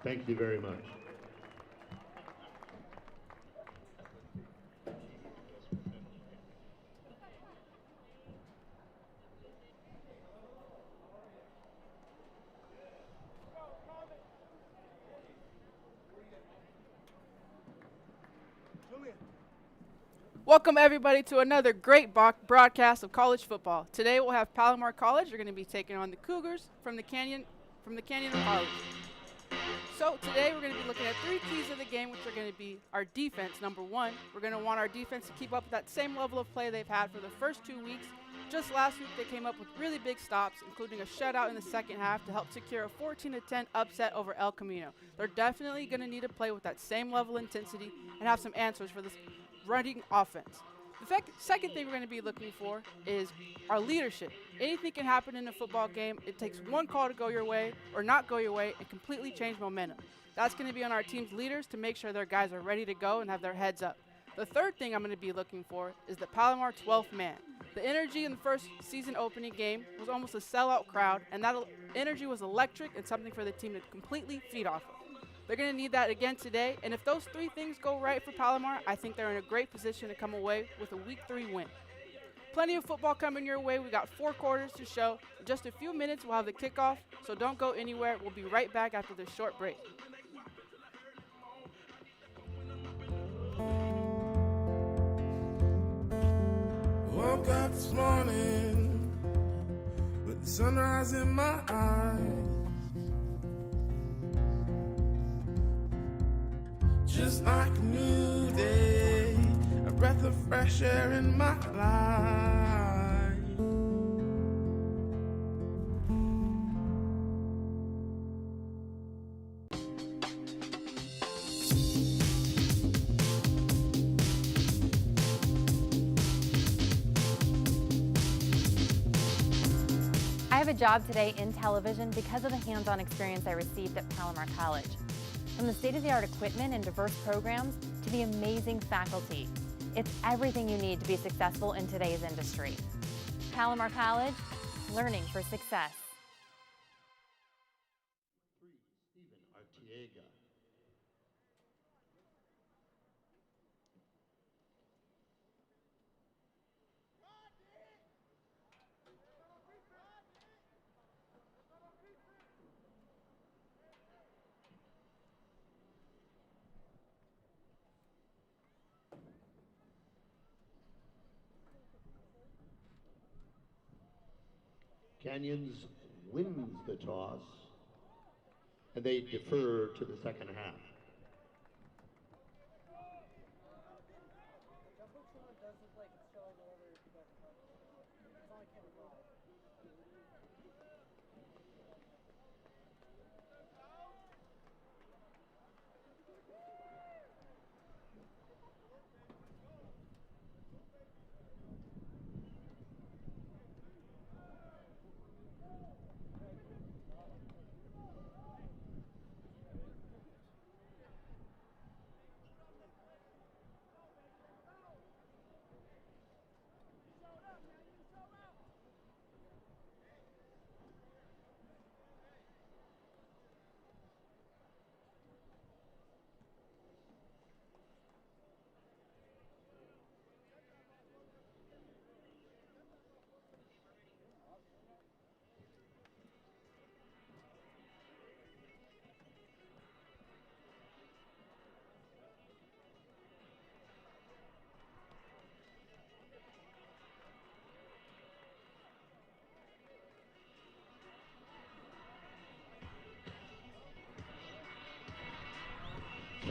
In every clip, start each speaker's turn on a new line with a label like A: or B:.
A: Thank you very much.
B: Welcome everybody to another great broadcast of college football. Today we'll have Palomar College. They're going to be taking on the Cougars from the Canyon of College. So today we're going to be looking at three keys of the game, which are going to be our defense. Number one, we're going to want our defense to keep up with that same level of play they've had for the first 2 weeks. Just last week they came up with really big stops, including a shutout in the second half to help secure a 14-10 upset over El Camino. They're definitely going to need to play with that same level of intensity and have some answers for this running offense. The second thing we're going to be looking for is our leadership. Anything can happen in a football game. It takes one call to go your way or not go your way and completely change momentum. That's going to be on our team's leaders to make sure their guys are ready to go and have their heads up. The third thing I'm going to be looking for is the Palomar 12th man. The energy in the first season opening game was almost a sellout crowd, and that energy was electric and something for the team to completely feed off of. They're going to need that again today, and if those three things go right for Palomar, I think they're in a great position to come away with a Week 3 win. Plenty of football coming your way. We got 4 quarters to show. In just a few minutes, we'll have the kickoff, so don't go anywhere. We'll be right back after this short break.
C: Woke up this morning with the sunrise in my eyes. Just like a new day, a breath of fresh air in my life.
D: I have a job today in television because of the hands-on experience I received at Palomar College. From the state-of-the-art equipment and diverse programs to the amazing faculty, it's everything you need to be successful in today's industry. Palomar College, learning for success.
A: Canyons wins the toss, and they defer to the second half.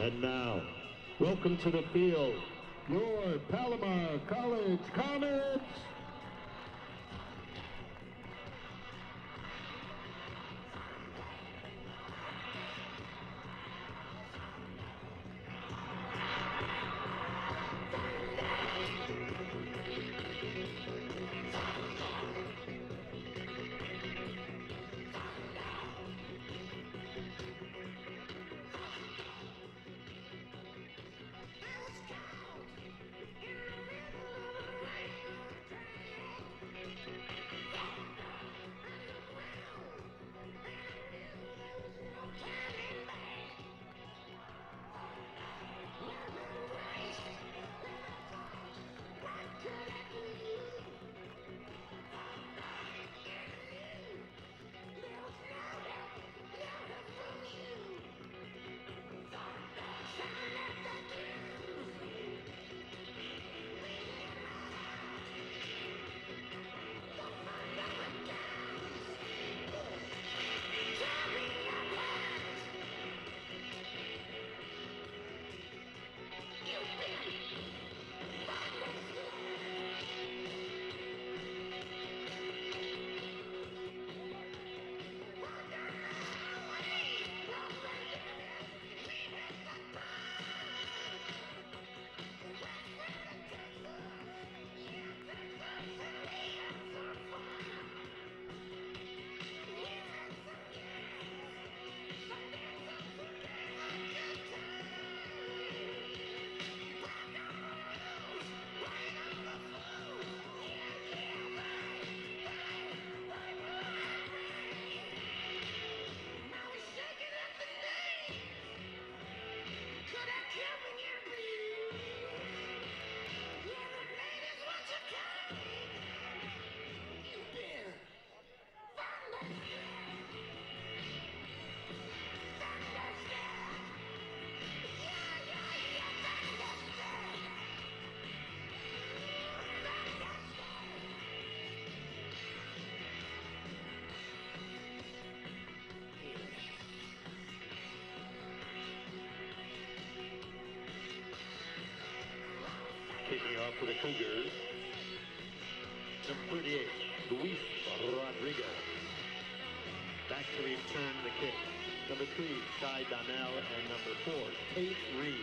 A: And now, welcome to the field, your Palomar College Comets. Handoff for the Cougars. Number 38, Luis Rodriguez. Back to return the kick. Number 3, Sky Donnell, and number 4, Tate Reed.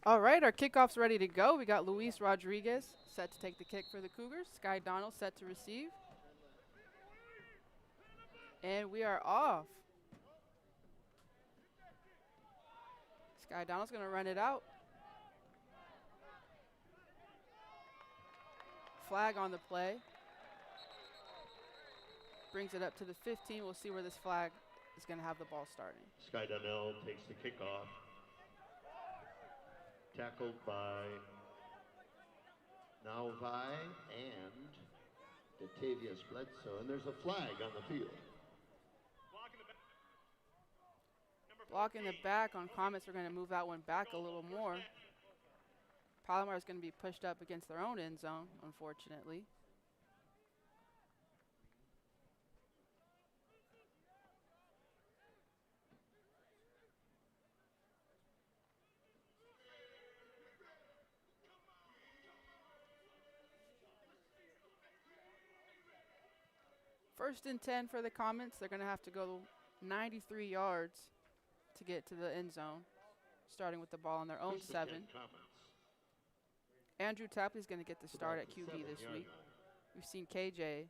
B: All right, our kickoff's ready to go. We got Luis Rodriguez set to take the kick for the Cougars. Sky Donnell set to receive. And we are off. Sky Donnell's going to run it out. Flag on the play. Brings it up to the 15. We'll see where this flag is going to have the ball starting.
A: Sky Donnell takes the kickoff. Tackled by Nauvai and Datavius Bledsoe. And there's a flag on the field.
B: Block in the back on Comets. We're going to move that one back a little more. Palomar is going to be pushed up against their own end zone, unfortunately. First and 10 for the Comets. They're going to have to go 93 yards to get to the end zone, starting with the ball on their own 7. Andrew Tapley's going to get the start at QB this week. We've seen KJ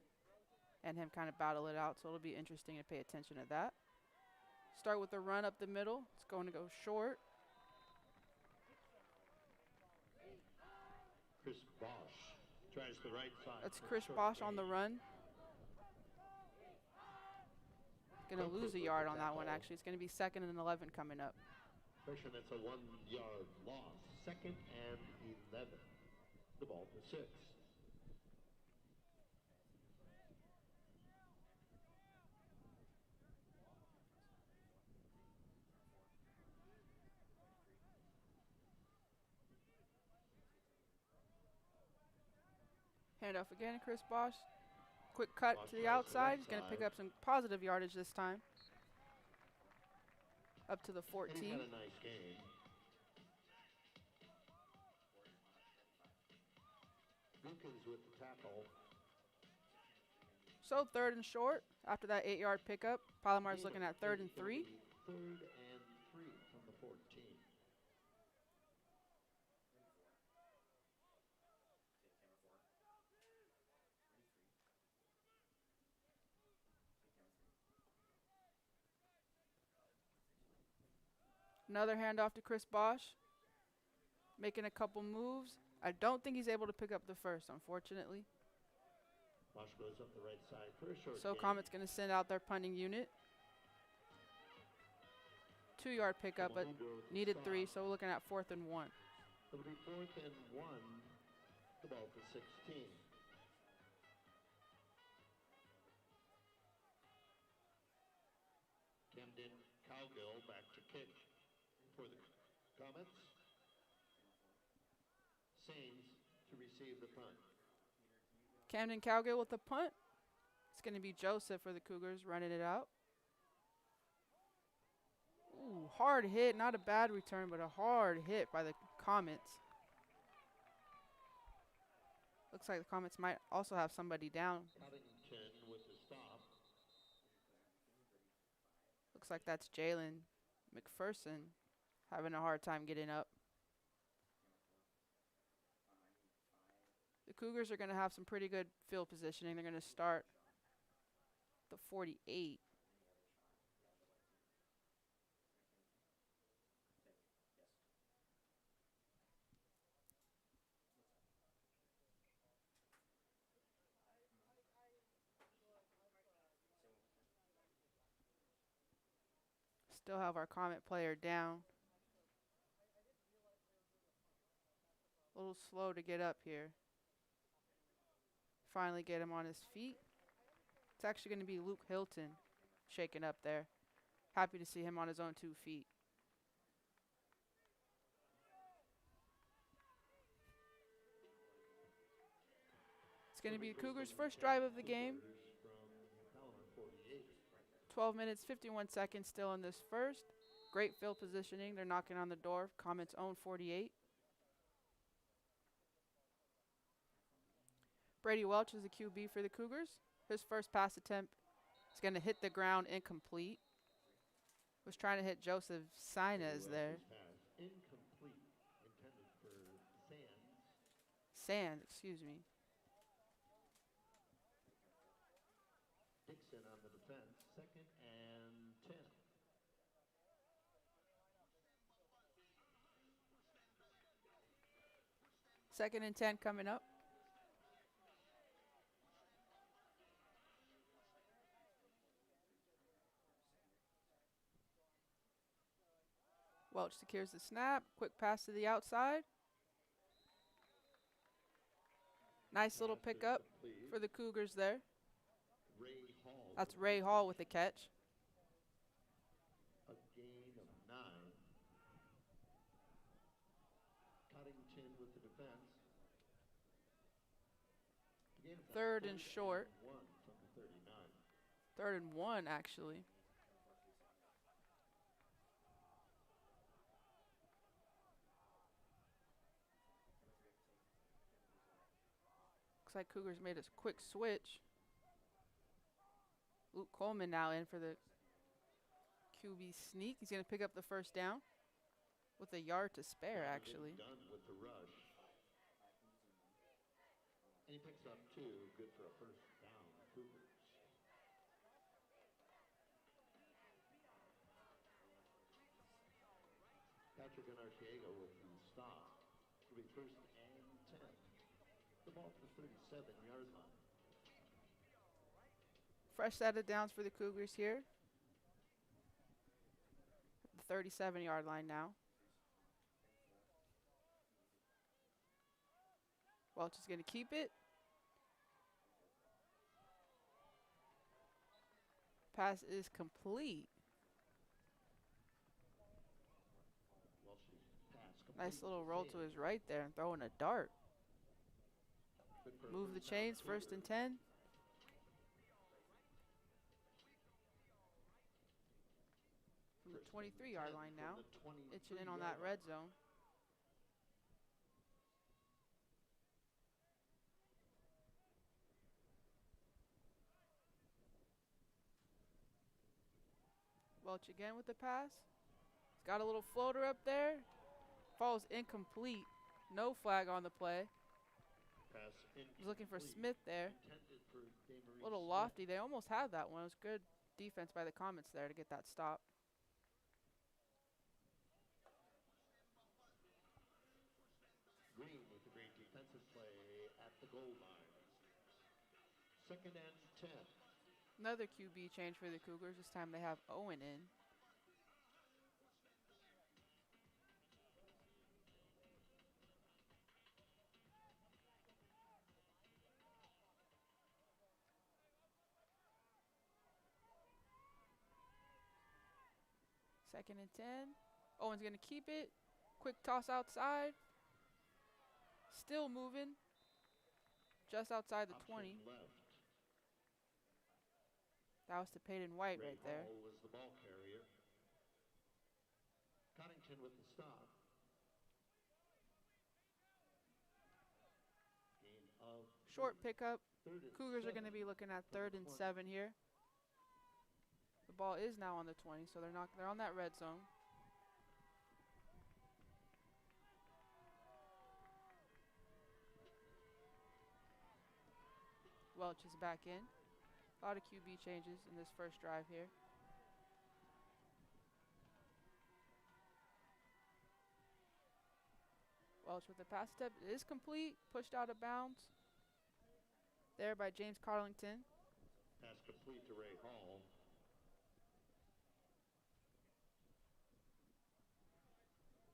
B: and him kind of battle it out, so it'll be interesting to pay attention to that. Start with the run up the middle. It's going to go short.
A: Chris Bosch tries the right side.
B: That's Chris Bosch on the run. Going to lose a yard on that one, actually. It's going to be 2nd and 11 coming up.
A: Pressure, that's a 1-yard loss. 2nd and 11. The ball to 6.
B: Handoff again, Chris Bosch. Quick cut to the outside. He's going to pick up some positive yardage this time. Up to the 14.
A: And he had a nice game. Wilkins with the tackle.
B: So 3rd and short after that 8-yard pickup. Palomar's looking at 3rd and 3.
A: 3rd and 3 from the 14.
B: Another handoff to Chris Bosch. Making a couple moves. I don't think he's able to pick up the first, unfortunately.
A: Bosch goes up the right side for a short
B: So
A: gain.
B: Comet's going to send out their punting unit. 2-yard pickup, but needed 3, so we're looking at 4th and 1.
A: It'll be 4th and 1. The ball to 16. Camden Cowgill back to kick for the Comets. Sains to receive the punt.
B: Camden Cowgill with the punt. It's going to be Joseph for the Cougars running it out. Ooh, hard hit. Not a bad return, but a hard hit by the Comets. Looks like the Comets might also have somebody down.
A: Covington with the stop.
B: Looks like that's Jalen McPherson having a hard time getting up. The Cougars are going to have some pretty good field positioning. They're going to start the 48. Still have our Comet player down. A little slow to get up here. Finally get him on his feet. It's actually going to be Luke Hilton shaking up there. Happy to see him on his own 2 feet. going to be Cougars' first drive of the game.
A: From Palomar 48.
B: 12 minutes, 51 seconds still in this first. Great field positioning. They're knocking on the door. Comet's own 48. Brady Welch is the QB for the Cougars. His first pass attempt is going to hit the ground incomplete. Was trying to hit Joseph Sainez there.
A: Pass incomplete, intended for
B: Sands, excuse me.
A: Dixon on the defense, 2nd and 10.
B: Second and 10 coming up. Welch secures the snap. Quick pass to the outside. Nice little
A: Pass is
B: pickup
A: complete.
B: for the Cougars there.
A: Ray Hall.
B: That's Ray Hall with the catch.
A: A gain of 9. Cottington with the defense. A gain of 9,
B: Third and short.
A: 1 from the 39.
B: 3rd and 1, actually. Looks like Cougars made a quick switch. Luke Coleman now in for the QB sneak. He's going to pick up the first down with a yard to spare, actually.
A: Done with the rush. And he picks up 2, good for a first down, Cougars. Patrick Arciego with the stop. It'll be 1st and 10. The ball to the 37-yard line.
B: Fresh set of downs for the Cougars here. The 37-yard line now. Welch is going to keep it. Pass is complete.
A: Welch's pass complete.
B: Nice little roll to his right there and throwing a dart.
A: Good for a
B: Move the
A: first down,
B: chains, 1st and 10. From the 23-yard line now. Itching in on that red zone. Welch again with the pass. He's got a little floater up there. Falls incomplete. No flag on the play.
A: Pass
B: He's looking for
A: incomplete.
B: Smith there.
A: Intended for Damaris
B: A little
A: Smith.
B: lofty. They almost had that one. It was good defense by the Comets there to get that stop.
A: Green with the great defensive play at the goal line. 2nd and 10.
B: Another QB change for the Cougars. This time they have Owen in. Second and 10. Owen's going to keep it. Quick toss outside. Still moving. Just outside the
A: Option
B: 20.
A: left.
B: That was to Peyton White
A: Ray
B: right there.
A: Hall was the ball carrier. Cottington with the stop. Gain of
B: Short pickup.
A: 3rd and
B: Cougars are
A: 7.
B: going to be looking at
A: From
B: 3rd
A: the
B: and
A: 20.
B: 7 here. The ball is now on the 20, so they're on that red zone. Welch is back in. A lot of QB changes in this first drive here. Welch with the pass step is complete. Pushed out of bounds. There by James Carlington.
A: Pass complete to Ray Hall.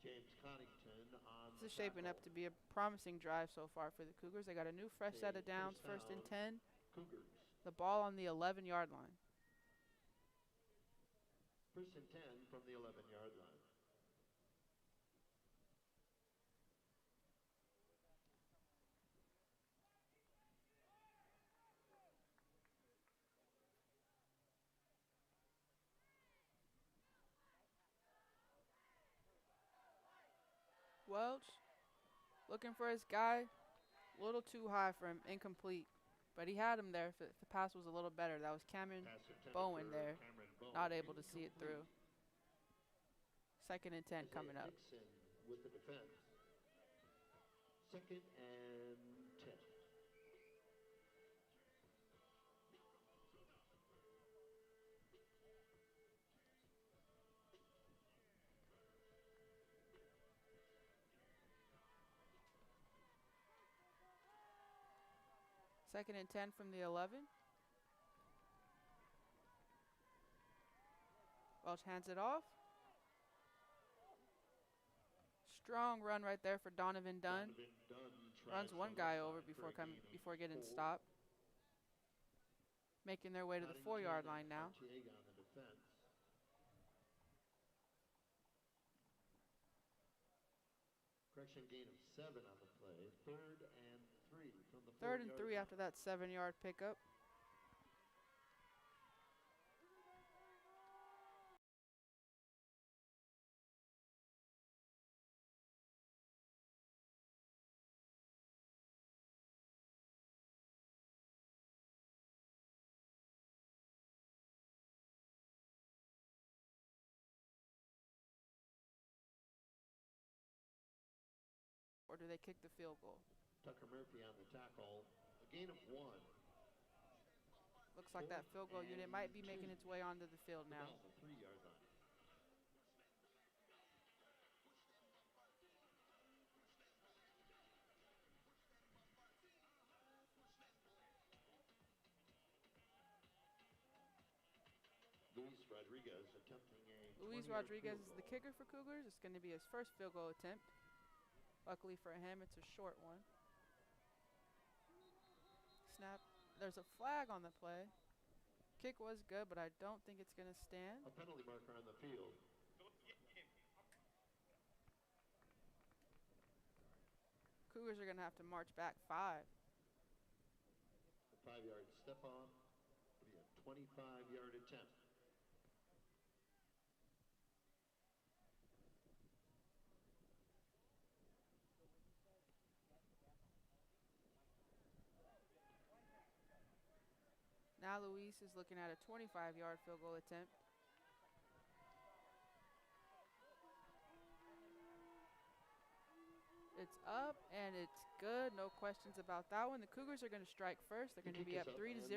A: James Connington on
B: This is shaping up to be a promising drive so far for the Cougars. They got a new fresh set of downs, 1st and 10.
A: Cougars.
B: The ball on the 11-yard line.
A: 1st and 10 from the 11-yard line.
B: Welch looking for his guy. A little too high for him. Incomplete. But he had him there. If the pass was a little better. That was Cameron Bowen there. Not able to see it through. 2nd and 10 coming up.
A: Dixon with the defense. 2nd and 10.
B: Second and 10 from the 11. Welch hands it off. Strong run right there for Donovan Dunn. Runs one guy over before getting stopped. Making their way to the 4-yard line now.
A: Correction, gain of 7 on the play. 3rd and 3 from the
B: 3rd and 3 after that 7-yard pickup. Or do they kick the field goal?
A: Tucker Murphy on the tackle. A gain of 1.
B: Looks like that field goal unit might be making its way onto the field now.
A: 3-yard line. Luis Rodriguez attempting a
B: Luis
A: 20-yard
B: Rodriguez
A: field
B: is the
A: goal.
B: kicker for Cougars. It's going to be his first field goal attempt. Luckily for him, it's a short one. Snap. There's a flag on the play. Kick was good, but I don't think it's going to stand.
A: A penalty marker on the field.
B: Cougars are going to have to march back 5.
A: A 5-yard step off. It'll be a 25-yard attempt.
B: Now Luis is looking at a 25-yard field goal attempt. It's up and it's good. No questions about that one. The Cougars are going to strike first. They're going to be up 3-0.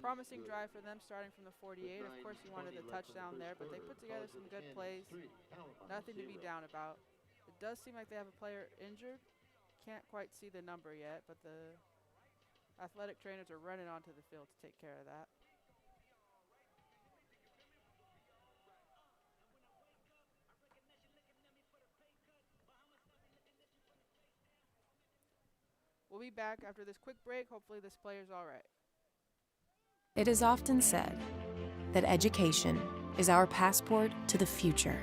B: Promising drive for them starting from the 48. Of course, you wanted the touchdown there, but they put together some good plays. Nothing to be down about. It does seem like they have a player injured. Can't quite see the number yet, but the athletic trainers are running onto the field to take care of that. We'll be back after this quick break. Hopefully this player's all right.
E: It is often said that education is our passport to the future.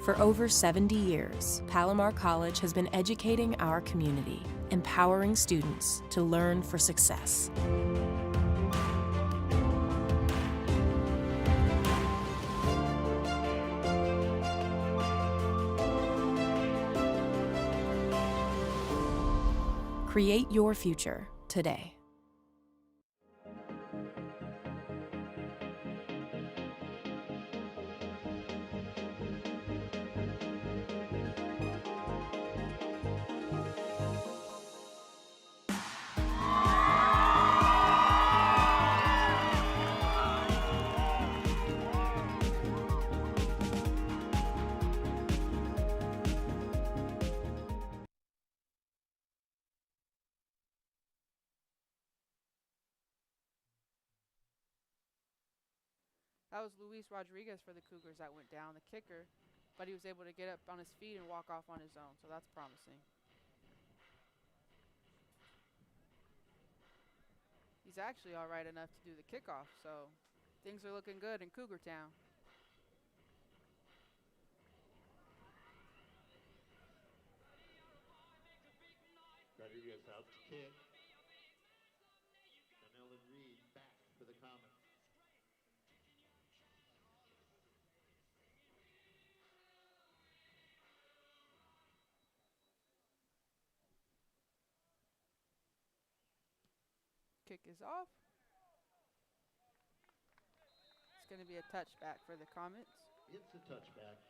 E: For over 70 years, Palomar College has been educating our community, empowering students to learn for success. Create your future today.
B: That was Luis Rodriguez for the Cougars that went down, the kicker, but he was able to get up on his feet and walk off on his own, so that's promising. He's actually all right enough to do the kickoff, so things are looking good in Cougar Town.
A: Rodriguez out to kick. And Ellen Reed back for the Comets.
B: kick is off. It's going to be a touchback for the Comets.
A: It's a touchback.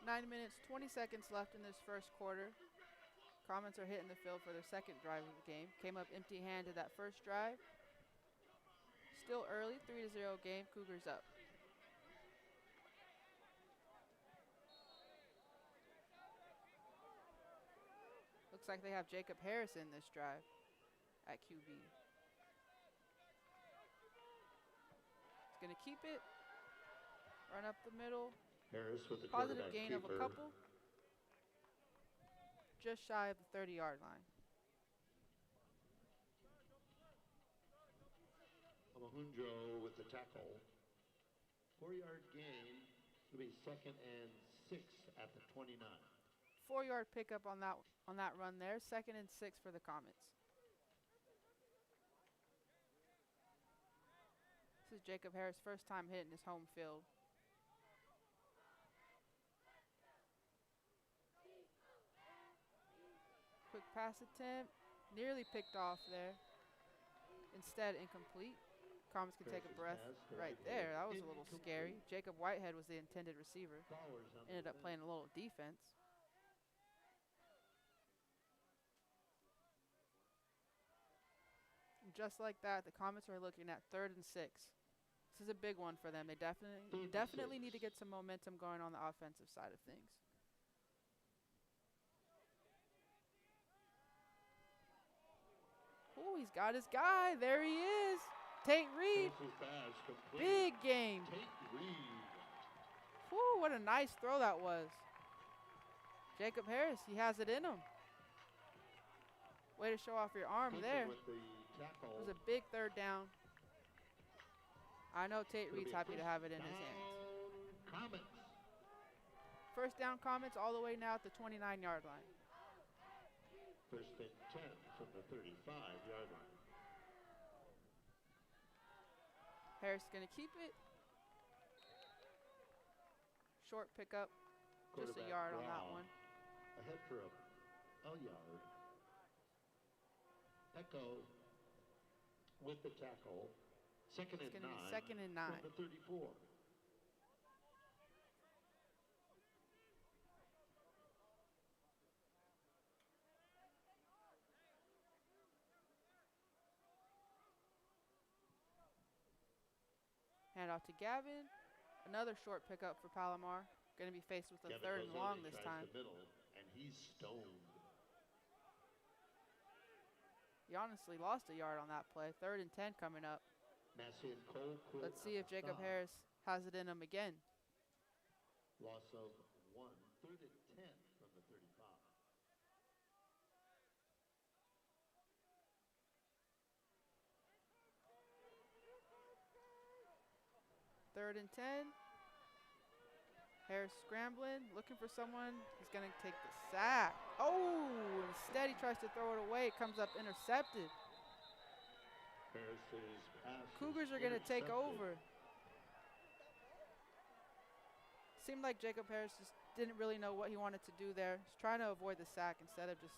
B: Nine minutes, 20 seconds left in this first quarter. Comets are hitting the field for their second drive of the game. Came up empty-handed that first drive. Still early, 3-0 game. Cougars up. Looks like they have Jacob Harris in this drive at QB. He's going to keep it. Run up the middle.
A: Harris with the
B: Positive gain
A: keeper.
B: of a couple. Just shy of the 30-yard line.
A: Amahundro with the tackle. 4-yard gain. It'll be 2nd and 6 at the 29.
B: 4-yard pickup on that run there. 2nd and 6 for the Comets. This is Jacob Harris' first time hitting his home field. Quick pass attempt. Nearly picked off there. Instead, incomplete. Comets can take a breath right there. That was a little scary. Jacob Whitehead was the intended receiver. Ended up playing a little defense. And just like that, the Comets are looking at 3rd and 6. This is a big one for them. They definitely need to get some momentum going on the offensive side of things. Oh, he's got his guy. There he is. Tate Reed. Big game.
A: Tate Reed.
B: Whew, what a nice throw that was. Jacob Harris, he has it in him. Way to show off your arm there.
A: With the tackle.
B: It was a big 3rd down. I know Tate Reed's happy to have it in his hands.
A: Comets.
B: First down Comets all the way now at the 29-yard line.
A: 1st and 10 from the 35-yard line.
B: Harris is going to keep it. Short pickup. Just a yard on that one.
A: Ahead for a yard. Echo with the tackle. 2nd
B: It's
A: and 9.
B: going to be 2nd and 9.
A: From the 34.
B: Hand off to Gavin. Another short pickup for Palomar. Going to be faced with a
A: Gavin
B: 3rd and long
A: Bozzoni
B: this
A: tries
B: time.
A: the middle, and he's stoned.
B: He honestly lost a yard on that play. 3rd and 10 coming up.
A: Massey and Cole
B: Let's see if Jacob Harris has it in him again.
A: Loss of 1. 3rd and 10 from the 35.
B: Third and 10. Harris scrambling, looking for someone. He's going to take the sack. Oh, instead he tries to throw it away. It comes up intercepted.
A: Harris's pass.
B: Cougars are going to take over. Seemed like Jacob Harris just didn't really know what he wanted to do there. He's trying to avoid the sack instead of just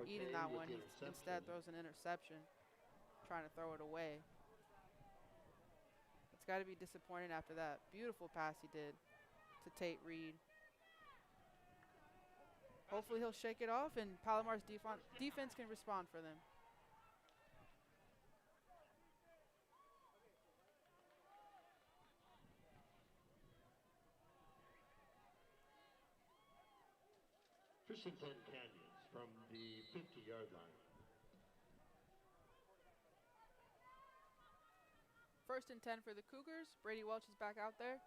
B: eating that one. He instead throws an interception, trying to throw it away. It's got to be disappointing after that beautiful pass he did to Tate Reed. Hopefully he'll shake it off and Palomar's defense can respond for them.
A: First and 10 Canyons from the 50-yard line.
B: 1st and 10 for the Cougars. Brady Welch is back out there.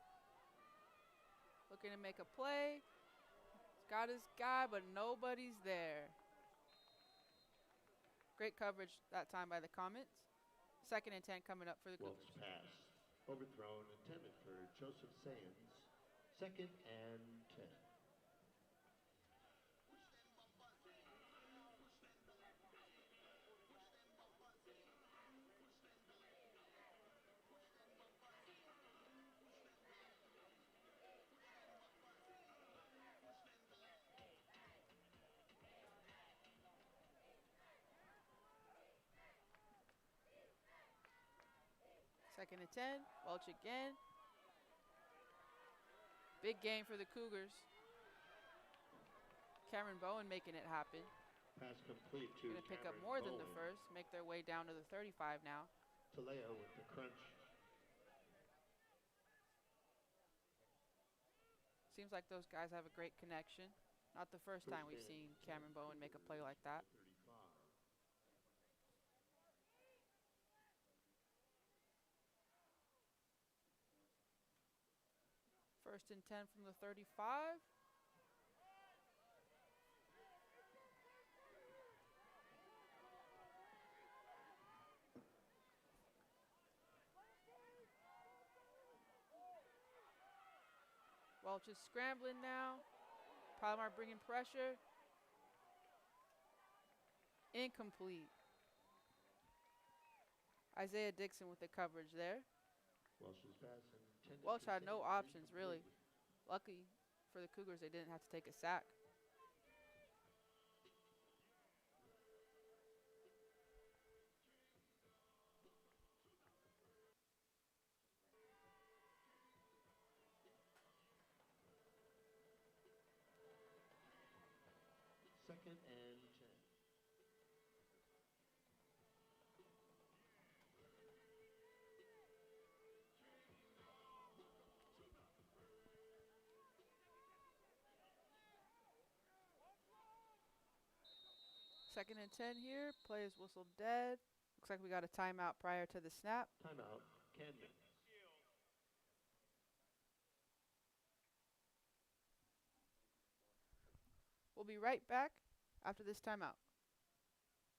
B: Looking to make a play. He's got his guy, but nobody's there. Great coverage that time by the Comets. 2nd and 10 coming up for the Cougars.
A: Welch pass. Overthrown, intended for Joseph Sands. 2nd and 10.
B: Second and 10. Welch again. Big game for the Cougars. Cameron Bowen making it happen.
A: Pass complete to
B: Going to pick up
A: Cameron
B: more than the
A: Bowen.
B: first. Make their way down to the 35 now.
A: Taleo with the crunch.
B: Seems like those guys have a great connection. Not the first time we've seen Cameron Bowen make a play like that.
A: 35.
B: First and 10 from the 35. Welch is scrambling now. Palomar bringing pressure. Incomplete. Isaiah Dixon with the coverage there.
A: Welch's pass intended
B: Welch
A: for
B: had no
A: Sanders,
B: options, really.
A: incomplete.
B: Lucky for the Cougars, they didn't have to take a sack.
A: Second and 10.
B: Second and 10 here. Play is whistled dead. Looks like we got a timeout prior to the snap.
A: Timeout, Canyon.
B: We'll be right back after this timeout.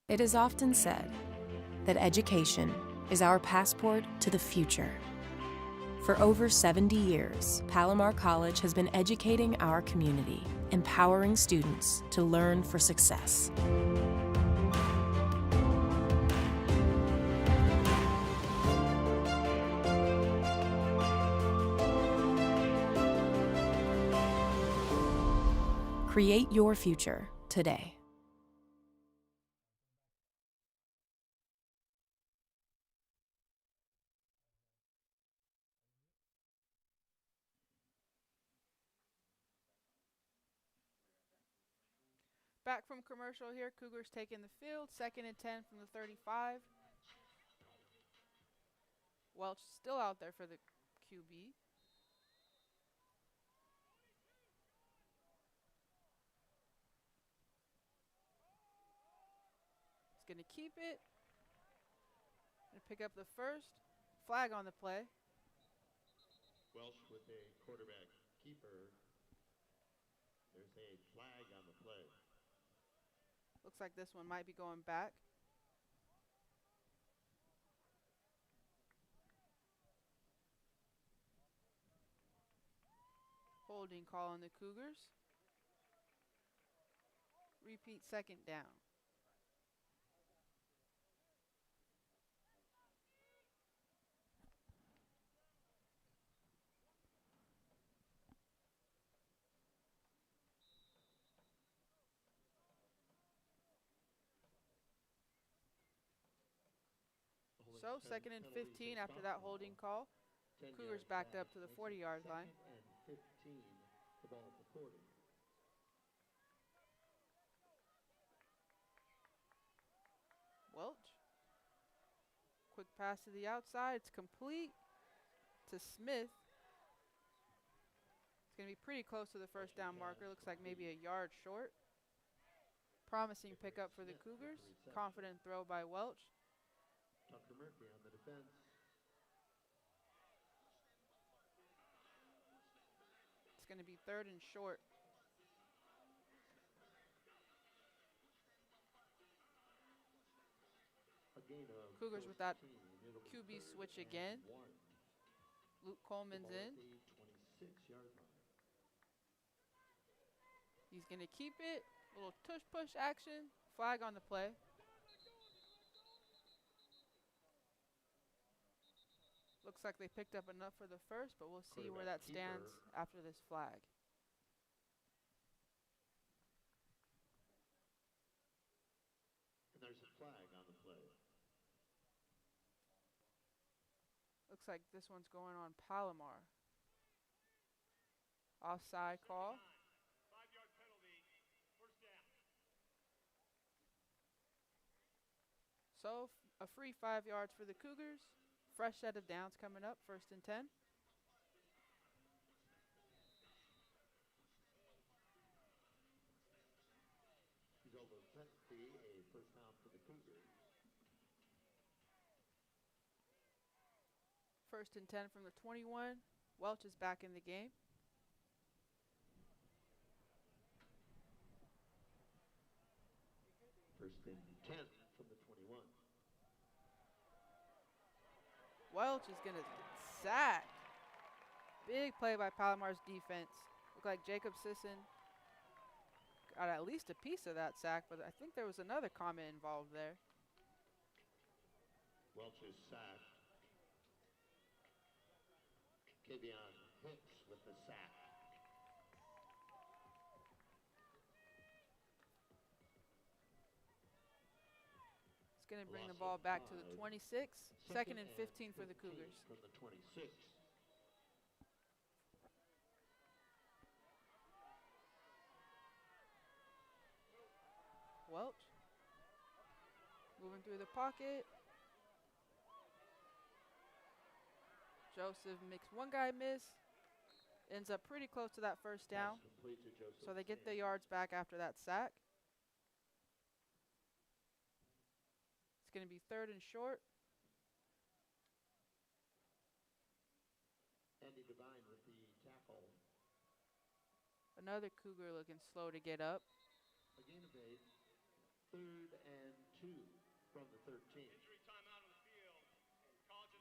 E: It is often said that education is our passport to the future. For over 70 years, Palomar College has been educating our community, empowering students to learn for success. Create your future today.
B: Back from commercial here. Cougars taking the field. Second and 10 from the 35. Welch still out there for the QB. He's going to keep it. Going to pick up the first. Flag on the play.
A: Welch with a quarterback keeper. There's a flag on the play.
B: Looks like this one might be going back. Holding call on the Cougars. Repeat second down. So, second and 15 after that holding call. Cougars backed up to the 40-yard line.
A: Second and 15, the ball at the 40.
B: Welch. Quick pass to the outside. It's complete to Smith. It's going to be pretty close to the first down marker. Looks like maybe a yard short. Promising pickup for the Cougars. Confident throw by Welch.
A: Tucker Murphy on the defense.
B: It's going to be third and short.
A: A gain of
B: Cougars with that
A: 14. It'll be
B: QB
A: third
B: switch
A: and
B: again.
A: 1.
B: Luke
A: The
B: Coleman's
A: ball
B: in.
A: at the 26-yard line.
B: He's going to keep it. Little tush-push action. Flag on the play. Looks like they picked up enough for the first, but we'll see where that
A: Quarterback
B: stands after this flag.
A: And there's a flag on the play.
B: Looks like this one's going on Palomar. Offside call. So a free 5 yards for the Cougars. Fresh set of downs coming up, 1st and 10.
A: Result of penalty, a first down for the Cougars.
B: 1st and 10 from the 21. Welch is back in the game.
A: First and 10 from the 21.
B: Welch is going to get sacked. Big play by Palomar's defense. Looked like Jacob Sisson got at least a piece of that sack, but I think there was another comment involved there.
A: Welch is sacked. Kavion Hicks with the sack.
B: It's going to bring the
A: Loss
B: ball
A: of
B: back to the
A: 5.
B: 26. Second and 15 for the
A: 15
B: Cougars.
A: From the 26.
B: Welch moving through the pocket. Joseph makes one guy miss. Ends up pretty close to that first down.
A: Pass complete to Joseph
B: So they get the
A: Sand.
B: yards back after that sack. It's going to be 3rd and short.
A: Andy Devine with the tackle.
B: Another Cougar looking slow to get up.
A: A gain of 8. 3rd and 2 from the 13. Injury timeout on the field.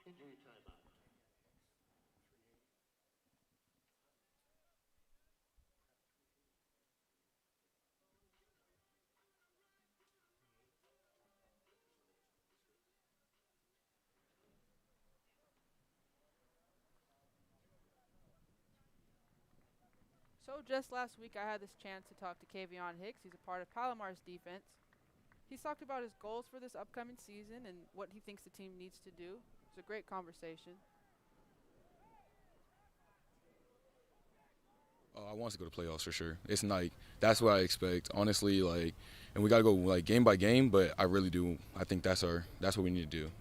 A: Injury timeout.
B: So just last week I had this chance to talk to Kavion Hicks. He's a part of Palomar's defense. He's talked about his goals for this upcoming season and what he thinks the team needs to do. It's a great conversation.
F: I want to go to playoffs for sure. It's like that's what I expect, honestly. Like, and we gotta go like game by game. But I really do. I think that's what we need to do.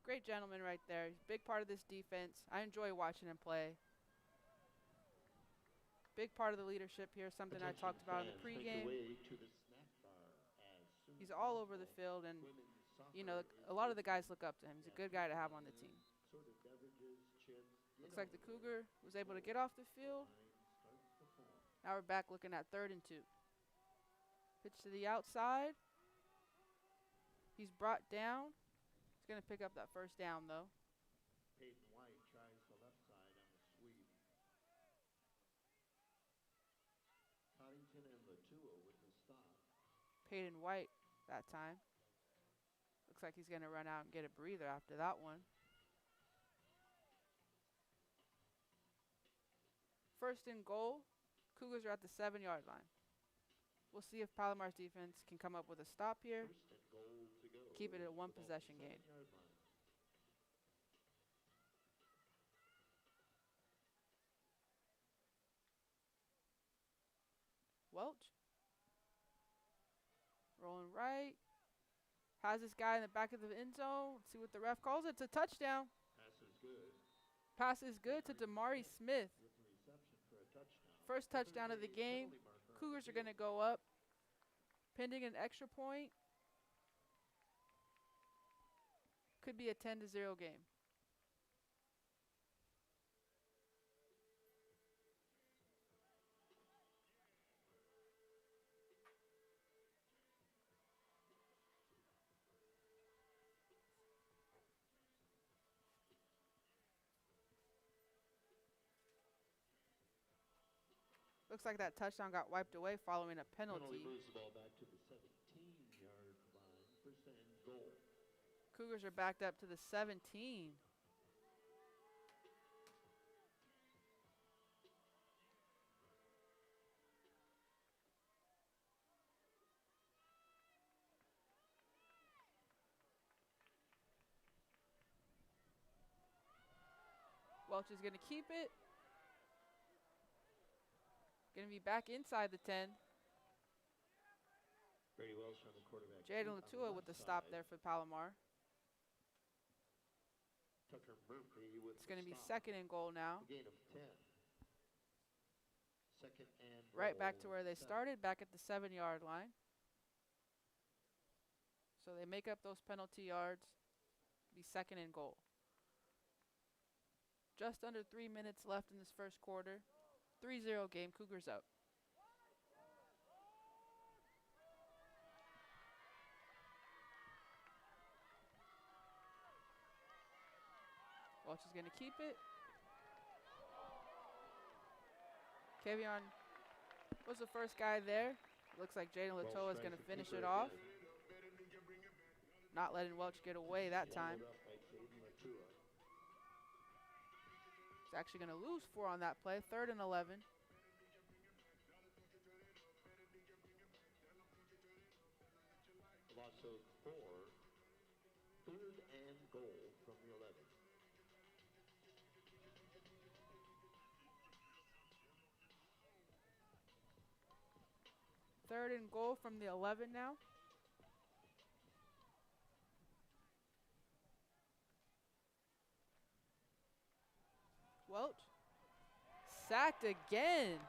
B: Great gentleman right there. He's a big part of this defense. I enjoy watching him play. Big part of the leadership here, something I talked about in the pregame. He's all over the field, and you know, a lot of the guys look up to him. He's a good guy to have on the team. Looks like the Cougar was able to get off the field. Now we're back looking at 3rd and 2. Pitch to the outside. He's brought down. He's going to pick up that first down, though.
A: Peyton White tries the left side on the sweep. Coddington and Latua with the stop.
B: Peyton White that time. Looks like he's going to run out and get a breather after that one. 1st and goal. Cougars are at the 7-yard line. We'll see if Palomar's defense can come up with a stop here.
A: 1st and goal to go.
B: Keep it a one-possession game.
A: 7-yard line.
B: Welch. Rolling right. Has this guy in the back of the end zone. Let's see what the ref calls it. It's a touchdown.
A: Pass is good.
B: Pass is good to Damari Smith.
A: With the reception for a touchdown.
B: First touchdown of the game.
A: Penalty marker on the
B: Cougars are
A: field.
B: going to go up. Pending an extra point. Could be a 10-0 game. Looks like that touchdown got wiped away following a
A: Penalty
B: penalty.
A: moves the ball back to the 17-yard line. 1st and goal.
B: Cougars are backed up to the 17. Welch is going to keep it. Going to be back inside the 10.
A: Brady Welch on the quarterback.
B: Jaden Latua with the stop there for Palomar.
A: Tucker Murphy with
B: It's going to be
A: stop.
B: 2nd and goal now.
A: A gain of 10. 2nd and
B: Right back to
A: goal,
B: where they
A: 7.
B: started, back at the 7-yard line. So they make up those penalty yards. Be 2nd and goal. Just under 3 minutes left in this first quarter. 3-0 game, Cougars up. Welch is going to keep it. Kevion was the first guy there. Looks like Jaden Latoa is going to finish it off. Not letting Welch get away that time. He's actually going to lose 4 on that play. 3rd and 11.
A: Loss of 4. 3rd and goal from the 11.
B: Third and goal from the 11 now. Welch. Sacked again.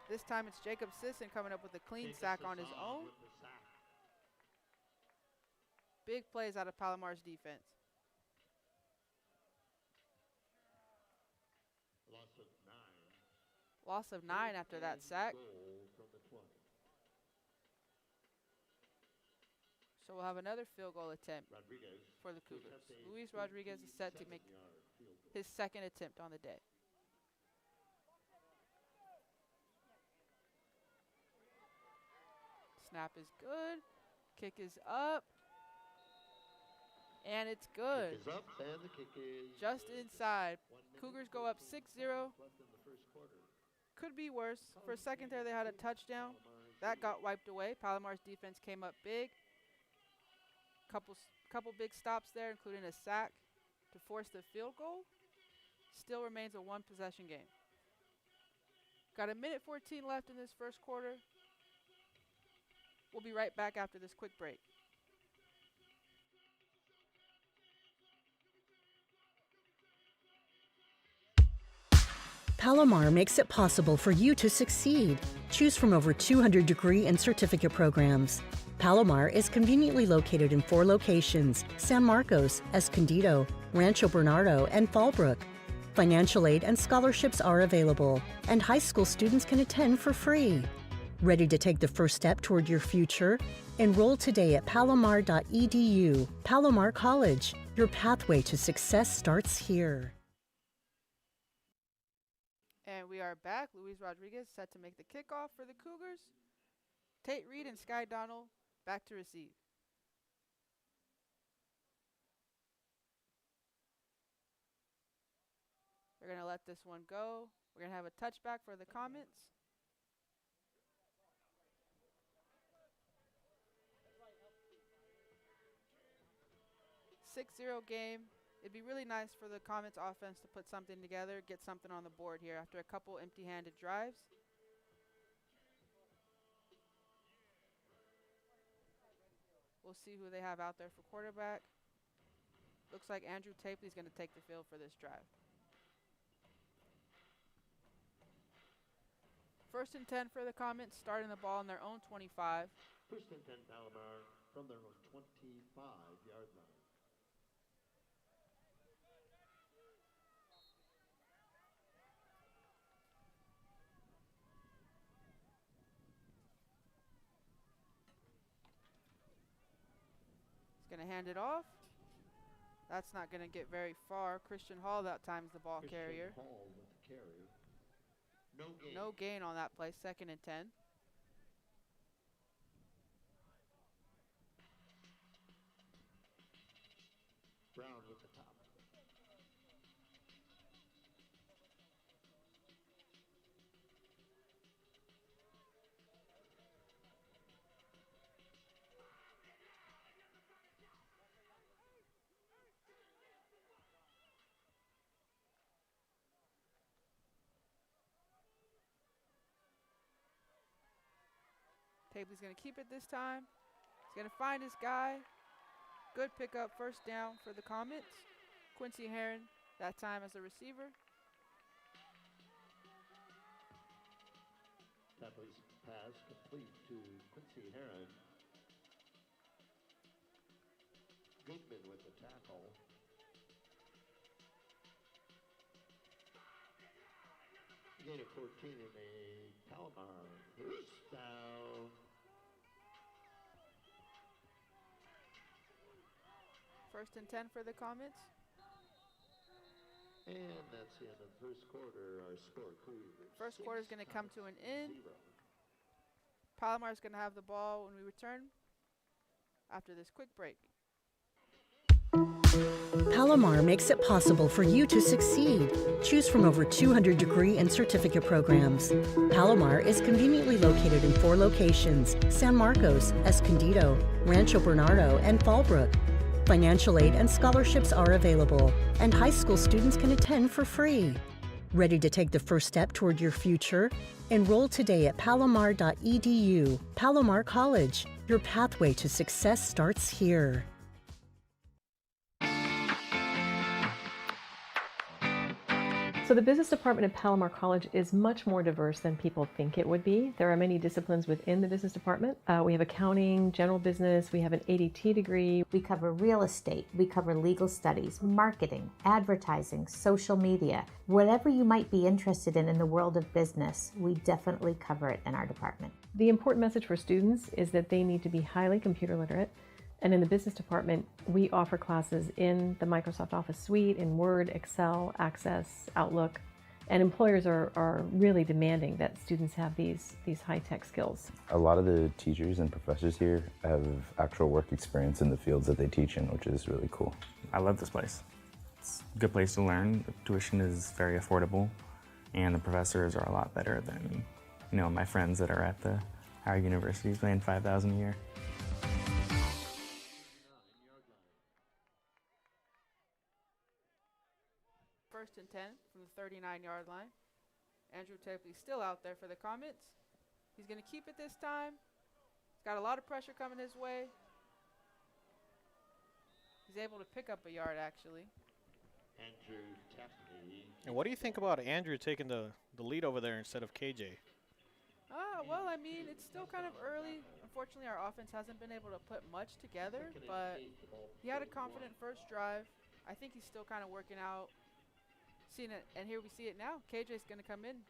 B: This time it's Jacob Sisson coming up with a clean sack on his own.
A: With the sack.
B: Big plays out of Palomar's defense.
A: Loss of 9.
B: Loss of 9 after that sack.
A: Goal from the 20.
B: So we'll have another field goal attempt
A: Rodriguez
B: for the Cougars.
A: attempts a
B: Luis Rodriguez is set to make
A: 57-yard field goal.
B: his 2nd attempt on the day. Snap is good. Kick is up. And it's good.
A: Kick is up and the kick is
B: Just
A: good.
B: inside.
A: 1 minute,
B: Cougars go up
A: 14
B: 6-0.
A: seconds left in the first quarter.
B: Could be worse. For a second there, they had a touchdown. That got wiped away. Palomar's defense came up big. Couple big stops there, including a sack to force the field goal. Still remains a 1-possession game. Got 1:14 left in this first quarter. We'll be right back after this quick break.
G: Palomar makes it possible for you to succeed. Choose from over 200 degree and certificate programs. Palomar is conveniently located in 4 locations: San Marcos, Escondido, Rancho Bernardo, and Fallbrook. Financial aid and scholarships are available, and high school students can attend for free. Ready to take the first step toward your future? Enroll today at palomar.edu. Palomar College. Your pathway to success starts here.
B: And we are back. Luis Rodriguez set to make the kickoff for the Cougars. Tate Reed and Sky Donald back to receive. They're going to let this one go. We're going to have a touchback for the Comets. A 6-0 game. It'd be really nice for the Comets offense to put something together, get something on the board here after a couple empty-handed drives. We'll see who they have out there for quarterback. Looks like Andrew Tapley's going to take the field for this drive. 1st and 10 for the Comets, starting the ball on their own 25.
A: 1st and 10 Palomar from their own 25-yard line.
B: He's going to hand it off. That's not going to get very far. Christian Hall that time's the ball
A: Christian
B: carrier.
A: Hall with the carry. No gain.
B: No gain on that play, 2nd and 10.
A: Brown with the top.
B: Tapley's going to keep it this time. He's going to find his guy. Good pickup, first down for the Comets. Quincy Heron, that time as a receiver.
A: Tapley's pass complete to Quincy Heron. Goodman with the tackle. Gain of 14 in the Palomar. First down.
B: First and 10 for the Comets.
A: And that's the end of the first quarter. Our score, Cougars.
B: First quarter is going to come to an end. Palomar is going to have the ball when we return after this quick break.
G: Palomar makes it possible for you to succeed. Choose from over 200 degree and certificate programs. Palomar is conveniently located in 4 locations: San Marcos, Escondido, Rancho Bernardo, and Fallbrook. Financial aid and scholarships are available, and high school students can attend for free. Ready to take the first step toward your future? Enroll today at palomar.edu. Palomar College. Your pathway to success starts here.
H: So the business department at Palomar College is much more diverse than people think it would be. There are many disciplines within the business department. We have accounting, general business, we have an ADT degree.
I: We cover real estate, we cover legal studies, marketing, advertising, social media. Whatever you might be interested in the world of business, we definitely cover it in our department.
H: The important message for students is that they need to be highly computer literate. And in the business department, we offer classes in the Microsoft Office suite, in Word, Excel, Access, Outlook. And employers are really demanding that students have these high-tech skills.
J: A lot of the teachers and professors here have actual work experience in the fields that they teach in, which is really cool.
K: I love this place. It's a good place to learn. The tuition is very affordable, and the professors are a lot better than, my friends that are at the higher universities paying $5,000 a year.
B: First and 10 from the 39-yard line. Andrew Tapley still out there for the Comets. He's going to keep it this time. He's got a lot of pressure coming his way. He's able to pick up a yard, actually.
A: Andrew Tapley.
L: And what do you think about Andrew taking the lead over there instead of KJ?
B: Well, I mean, it's still kind of early. Unfortunately, our offense hasn't been able to put much together, but he had a confident first drive. I think he's still kind of working out. Seen it, and here we see it now. KJ's going to come in.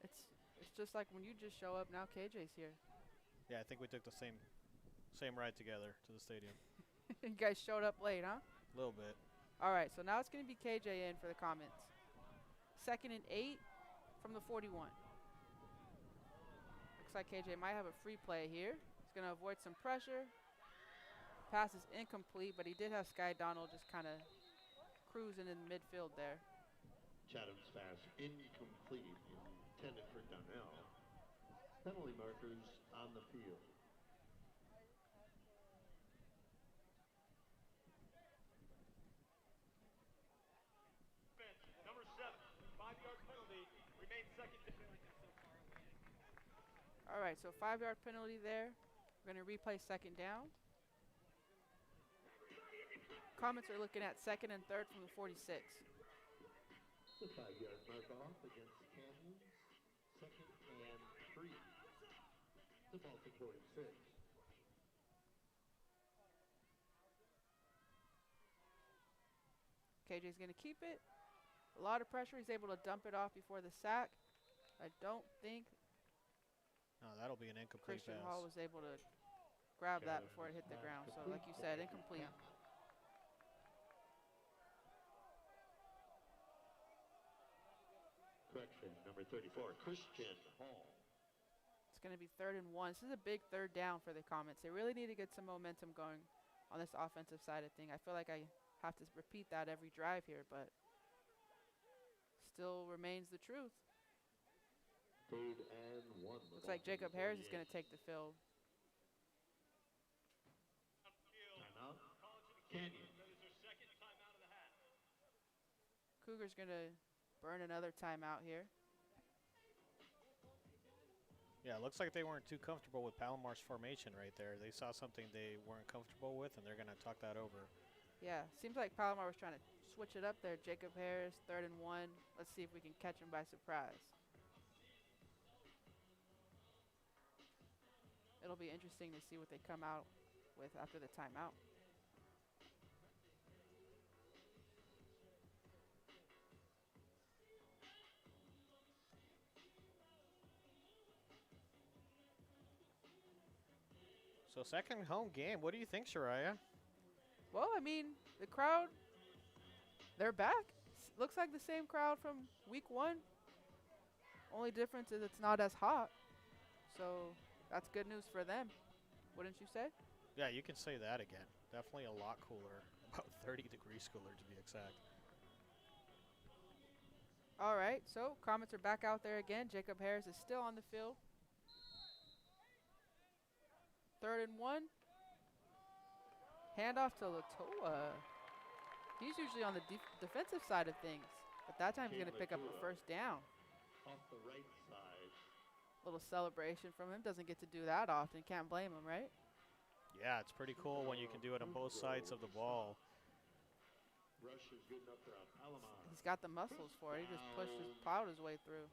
B: It's just like when you just show up. Now KJ's here.
L: Yeah, I think we took the same ride together to the stadium.
B: You guys showed up late, huh?
L: A little bit.
B: All right, so now it's going to be KJ in for the Comets. 2nd and 8 from the 41. Looks like KJ might have a free play here. He's going to avoid some pressure. Pass is incomplete, but he did have Sky Donald just kind of cruising in the midfield there.
A: Chatham's pass incomplete, intended for Donnell. Penalty markers on the field.
M: Number 7, 5-yard penalty, remains second.
B: All right, so 5-yard penalty there. We're going to replay second down. Comets are looking at 2nd and 3rd from the 46.
A: The 5-yard mark off against Canyons. 2nd and 3. The ball to 46.
B: KJ's going to keep it. A lot of pressure. He's able to dump it off before the sack. I don't think
L: That'll be an incomplete
B: Christian
L: pass.
B: Hall was able to grab that before it hit the ground. So like you said, incomplete.
A: Correction, number 34, Christian Hall.
B: It's going to be 3rd and 1. This is a big 3rd down for the Comets. They really need to get some momentum going on this offensive side of things. I feel like I have to repeat that every drive here, but still remains the truth.
A: 3rd and 1.
B: Looks like Jacob Harris is going to take the field.
A: Timeout. Canyon.
B: Cougars going to burn another timeout here.
L: Yeah, it looks like they weren't too comfortable with Palomar's formation right there. They saw something they weren't comfortable with, and they're going to talk that over.
B: Yeah, seems like Palomar was trying to switch it up there. Jacob Harris, 3rd and 1. Let's see if we can catch him by surprise. It'll be interesting to see what they come out with after the timeout.
L: So second home game. What do you think, Shariah?
B: Well, I mean, the crowd, they're back. Looks like the same crowd from week 1. Only difference is it's not as hot. So that's good news for them, wouldn't you say?
L: Yeah, you can say that again. Definitely a lot cooler. About 30 degrees cooler to be exact.
B: All right, so Comets are back out there again. Jacob Harris is still on the field. 3rd and 1. Handoff to Latoa. He's usually on the defensive side of things, but that time he's going to pick up a first down.
A: Off the right side.
B: Little celebration from him. Doesn't get to do that often. Can't blame him, right?
L: Yeah, it's pretty cool when you can do it on both sides of the ball.
A: Rush is good enough for Palomar.
B: He's got the muscles for it. He just plowed his way through.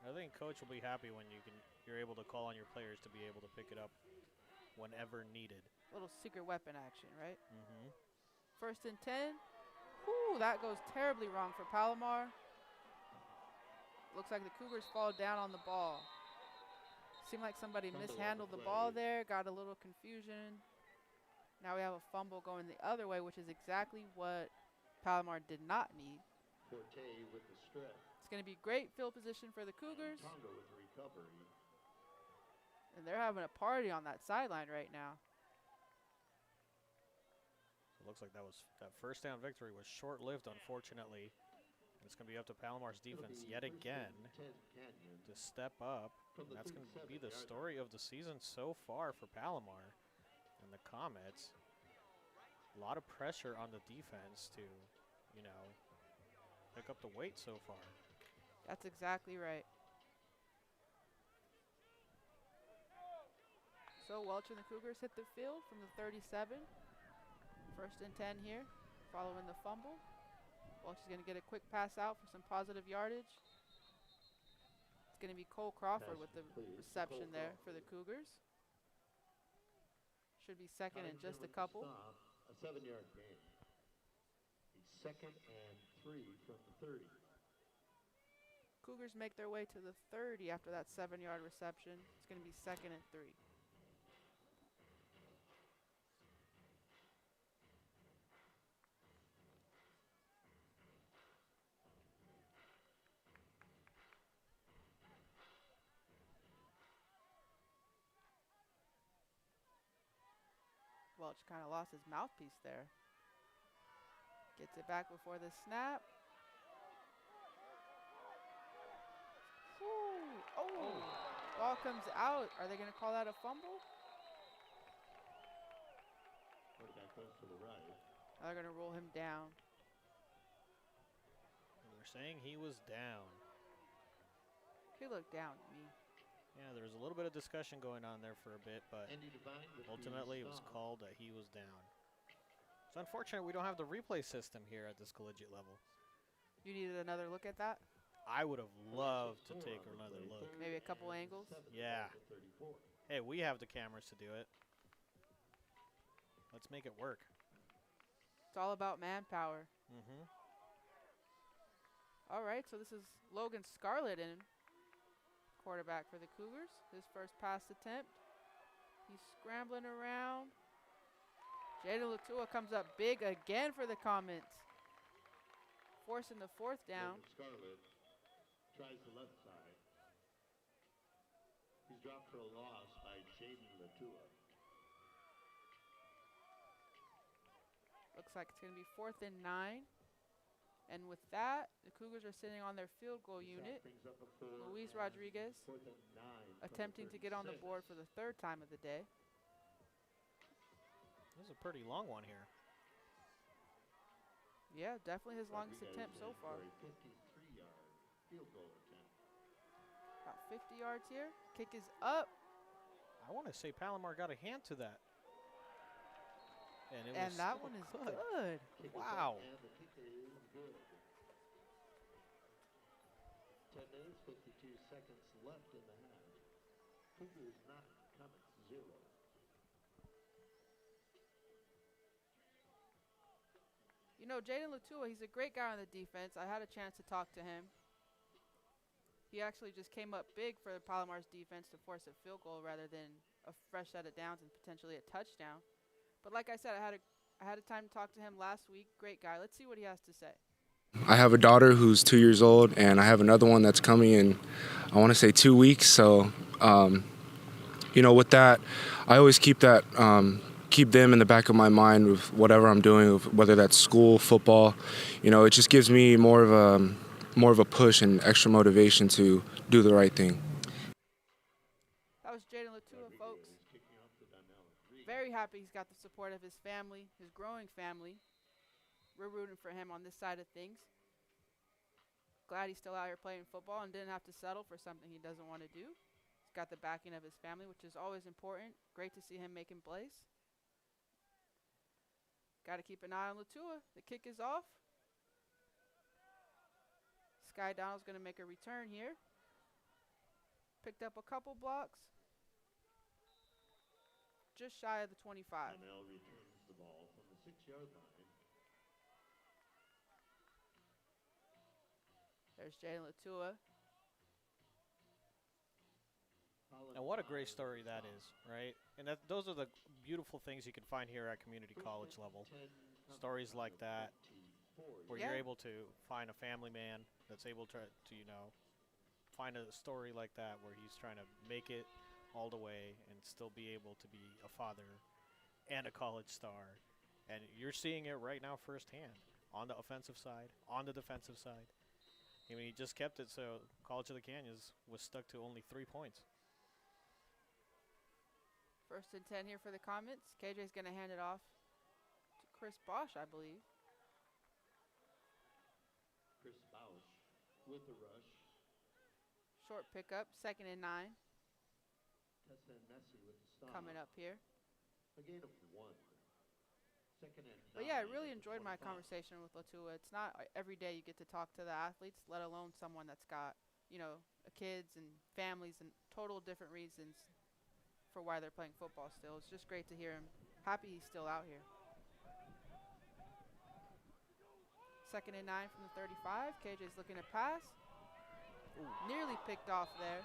L: I think coach will be happy when you're able to call on your players to be able to pick it up whenever needed.
B: Little secret weapon action, right?
L: Mm-hmm.
B: 1st and 10. Whew, that goes terribly wrong for Palomar. Looks like the Cougars fall down on the ball. Seemed like somebody mishandled the ball there, got a little confusion. Now we have a fumble going the other way, which is exactly what Palomar did not need.
A: Forte with the strip.
B: It's going to be great field position for the Cougars.
A: Tonga with the recovery.
B: And they're having a party on that sideline right now.
L: So it looks like that first down victory was short-lived, unfortunately. It's going to be up to Palomar's defense yet again to step up. And that's going to be the story of the season so far for Palomar and the Comets. A lot of pressure on the defense to, pick up the weight so far.
B: That's exactly right. So Welch and the Cougars hit the field from the 37. 1st and 10 here, following the fumble. Welch is going to get a quick pass out for some positive yardage. It's going to be Cole Crawford with the reception there for the Cougars. Should be second and just a couple.
A: A 7-yard gain. A 2nd and 3 from the 30.
B: Cougars make their way to the 30 after that 7-yard reception. It's going to be 2nd and 3. Welch kind of lost his mouthpiece there. Gets it back before the snap. Whew. Oh, ball comes out. Are they going to call that a fumble?
A: Quarterback goes to the right.
B: They're going to roll him down.
L: And they're saying he was down.
B: He looked down to me.
L: Yeah, there was a little bit of discussion going on there for a bit, but ultimately it was called that he was down. It's unfortunate we don't have the replay system here at this collegiate level.
B: You needed another look at that?
L: I would have loved to take another look.
B: Maybe a couple angles?
L: Yeah. Hey, we have the cameras to do it. Let's make it work.
B: It's all about manpower.
L: Mm-hmm.
B: All right, so this is Logan Scarlett in. Quarterback for the Cougars. His first pass attempt. He's scrambling around. Jaden Latua comes up big again for the Comets. Forcing the 4th down.
A: Scarlett tries the left side. He's dropped for a loss by Jaden Latua.
B: Looks like it's going to be 4th and 9. And with that, the Cougars are sitting on their field goal unit. Luis Rodriguez attempting to get on the board for the 3rd time of the day.
L: This is a pretty long one here.
B: Yeah, definitely his longest attempt so far.
A: 53-yard field goal attempt.
B: About 50 yards here. Kick is up.
L: I want to say Palomar got a hand to that.
B: And that one is good.
L: Wow.
A: And the kick is good. 10 minutes, 52 seconds left in the half. Cougars 9, Comets 0.
B: You know, Jaden Latua, he's a great guy on the defense. I had a chance to talk to him. He actually just came up big for the Palomar's defense to force a field goal rather than a fresh set of downs and potentially a touchdown. But like I said, I had a time to talk to him last week. Great guy. Let's see what he has to say.
N: I have a daughter who's 2 years old, and I have another one that's coming in, I want to say 2 weeks. So, with that, I always keep them in the back of my mind with whatever I'm doing, whether that's school, football. It just gives me more of a push and extra motivation to do the right thing.
B: That was Jaden Latua, folks. Very happy he's got the support of his family, his growing family. We're rooting for him on this side of things. Glad he's still out here playing football and didn't have to settle for something he doesn't want to do. He's got the backing of his family, which is always important. Great to see him making plays. Got to keep an eye on Latua. The kick is off. Sky Donald's going to make a return here. Picked up a couple blocks. Just shy of the 25.
A: Donnell returns the ball from the 6-yard line.
B: There's Jaden Latua.
L: And what a great story that is, right? And those are the beautiful things you can find here at community college level. Stories like that, where you're able to find a family man that's able to find a story like that where he's trying to make it all the way and still be able to be a father and a college star. And you're seeing it right now firsthand on the offensive side, on the defensive side. I mean, he just kept it so College of the Canyons was stuck to only 3 points.
B: First and 10 here for the Comets. KJ's going to hand it off to Chris Bosch, I believe.
A: Chris Bosch with the rush.
B: Short pickup, 2nd and 9.
A: Tessa and Messi with the stop.
B: Coming up here.
A: A gain of 1. 2nd and 9.
B: But yeah, I really enjoyed my conversation with Latua. It's not every day you get to talk to the athletes, let alone someone that's got, kids and families and total different reasons for why they're playing football still. It's just great to hear him. Happy he's still out here. 2nd and 9 from the 35. KJ's looking to pass. Nearly picked off there.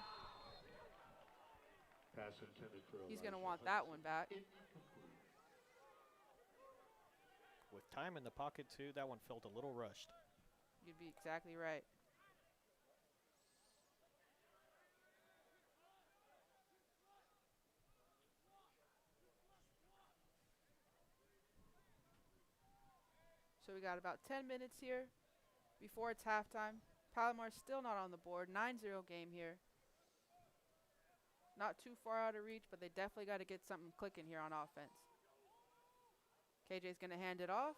A: Pass intended for
B: He's going to want that one back.
L: With time in the pocket, too, that one felt a little rushed.
B: You'd be exactly right. So we got about 10 minutes here before it's halftime. Palomar's still not on the board. 9-0 game here. Not too far out of reach, but they definitely got to get something clicking here on offense. KJ's going to hand it off.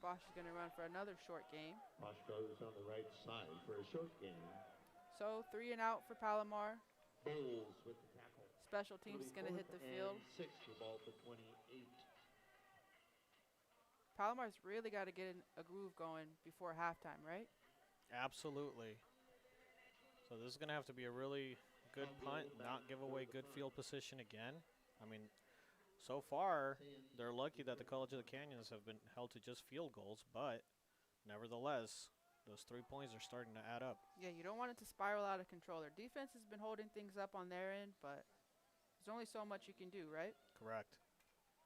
B: Bosch is going to run for another short game.
A: Bosch goes on the right side for a short game.
B: So 3 and out for Palomar.
A: Bowles with the tackle.
B: Special teams is going to hit the field.
A: 6 the ball to 28.
B: Palomar's really got to get a groove going before halftime, right?
L: Absolutely. So this is going to have to be a really good punt, not give away good field position again. I mean, so far, they're lucky that the College of the Canyons have been held to just field goals, but nevertheless, those 3 points are starting to add up.
B: Yeah, you don't want it to spiral out of control. Their defense has been holding things up on their end, but there's only so much you can do, right?
L: Correct.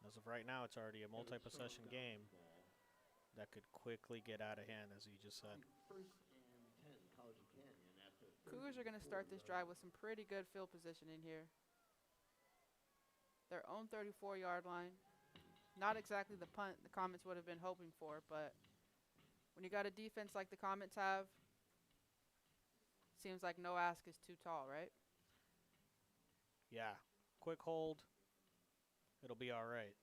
L: As of right now, it's already a multi-possession game that could quickly get out of hand, as you just said.
B: Cougars are going to start this drive with some pretty good field position in here. Their own 34-yard line. Not exactly the punt the Comets would have been hoping for, but when you got a defense like the Comets have, seems like no ask is too tall, right?
L: Yeah. Quick hold. It'll be all right.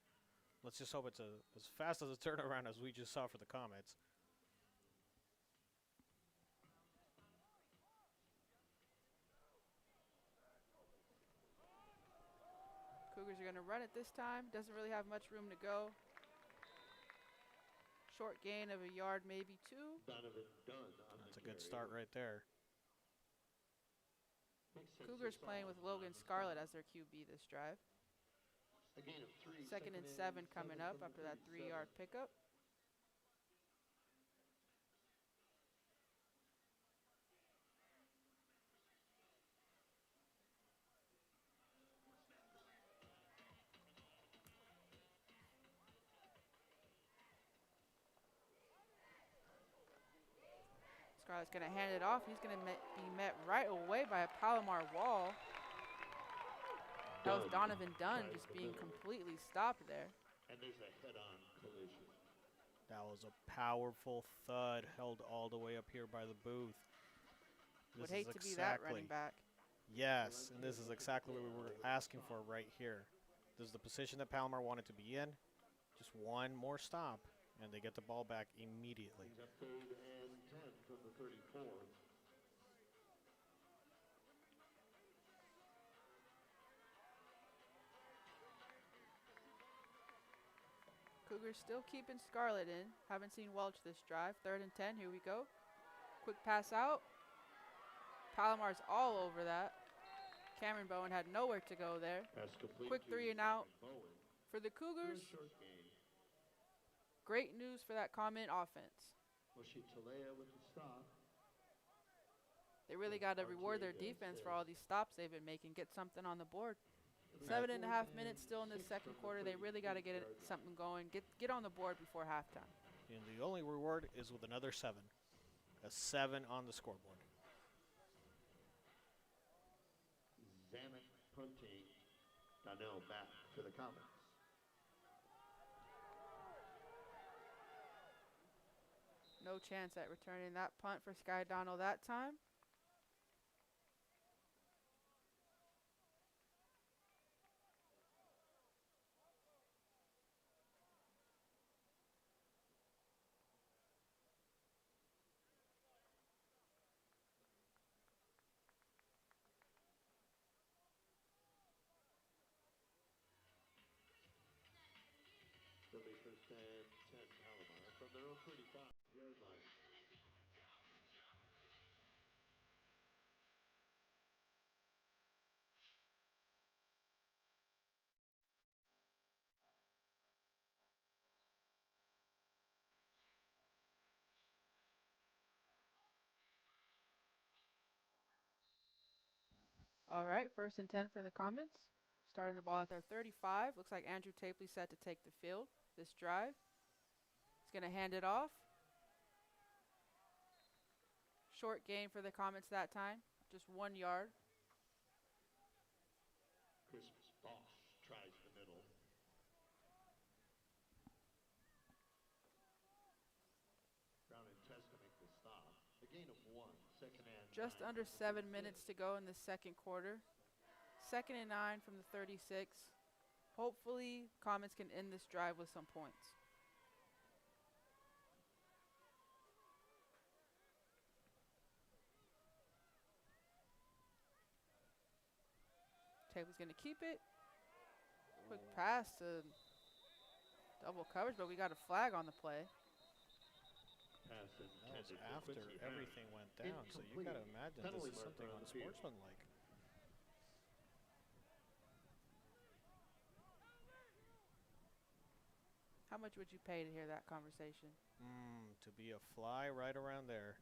L: Let's just hope it's as fast as a turnaround as we just saw for the Comets.
B: Cougars are going to run it this time. Doesn't really have much room to go. Short gain of a yard, maybe 2.
A: Donovan Dunn on
L: That's
A: the
L: a good
A: carry.
L: start right there.
B: Cougars playing with Logan Scarlett as their QB this drive.
A: A gain of 3.
B: Second and 7 coming up after that 3-yard pickup. Scarlett's going to hand it off. He's going to be met right away by a Palomar wall. That was Donovan Dunn just being completely stopped there.
A: And there's a head-on collision.
L: That was a powerful thud held all the way up here by the booth.
B: Would hate to be that running back.
L: Yes, and this is exactly what we were asking for right here. This is the position that Palomar wanted to be in. Just one more stop, and they get the ball back immediately.
A: He's up 3rd and 10 from the 34.
B: Cougars still keeping Scarlett in. Haven't seen Welch this drive. 3rd and 10, here we go. Quick pass out. Palomar's all over that. Cameron Bowen had nowhere to go there. Quick 3 and out for the Cougars. Great news for that Comment offense.
A: Talea with the stop.
B: They really got to reward their defense for all these stops they've been making. Get something on the board. 7.5 minutes still in this second quarter. They really got to get something going. Get on the board before halftime.
L: And the only reward is with another 7. A 7 on the scoreboard.
A: Zamek punting. Donnell back for the Comets.
B: No chance at returning that punt for Sky Donnell that time.
A: They'll be 1st and 10 Palomar from their own 35-yard line.
B: All right, 1st and 10 for the Comets. Starting the ball at their 35. Looks like Andrew Tapley set to take the field this drive. He's going to hand it off. Short gain for the Comets that time, just 1 yard.
A: Chris Bosch tries the middle. Brown and Testa make the stop. A gain of 1. 2nd and
B: Just
A: 9.
B: under 7 minutes to go in the second quarter. 2nd and 9 from the 36. Hopefully, Comets can end this drive with some points. Taylor's going to keep it. Quick pass to double coverage, but we got a flag on the play.
A: Pass
L: That was
A: intended for
L: after
A: Quincy
L: everything
A: Harris.
L: went down, so you got to imagine this
A: Penalty
L: is
A: marker
L: something
A: on the field.
L: unsportsmanlike.
B: How much would you pay to hear that conversation?
L: To be a fly right around there.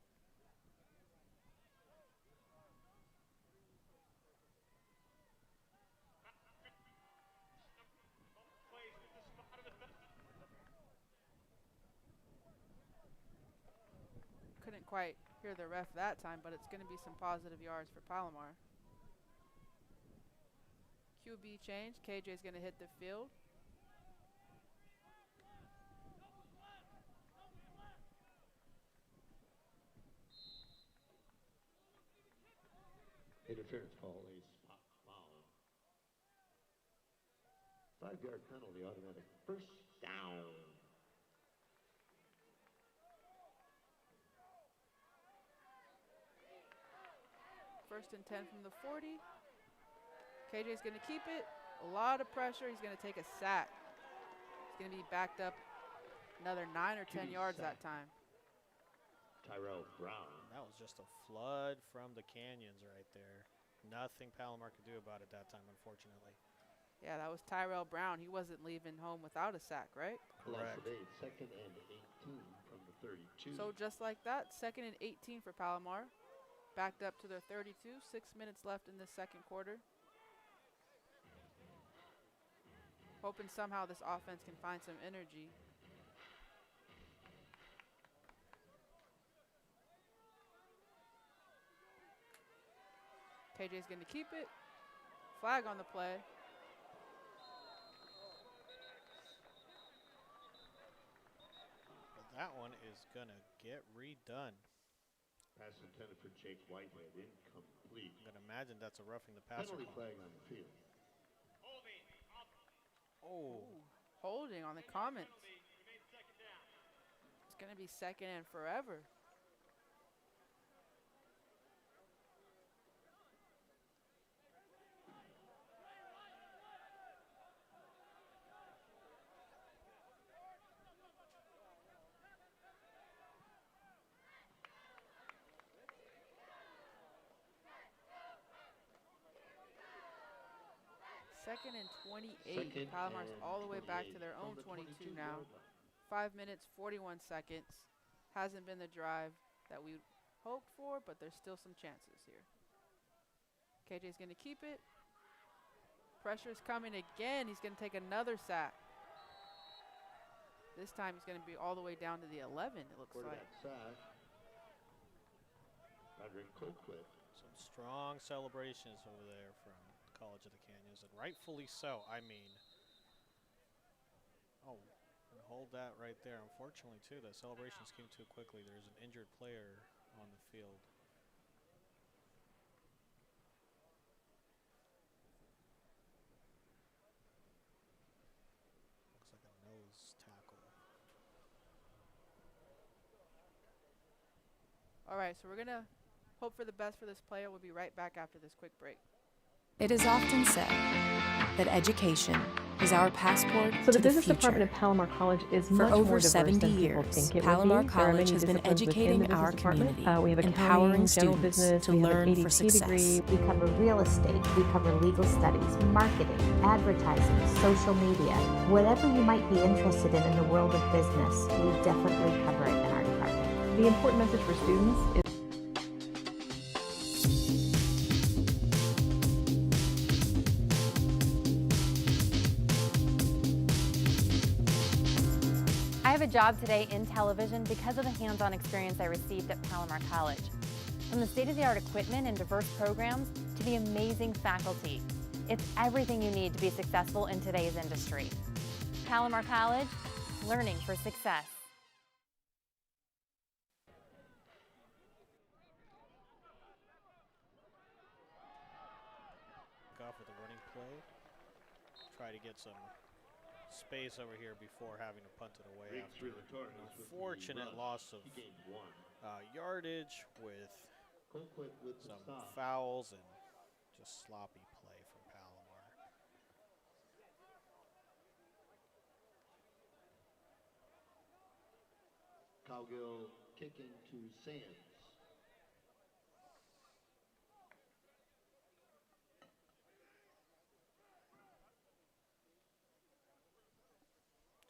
B: Couldn't quite hear the ref that time, but it's going to be some positive yards for Palomar. QB change. KJ's going to hit the field.
A: Interference call, a spot foul. 5-yard penalty, automatic 1st down.
B: First and 10 from the 40. KJ's going to keep it. a lot of pressure. He's going to take a sack. He's going to be backed up another 9 or 10 yards that time.
A: Tyrell Brown.
L: That was just a flood from the Canyons right there. Nothing Palomar could do about it that time, unfortunately.
B: Yeah, that was Tyrell Brown. He wasn't leaving home without a sack, right?
L: Correct.
A: Second and 18 from the 32.
B: So just like that, 2nd and 18 for Palomar. Backed up to their 32. 6 minutes left in the second quarter. Hoping somehow this offense can find some energy. KJ's going to keep it. Flag on the play.
L: But that one is going to get redone.
A: Pass intended for Jake Whitehead, incomplete.
L: I'm going to imagine that's a roughing the passer.
A: Penalty flag on the field.
L: Oh.
B: Holding on the comments. It's going to be second and forever. Second and 28. Palomar's all the way back to their own 22 now. 5 minutes, 41 seconds. Hasn't been the drive that we hoped for, but there's still some chances here. KJ's going to keep it. Pressure's coming again. He's going to take another sack. This time he's going to be all the way down to the 11, it looks like.
A: Sack.
L: Some strong celebrations over there from College of the Canyons, and rightfully so. I mean, hold that right there. Unfortunately, too, the celebrations came too quickly. There's an injured player on the field. Looks like a nose tackle.
B: All right, so we're going to hope for the best for this player. We'll be right back after this quick break.
E: It is often said that education is our passport
H: So
E: to
H: the business
E: future.
H: department at Palomar College is
E: For
H: much more
E: over
H: diverse
E: 70
H: than people
E: years,
H: think it
E: Palomar
H: would be. There are
E: College
H: many
E: has been
H: disciplines within
E: educating
H: the business
E: our
H: department.
E: community,
H: We have
E: empowering
H: accounting, general
E: students
H: business,
E: to
H: we have an
E: learn for
H: ADP
E: success.
H: degree.
I: We cover real estate, we cover legal studies, marketing, advertising, social media. Whatever you might be interested in the world of business, we definitely cover it in our department.
H: The important message for students is
D: I have a job today in television because of the hands-on experience I received at Palomar College. From the state-of-the-art equipment and diverse programs to the amazing faculty, it's everything you need to be successful in today's industry. Palomar College, learning for success.
L: Off with a running play. Try to get some space over here before having to punt it away after an unfortunate loss of yardage with some fouls and just sloppy play from Palomar.
A: Cowgill kicking to Sands.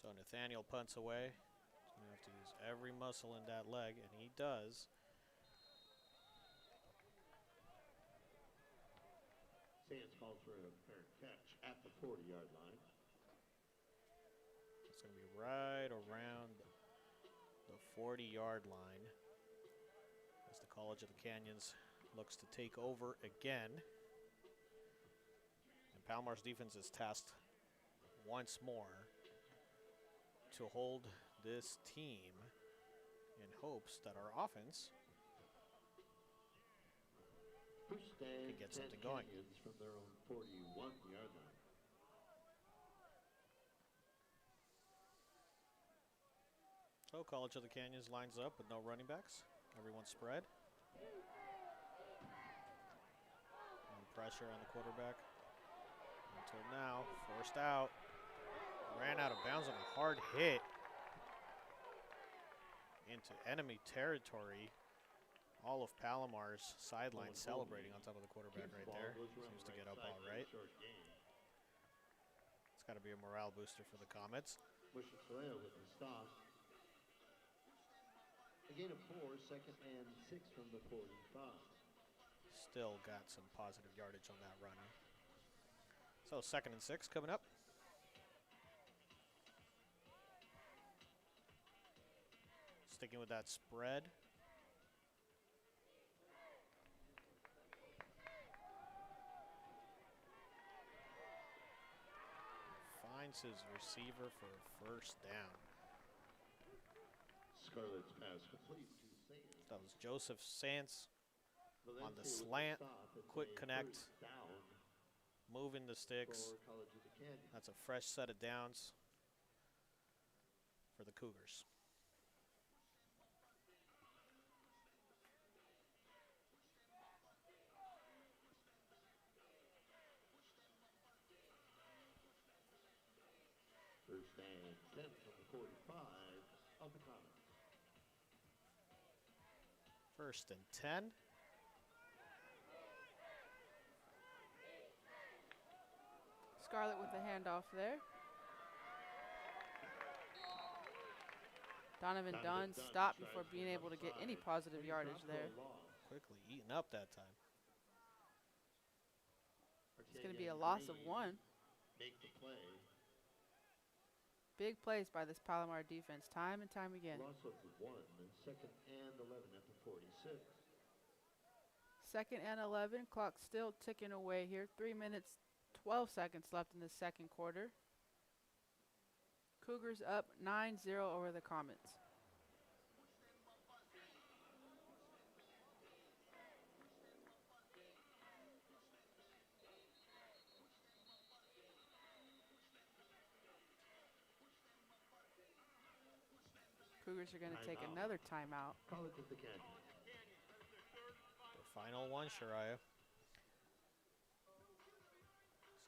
L: So Nathaniel punts away. He's going to have to use every muscle in that leg, and he does.
A: Sands calls for a fair catch at the 40-yard line.
L: It's going to be right around the 40-yard line as the College of the Canyons looks to take over again. And Palomar's defense is tasked once more to hold this team in hopes that our offense can get something going.
A: From their own 41-yard line.
L: So College of the Canyons lines up with no running backs. Everyone's spread. And pressure on the quarterback. And until now. Forced out. Ran out of bounds on a hard hit into enemy territory. All of Palomar's sideline celebrating on top of the quarterback right there. Seems to get up all right. It's got to be a morale booster for the Comets.
A: With the stop. A gain of 4, 2nd and 6 from the 45.
L: Still got some positive yardage on that run. So 2nd and 6 coming up. Sticking with that spread. Finds his receiver for a first down.
A: Scarlett's pass complete to Sands.
L: That was Joseph Sands on the slant. Quick connect. Moving the sticks. That's a fresh set of downs for the Cougars.
A: First and 10 from the 45 of the Comets.
L: 1st and 10.
B: Scarlett with the handoff there. Donovan Dunn stopped before being able to get any positive yardage there.
L: Quickly eaten up that time.
B: It's going to be a loss of 1.
A: Make the play.
B: Big plays by this Palomar defense, time and time again.
A: Loss of 1, and 2nd and 11 at the 46.
B: 2nd and 11, clock still ticking away here. 3 minutes, 12 seconds left in the 2nd quarter. Cougars up 9-0 over the Comets. Cougars are going to take another timeout.
A: College of the Canyon.
L: The final one, Shariah.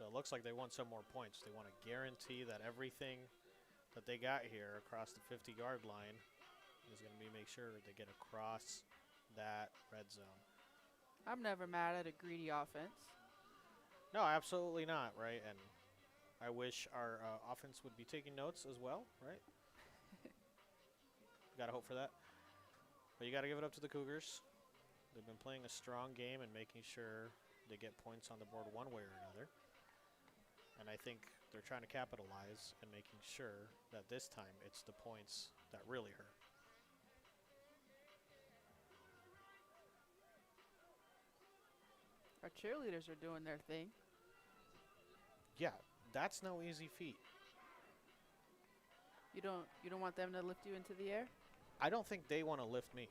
L: So it looks like they want some more points. They want to guarantee that everything that they got here across the 50-yard line is going to be make sure they get across that red zone.
B: I'm never mad at a greedy offense.
L: No, absolutely not, right? And I wish our offense would be taking notes as well, right? Got to hope for that. But you got to give it up to the Cougars. They've been playing a strong game and making sure they get points on the board one way or another. And I think they're trying to capitalize and making sure that this time it's the points that really hurt.
B: Our cheerleaders are doing their thing.
L: Yeah, that's no easy feat.
B: You don't want them to lift you into the air?
L: I don't think they want to lift me.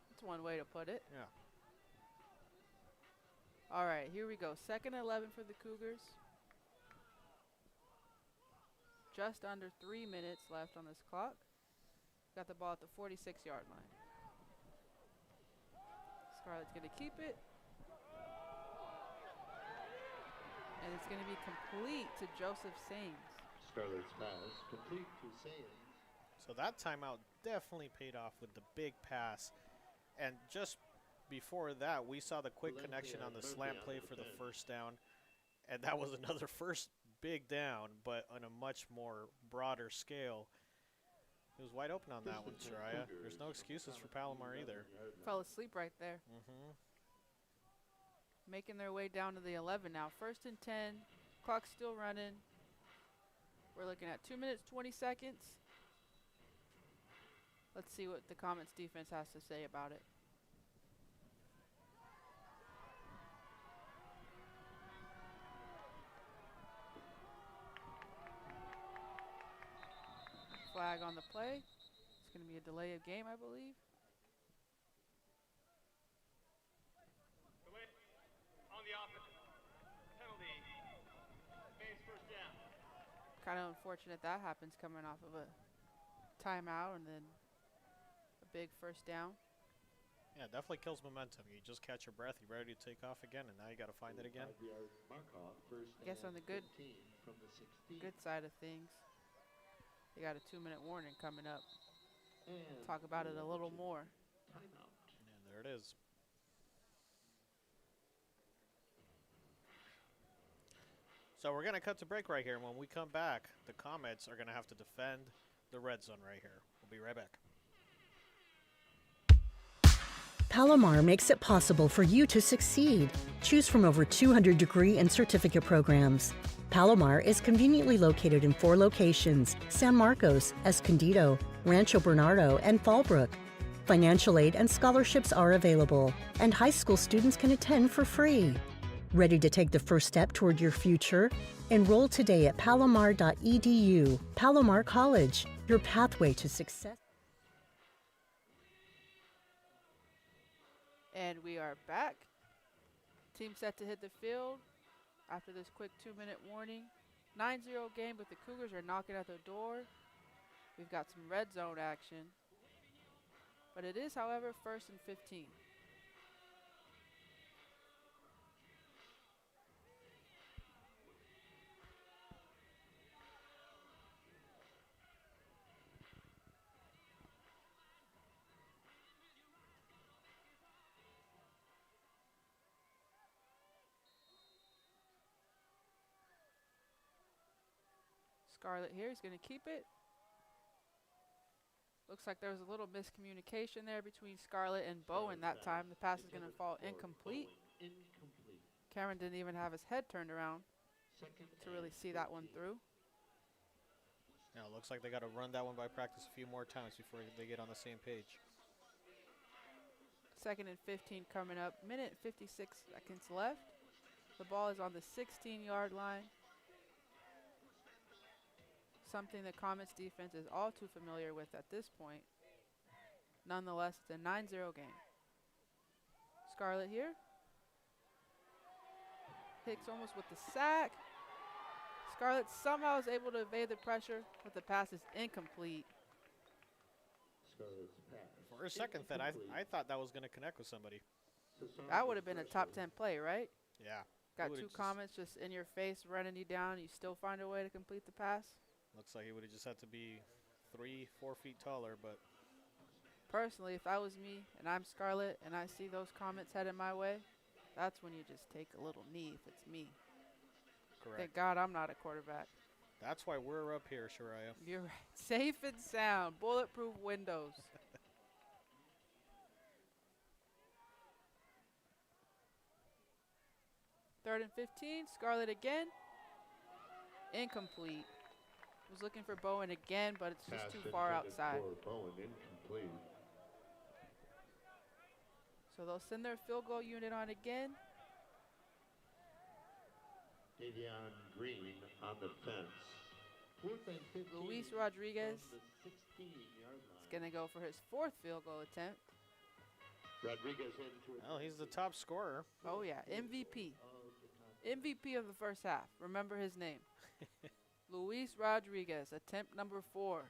B: That's one way to put it.
L: Yeah.
B: All right, here we go. 2nd and 11 for the Cougars. Just under 3 minutes left on this clock. Got the ball at the 46-yard line. Scarlett's going to keep it. And it's going to be complete to Joseph Sains.
A: Scarlett's pass complete to Sands.
L: So that timeout definitely paid off with the big pass. And just before that, we saw the quick connection on the slant play for the first down. And that was another first big down, but on a much more broader scale. It was wide open on that one, Shariah. There's no excuses for Palomar either.
B: Fell asleep right there. Making their way down to the 11 now. 1st and 10. Clock still running. We're looking at 2 minutes, 20 seconds. Let's see what the Comets defense has to say about it. Flag on the play. It's going to be a delay of game, I believe.
M: Delay on the offense. Penalty. Base first down.
B: Kind of unfortunate that happens coming off of a timeout and then a big first down.
L: Yeah, definitely kills momentum. You just catch your breath, you're ready to take off again, and now you got to find it again.
B: I guess on the good side of things, they got a 2-minute warning coming up. Talk about it a little more.
L: And there it is. So we're going to cut to break right here. And when we come back, the Comets are going to have to defend the red zone right here. We'll be right back.
G: Palomar makes it possible for you to succeed. Choose from over 200 degree and certificate programs. Palomar is conveniently located in 4 locations: San Marcos, Escondido, Rancho Bernardo, and Fallbrook. Financial aid and scholarships are available, and high school students can attend for free. Ready to take the first step toward your future? Enroll today at palomar.edu. Palomar College, your pathway to success.
B: And we are back. Team set to hit the field after this quick 2-minute warning. 9-0 game, but the Cougars are knocking at the door. We've got some red zone action. But it is, however, 1st and 15. Scarlett here, he's going to keep it. Looks like there was a little miscommunication there between Scarlett and Bowen that time. The pass is going to fall incomplete. Cameron didn't even have his head turned around to really see that one through.
L: Now it looks like they got to run that one by practice a few more times before they get on the same page.
B: 2nd and 15 coming up. Minute 56 seconds left. The ball is on the 16-yard line. Something the Comets defense is all too familiar with at this point. Nonetheless, it's a 9-0 game. Scarlett here. Hicks almost with the sack. Scarlett somehow is able to evade the pressure, but the pass is incomplete.
L: For a second, then I thought that was going to connect with somebody.
B: That would have been a top 10 play, right?
L: Yeah.
B: Got 2 Comets just in your face, running you down. You still find a way to complete the pass.
L: Looks like he would have just had to be 3-4 feet taller, but
B: personally, if I was me and I'm Scarlett and I see those Comets headed my way, that's when you just take a little knee if it's me.
L: correct.
B: Thank God I'm not a quarterback.
L: That's why we're up here, Shariah.
B: You're right. Safe and sound. Bulletproof windows. Third and 15. Scarlett again. Incomplete. Was looking for Bowen again, but it's just too far outside.
A: Bowen, incomplete.
B: So they'll send their field goal unit on again.
A: Davion Green on the fence.
B: Luis Rodriguez is going to go for his 4th field goal attempt.
A: Rodriguez into it.
L: Well, he's the top scorer.
B: Oh, yeah. MVP. MVP of the first half. Remember his name. Luis Rodriguez, attempt number 4.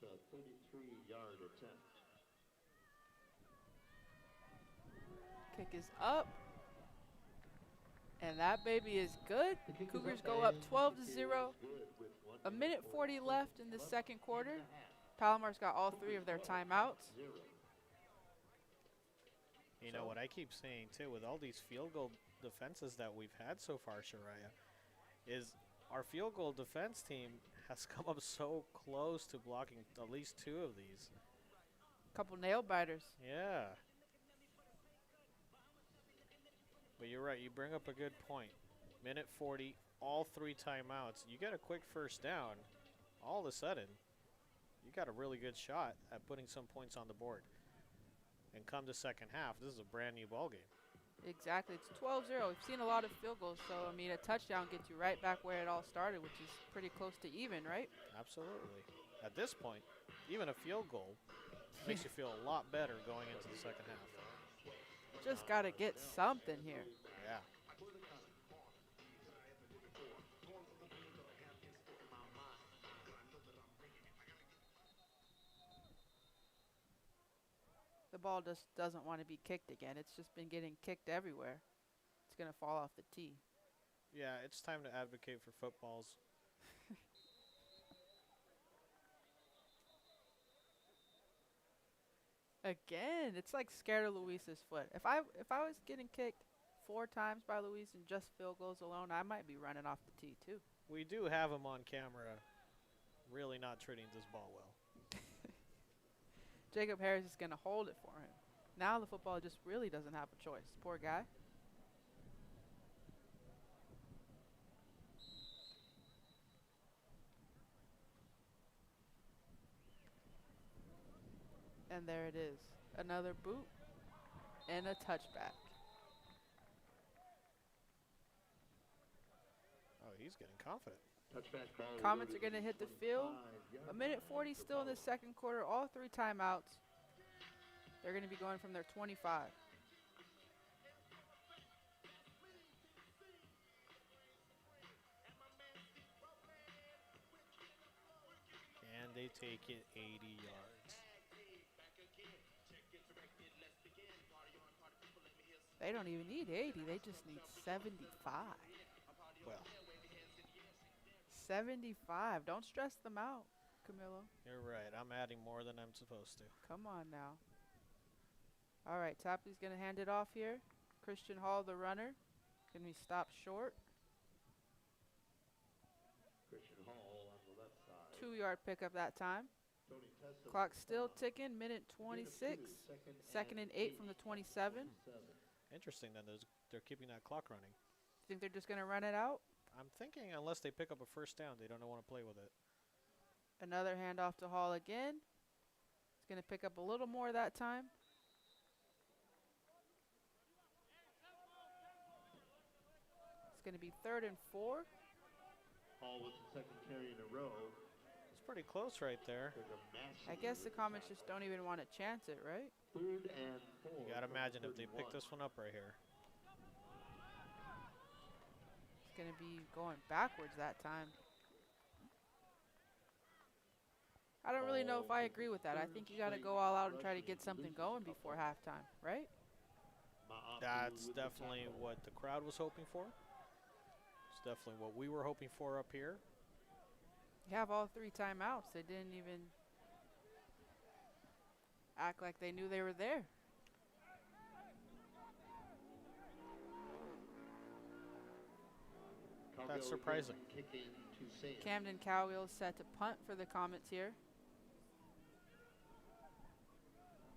A: It's a 33-yard attempt.
B: Kick is up. And that baby is good. Cougars go up 12-0. A minute 40 left in the second quarter. Palomar's got all 3 of their timeouts.
L: You know what I keep saying, too, with all these field goal defenses that we've had so far, Shariah, is our field goal defense team has come up so close to blocking at least 2 of these.
B: Couple nail biters.
L: Yeah. But you're right, you bring up a good point. Minute 40, all 3 timeouts. You get a quick first down, all of a sudden, you got a really good shot at putting some points on the board. And come to second half, this is a brand new ball game.
B: Exactly. It's 12-0. We've seen a lot of field goals, so, I mean, a touchdown gets you right back where it all started, which is pretty close to even, right?
L: Absolutely. At this point, even a field goal makes you feel a lot better going into the second half.
B: Just got to get something here.
L: Yeah.
B: ball just doesn't want to be kicked again. It's just been getting kicked everywhere. It's going to fall off the tee.
L: Yeah, it's time to advocate for footballs.
B: Again, it's like scared of Luis's foot. If I was getting kicked 4 times by Luis and just field goals alone, I might be running off the tee too.
L: We do have him on camera really not treating this ball well.
B: Jacob Harris is going to hold it for him. Now the football just really doesn't have a choice. Poor guy. And there it is. Another boot and a touchback.
L: Oh, he's getting confident.
B: Comets are going to hit the field. 1:40 still in the second quarter. All 3 timeouts. They're going to be going from their 25.
L: And they take it 80 yards.
B: They don't even need 80. They just need 75.
L: Well,
B: 75. Don't stress them out, Camilo.
L: you're right. I'm adding more than I'm supposed to.
B: Come on now. All right, Tapley's going to hand it off here. Christian Hall, the runner. Can we stop short?
A: Christian Hall on the left side.
B: 2-yard pickup that time. Clock still ticking. 1:26. Second and 8 from the 27.
L: Interesting then, they're keeping that clock running.
B: Think they're just going to run it out?
L: I'm thinking unless they pick up a first down, they don't want to play with it.
B: Another handoff to Hall again. He's going to pick up a little more that time. It's going to be 3rd and 4.
A: Hall with the second carry in a row.
L: It's pretty close right there.
B: I guess the Comets just don't even want to chance it, right?
A: 3rd and 4.
L: You got to imagine if they pick this one up right here.
B: It's going to be going backwards that time. I don't really know if I agree with that. I think you got to go all out and try to get something going before halftime, right?
L: That's definitely what the crowd was hoping for. It's definitely what we were hoping for up here.
B: You have all 3 timeouts. They didn't even act like they knew they were there.
L: That's surprising.
B: Camden Cowgill set to punt for the Comets here.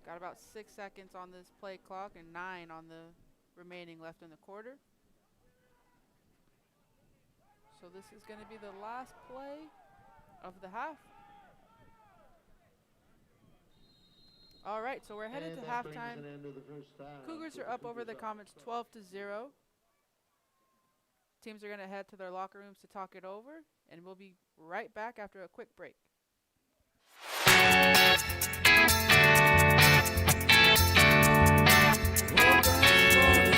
B: Got about 6 seconds on this play clock and 9 on the remaining left in the quarter. So this is going to be the last play of the half. All right, so we're headed to halftime. Cougars are up over the Comets 12-0. Teams are going to head to their locker rooms to talk it over, and we'll be right back after a quick break.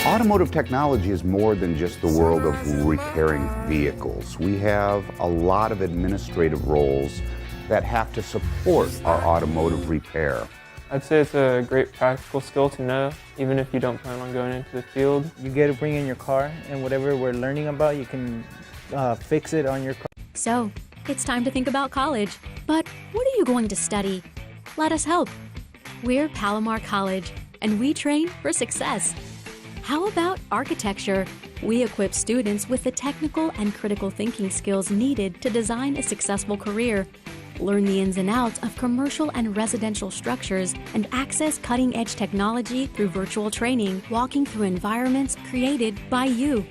O: Automotive technology is more than just the world of repairing vehicles. We have a lot of administrative roles that have to support our automotive repair.
P: I'd say it's a great practical skill to know, even if you don't plan on going into the field.
Q: You get to bring in your car, and whatever we're learning about, you can fix it on your car.
R: So, it's time to think about college. But what are you going to study? Let us help. We're Palomar College, and we train for success. How about architecture? We equip students with the technical and critical thinking skills needed to design a successful career. Learn the ins and outs of commercial and residential structures and access cutting-edge technology through virtual training, walking through environments created by you.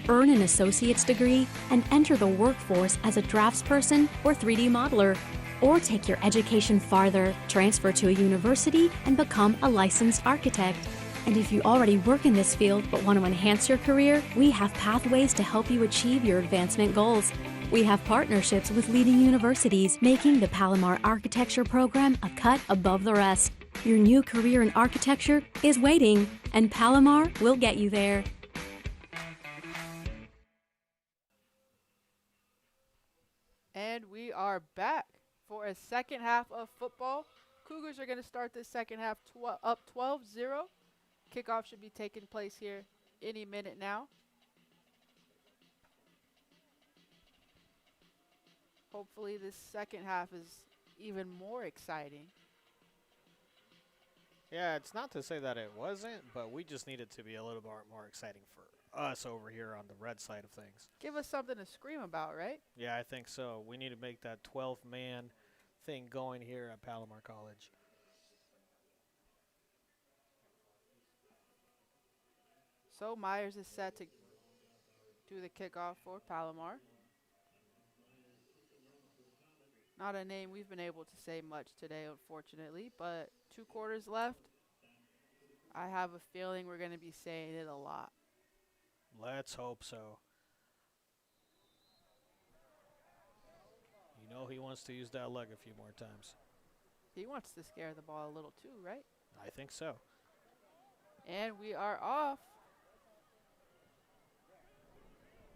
R: Earn an associate's degree and enter the workforce as a draftsperson or 3D modeler. Or take your education farther, transfer to a university and become a licensed architect. And if you already work in this field but want to enhance your career, we have pathways to help you achieve your advancement goals. We have partnerships with leading universities, making the Palomar Architecture program a cut above the rest. Your new career in architecture is waiting, and Palomar will get you there.
B: And we are back for a second half of football Cougars are going to start this second half up 12-0. Kickoff should be taking place here any minute now. Hopefully this second half is even more exciting.
L: Yeah, it's not to say that it wasn't, but we just need it to be a little bit more exciting for us over here on the red side of things.
B: Give us something to scream about, right?
L: Yeah, I think so. We need to make that 12-man thing going here at Palomar College.
B: So Myers is set to do the kickoff for Palomar. Not a name we've been able to say much today, unfortunately, but 2 quarters left. I have a feeling we're going to be saying it a lot.
L: Let's hope so. You know he wants to use that leg a few more times.
B: He wants to scare the ball a little too, right?
L: I think so.
B: And we are off.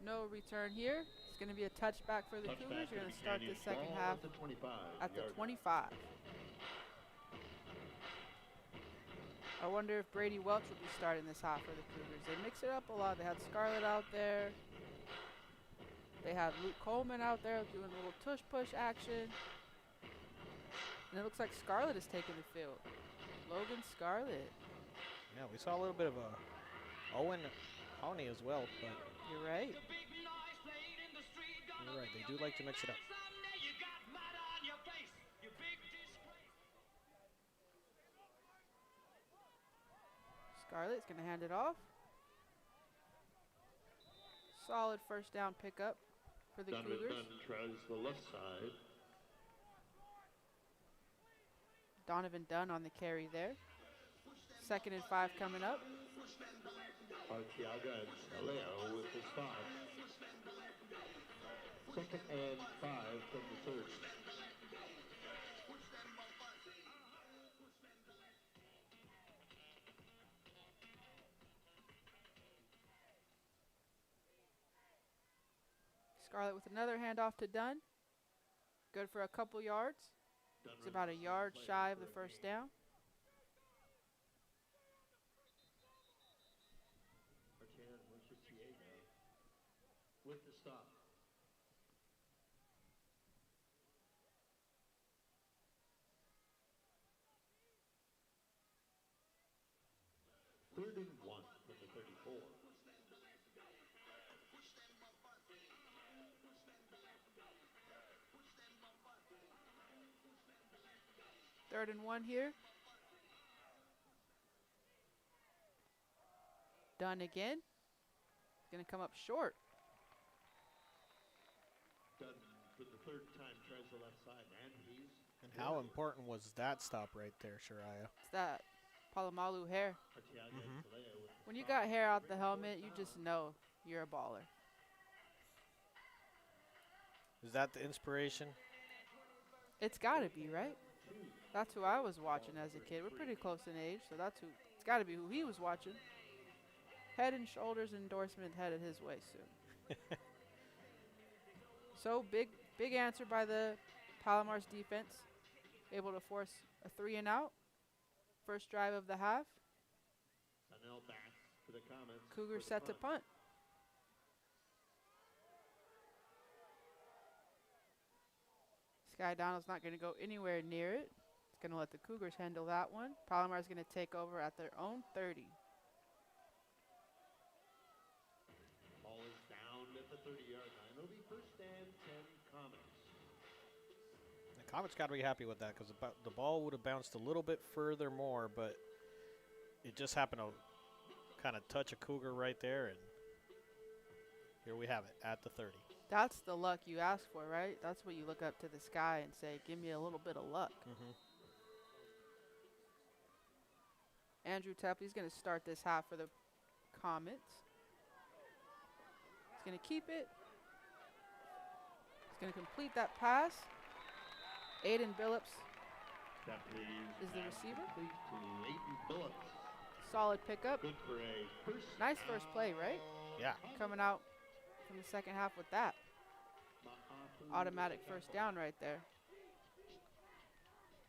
B: No return here. It's going to be a touchback for the Cougars. You're going to start the second half at the 25. I wonder if Brady Welch will be starting this half for the Cougars. They mix it up a lot. They had Scarlett out there. They had Luke Coleman out there doing a little tush-push action. And it looks like Scarlett is taking the field. Logan Scarlett.
L: Yeah, we saw a little bit of a Owen Honey as well, but
B: you're right.
L: You're right. They do like to mix it up.
B: Scarlett's going to hand it off. Solid first down pickup for the Cougars.
A: Dunn tries the left side.
B: Donovan Dunn on the carry there. 2nd and 5 coming up.
A: Arteaga and Saleo with the spot. 2nd and 5 from the 30.
B: Scarlett with another handoff to Dunn. Good for a couple yards. It's about a yard shy of the first down.
A: With the stop. Third and 1 from the 34.
B: Third and 1 here. Dunn again. Going to come up short.
A: Dunn for the 3rd time tries the left side, and he's...
L: And how important was that stop right there, Shariah?
B: It's that Palomalu hair. When you got hair out the helmet, you just know you're a baller.
L: Is that the inspiration?
B: It's got to be, right? That's who I was watching as a kid. We're pretty close in age, so that's who. It's got to be who he was watching. Head and Shoulders endorsement headed his way soon. So big answer by the Palomar's defense. Able to force a 3 and out. First drive of the half. Cougars set to punt. Sky Donald's not going to go anywhere near it. It's going to let the Cougars handle that one. Palomar's going to take over at their own 30.
A: Ball is down at the 30-yard line. It'll be first and 10 Comets.
L: The Comets got to be happy with that because the ball would have bounced a little bit further more, but it just happened to kind of touch a Cougar right there, and here we have it at the 30.
B: That's the luck you ask for, right? That's what you look up to the sky and say, give me a little bit of luck. Andrew Tepley's going to start this half for the Comets. He's going to keep it. He's going to complete that pass. Aiden Billups is the receiver. Solid pickup.
A: Good for a first
B: nice first play, right?
L: Yeah.
B: Coming out from the second half with that. Automatic first down right there.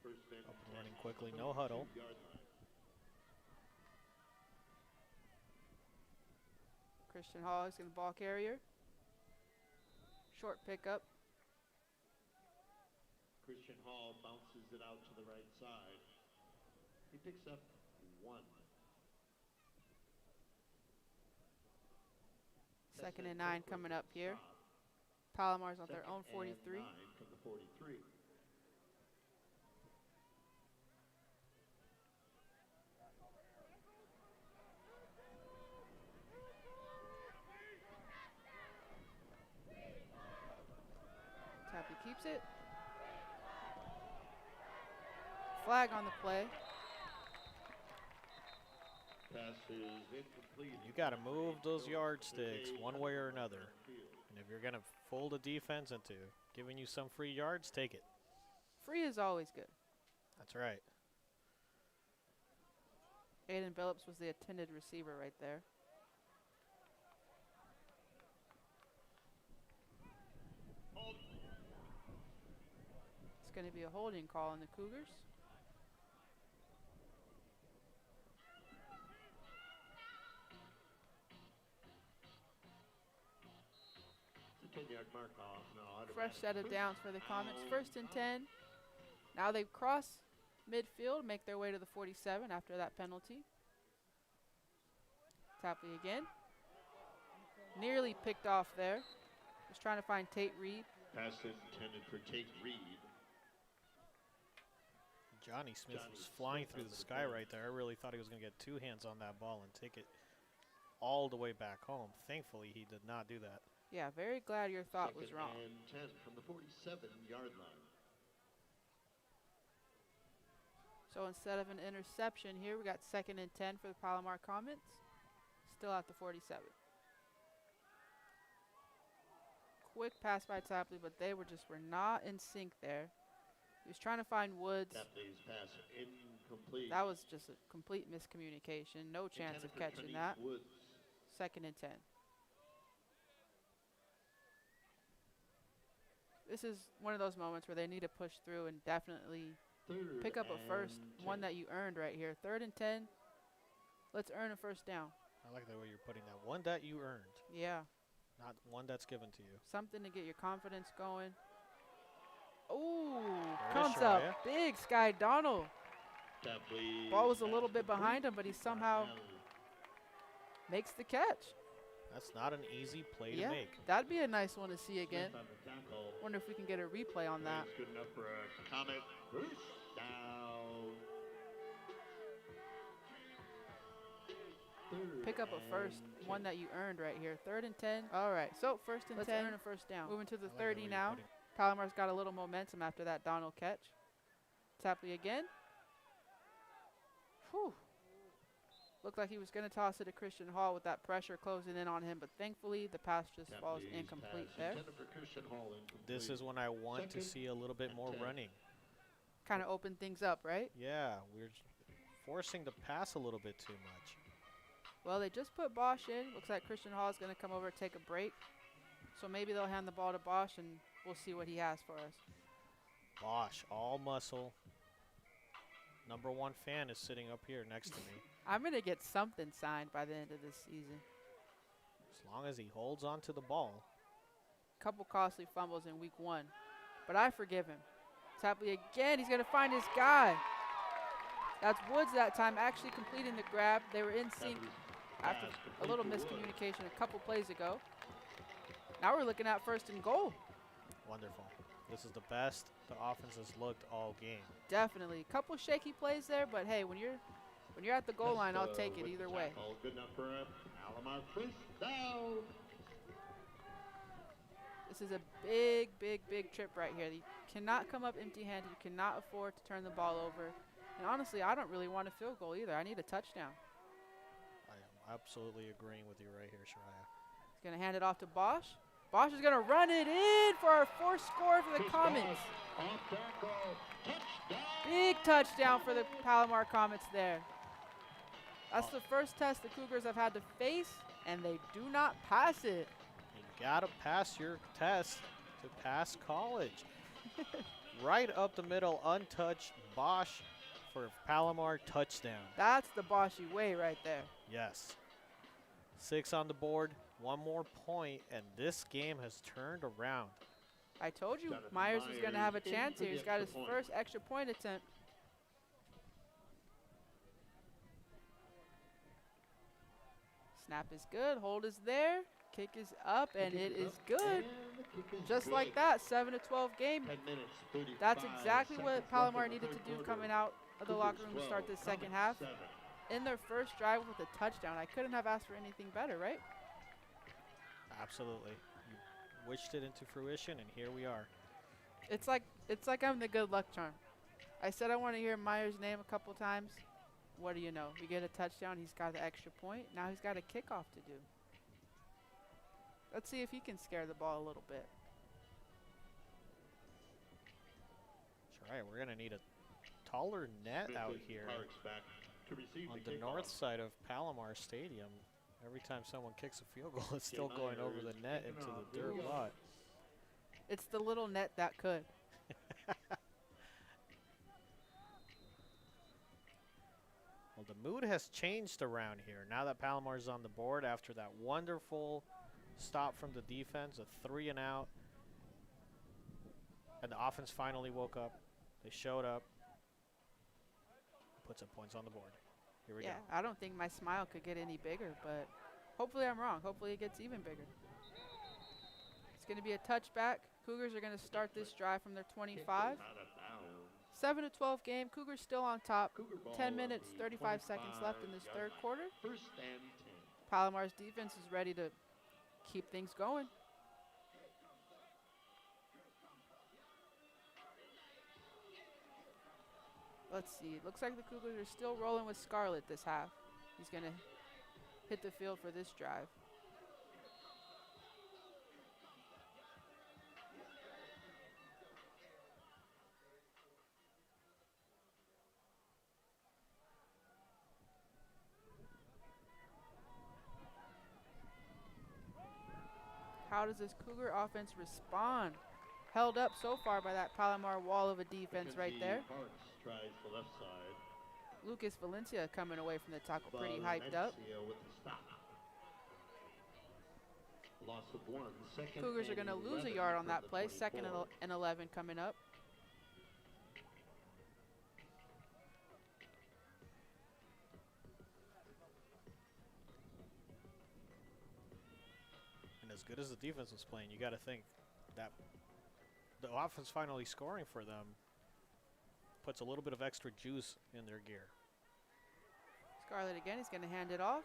L: Up and running quickly, no huddle.
B: Christian Hall is going to ball carrier. Short pickup.
A: Christian Hall bounces it out to the right side. He picks up 1.
B: Second and 9 coming up here. Palomar's on their own 43.
A: Second and 9 from the 43.
B: Tappy keeps it. Flag on the play.
A: Pass is incomplete.
L: You got to move those yardsticks one way or another. And if you're going to fool the defense into giving you some free yards, take it.
B: Free is always good.
L: That's right.
B: Aiden Billups was the intended receiver right there. It's going to be a holding call on the Cougars.
A: It's a 10-yard mark off. No,
B: Fresh set of downs for the Comets. First and 10. Now they've crossed midfield, make their way to the 47 after that penalty. Tapley again. Nearly picked off there. Just trying to find Tate Reed.
A: Pass intended for Tate Reed.
L: Johnny Smith was flying through the sky right there. I really thought he was going to get 2 hands on that ball and take it all the way back home. Thankfully, he did not do that.
B: Yeah, very glad your thought was wrong.
A: Second and 10 from the 47-yard line.
B: So instead of an interception here, we got second and 10 for the Palomar Comets. Still at the 47. Quick pass by Tapley, but they were not in sync there. He was trying to find Woods.
A: Tapley's pass incomplete.
B: That was just a complete miscommunication. No chance of catching that.
A: Woods.
B: Second and 10. This is one of those moments where they need to push through and definitely pick up a first, one that you earned right here. 3rd and 10. Let's earn a first down.
L: I like the way you're putting that. One that you earned.
B: Yeah.
L: Not one that's given to you.
B: Something to get your confidence going. Ooh, comes up big, Sky Donald. Ball was a little bit behind him, but he somehow makes the catch.
L: That's not an easy play to make.
B: That'd be a nice one to see again. Wonder if we can get a replay on that.
A: Good enough for a Comet first down.
B: Pick up a first, one that you earned right here. 3rd and 10. All right, so first and 10. Let's earn a first down. Moving to the 30 now. Palomar's got a little momentum after that Donald catch. Tapley again. Whew. Looked like he was going to toss it to Christian Hall with that pressure closing in on him, but thankfully the pass just falls incomplete there.
L: This is when I want to see a little bit more running.
B: Kind of open things up, right?
L: Yeah, we're forcing the pass a little bit too much.
B: Well, they just put Bosch in. Looks like Christian Hall is going to come over and take a break. So maybe they'll hand the ball to Bosch, and we'll see what he has for us.
L: Bosch, all muscle. #1 fan is sitting up here next to me.
B: I'm going to get something signed by the end of this season.
L: As long as he holds on to the ball.
B: Couple costly fumbles in week 1, but I forgive him. Tapley again. He's going to find his guy. That's Woods that time actually completing the grab. They were in sync after a little miscommunication a couple plays ago. Now we're looking at 1st and goal.
L: Wonderful. This is the best the offense has looked all game.
B: Definitely. Couple shaky plays there, but hey, when you're at the goal line, I'll take it either way.
A: Good enough for a Palomar first down.
B: This is a big, big, big trip right here. You cannot come up empty-handed. You cannot afford to turn the ball over. And honestly, I don't really want a field goal either. I need a touchdown.
L: I am absolutely agreeing with you right here, Shariah.
B: He's going to hand it off to Bosch. Bosch is going to run it in for our 4th score for the Comets. Big touchdown for the Palomar Comets there. That's the first test the Cougars have had to face, and they do not pass it.
L: You got to pass your test to pass college. right up the middle, untouched. Bosch for Palomar, touchdown.
B: That's the Boschy way right there.
L: Yes. 6 on the board, 1 more point, and this game has turned around.
B: I told you Myers was going to have a chance here. He's got his first extra point attempt. Snap is good. Hold is there. Kick is up, and it is good. Just like that, 7-12 game. That's exactly what Palomar needed to do coming out of the locker room to start this second half. In their first drive with a touchdown. I couldn't have asked for anything better, right?
L: Absolutely. You wished it into fruition, and here we are.
B: It's like I'm the good luck charm. I said I want to hear Myers' name a couple times. What do you know? We get a touchdown. He's got the extra point. Now he's got a kickoff to do. Let's see if he can scare the ball a little bit.
L: That's right. We're going to need a taller net out here on the north side of Palomar Stadium. Every time someone kicks a field goal, it's still going over the net into the dirt lot.
B: It's the little net that could.
L: Well, the mood has changed around here now that Palomar's on the board after that wonderful stop from the defense, a 3-and-out. And the offense finally woke up. They showed up. Put some points on the board. Here we go.
B: Yeah, I don't think my smile could get any bigger, but hopefully I'm wrong. Hopefully it gets even bigger. It's going to be a touchback. Cougars are going to start this drive from their 25. 7-12 game. Cougars still on top. 10 minutes, 35 seconds left in this third quarter. Palomar's defense is ready to keep things going. Let's see. It looks like the Cougars are still rolling with Scarlett this half. He's going to hit the field for this drive. How does this Cougar offense respond? Held up so far by that Palomar wall of a defense right there.
A: Tries the left side.
B: Lucas Valencia coming away from the tackle pretty hyped up.
A: Loss of 1.
B: Cougars are going to lose a yard on that play. 2nd and 11 coming up.
L: And as good as the defense was playing, you got to think that the offense finally scoring for them puts a little bit of extra juice in their gear.
B: Scarlett again, he's going to hand it off.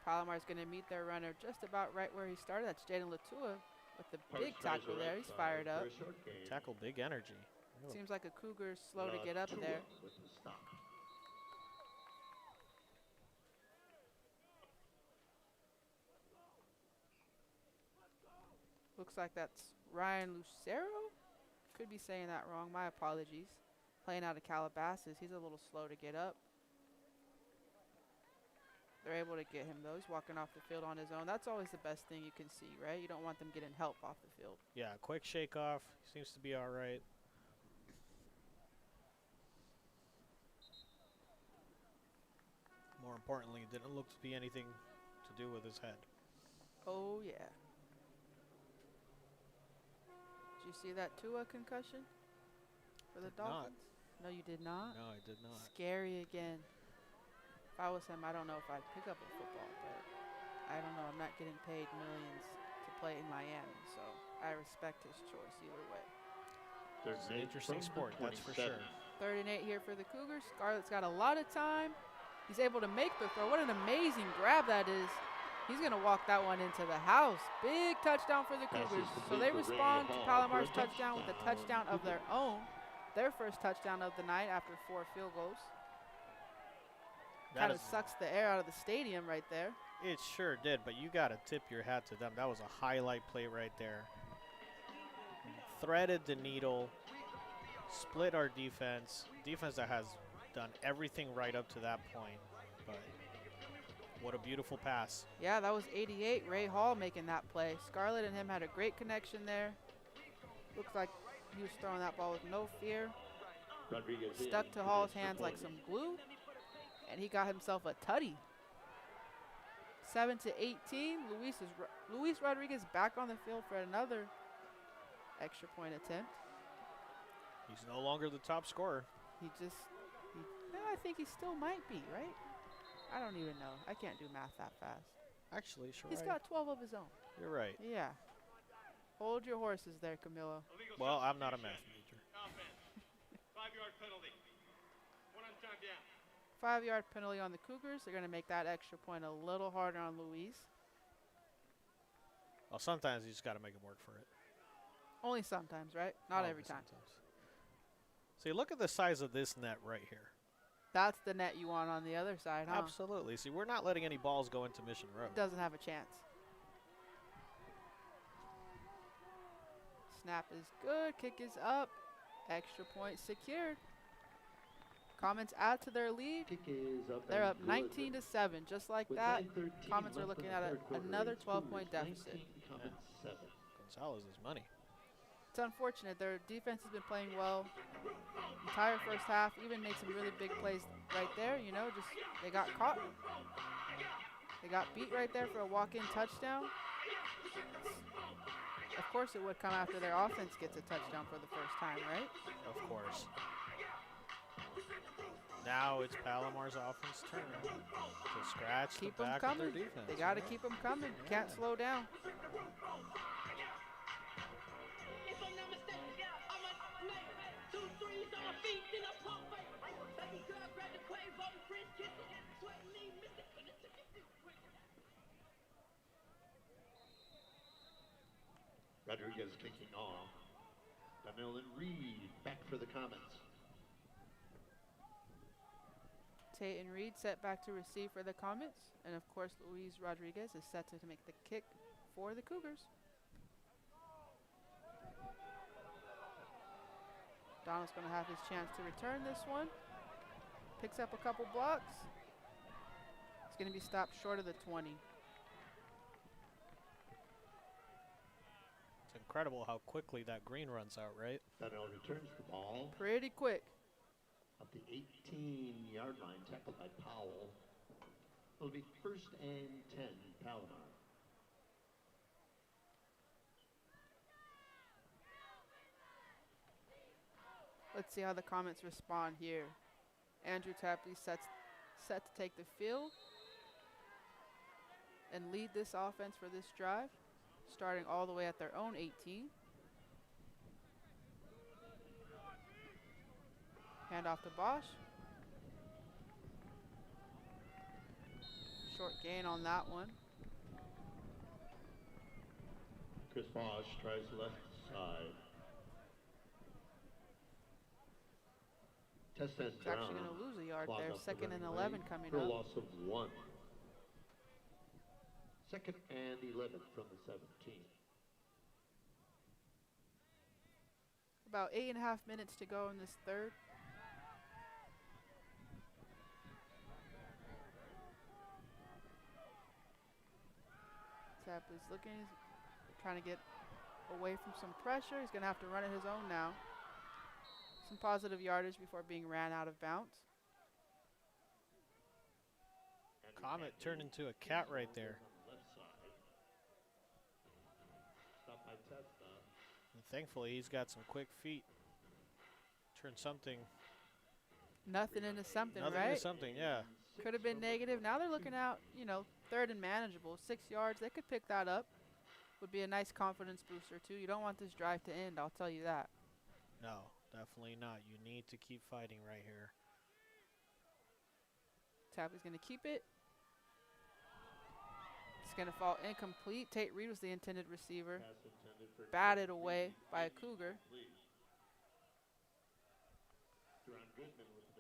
B: Palomar's going to meet their runner just about right where he started. That's Jaden Latua with the big tackle there. He's fired up.
L: Tackle, big energy.
B: Seems like a Cougar's slow to get up there. Looks like that's Ryan Lucero. Could be saying that wrong. My apologies. Playing out of Calabasas. He's a little slow to get up. They're able to get him, though. He's walking off the field on his own. That's always the best thing you can see, right? You don't want them getting help off the field.
L: Yeah, quick shake off. Seems to be all right. More importantly, it didn't look to be anything to do with his head.
B: Oh, yeah. Did you see that Tua concussion for the Dolphins? No, you did not?
L: No, I did not.
B: Scary again. If I was him, I don't know if I'd pick up a football, but I don't know. I'm not getting paid millions to play in Miami, so I respect his choice either way.
L: It's an interesting sport, that's for sure.
B: 3rd and 8 here for the Cougars. Scarlett's got a lot of time. He's able to make the throw. What an amazing grab that is. He's going to walk that one into the house. Big touchdown for the Cougars. So they respond to Palomar's touchdown with a touchdown of their own. Their first touchdown of the night after 4 field goals. Kind of sucks the air out of the stadium right there.
L: It sure did, but you got to tip your hat to them. That was a highlight play right there. Threaded the needle, split our defense. Defense that has done everything right up to that point, but what a beautiful pass.
B: Yeah, that was 88. Ray Hall making that play. Scarlett and him had a great connection there. Looks like He was throwing that ball with no fear.
A: Rodriguez
B: Stuck to Hall's hands like some glue. And he got himself a tutty. 7-18. Luis Rodriguez back on the field for another extra point attempt.
L: He's no longer the top scorer.
B: I think he still might be, right? I don't even know. I can't do math that fast.
L: Actually, sure.
B: He's got 12 of his own.
L: You're right.
B: Yeah. Hold your horses there, Camilo.
L: Well, I'm not a math major.
M: 5-yard penalty. 1 on time down.
B: 5-yard penalty on the Cougars. They're going to make that extra point a little harder on Luis.
L: Well, sometimes you just got to make him work for it.
B: Only sometimes, right? Not every time.
L: Sometimes. See, look at the size of this net right here.
B: That's the net you want on the other side, huh?
L: Absolutely. See, we're not letting any balls go into Mission Road.
B: It doesn't have a chance. Snap is good. Kick is up. Extra point secured. Comets add to their lead. They're up 19-7. Just like that, Comets are looking at another 12-point deficit.
L: Gonzalez is money.
B: It's unfortunate. Their defense has been playing well entire first half. Even made some really big plays right there. You know, just they got caught. They got beat right there for a walk-in touchdown. Of course, it would come after their offense gets a touchdown for the first time, right?
L: Of course. Now it's Palomar's offense turn to scratch
B: Keep
L: the
B: them
L: back
B: coming.
L: of their defense.
B: They got to keep them coming. Can't slow down.
A: Rodriguez kicking off. Donnell and Reed back for the Comets.
B: Tate and Reed set back to receive for the Comets. And of course, Luis Rodriguez is set to make the kick for the Cougars. Donald's going to have his chance to return this one. Picks up a couple blocks. It's going to be stopped short of the 20.
L: It's incredible how quickly that green runs out, right?
A: Donnell returns the ball.
B: Pretty quick.
A: At the 18-yard line, tackled by Powell. It'll be 1st and 10, Palomar.
B: Let's see how the Comets respond here. Andrew Tapley set to take the field and lead this offense for this drive, starting all the way at their own 18. Hand off to Bosch. Short gain on that one.
A: Chris Bosch tries left side. Test has
B: He's actually going to lose a yard there. 2nd and 11 coming
A: for a
B: up.
A: loss of 1. 2nd and 11 from the 17.
B: About 8.5 minutes to go in this third. Tapley's looking, he's trying to get away from some pressure. He's going to have to run it his own now. Some positive yardage before being ran out of bounds.
L: Comet turned into a cat right there. And thankfully, he's got some quick feet. Turn something.
B: Nothing into something,
L: Nothing
B: right?
L: into something, yeah.
B: Could have been negative. Now they're looking out, 3rd and manageable. 6 yards. They could pick that up. Would be a nice confidence booster, too. You don't want this drive to end, I'll tell you that.
L: No, definitely not. You need to keep fighting right here.
B: Tapley's going to keep it. It's going to fall incomplete. Tate Reed was the intended receiver. Batted away by a Cougar.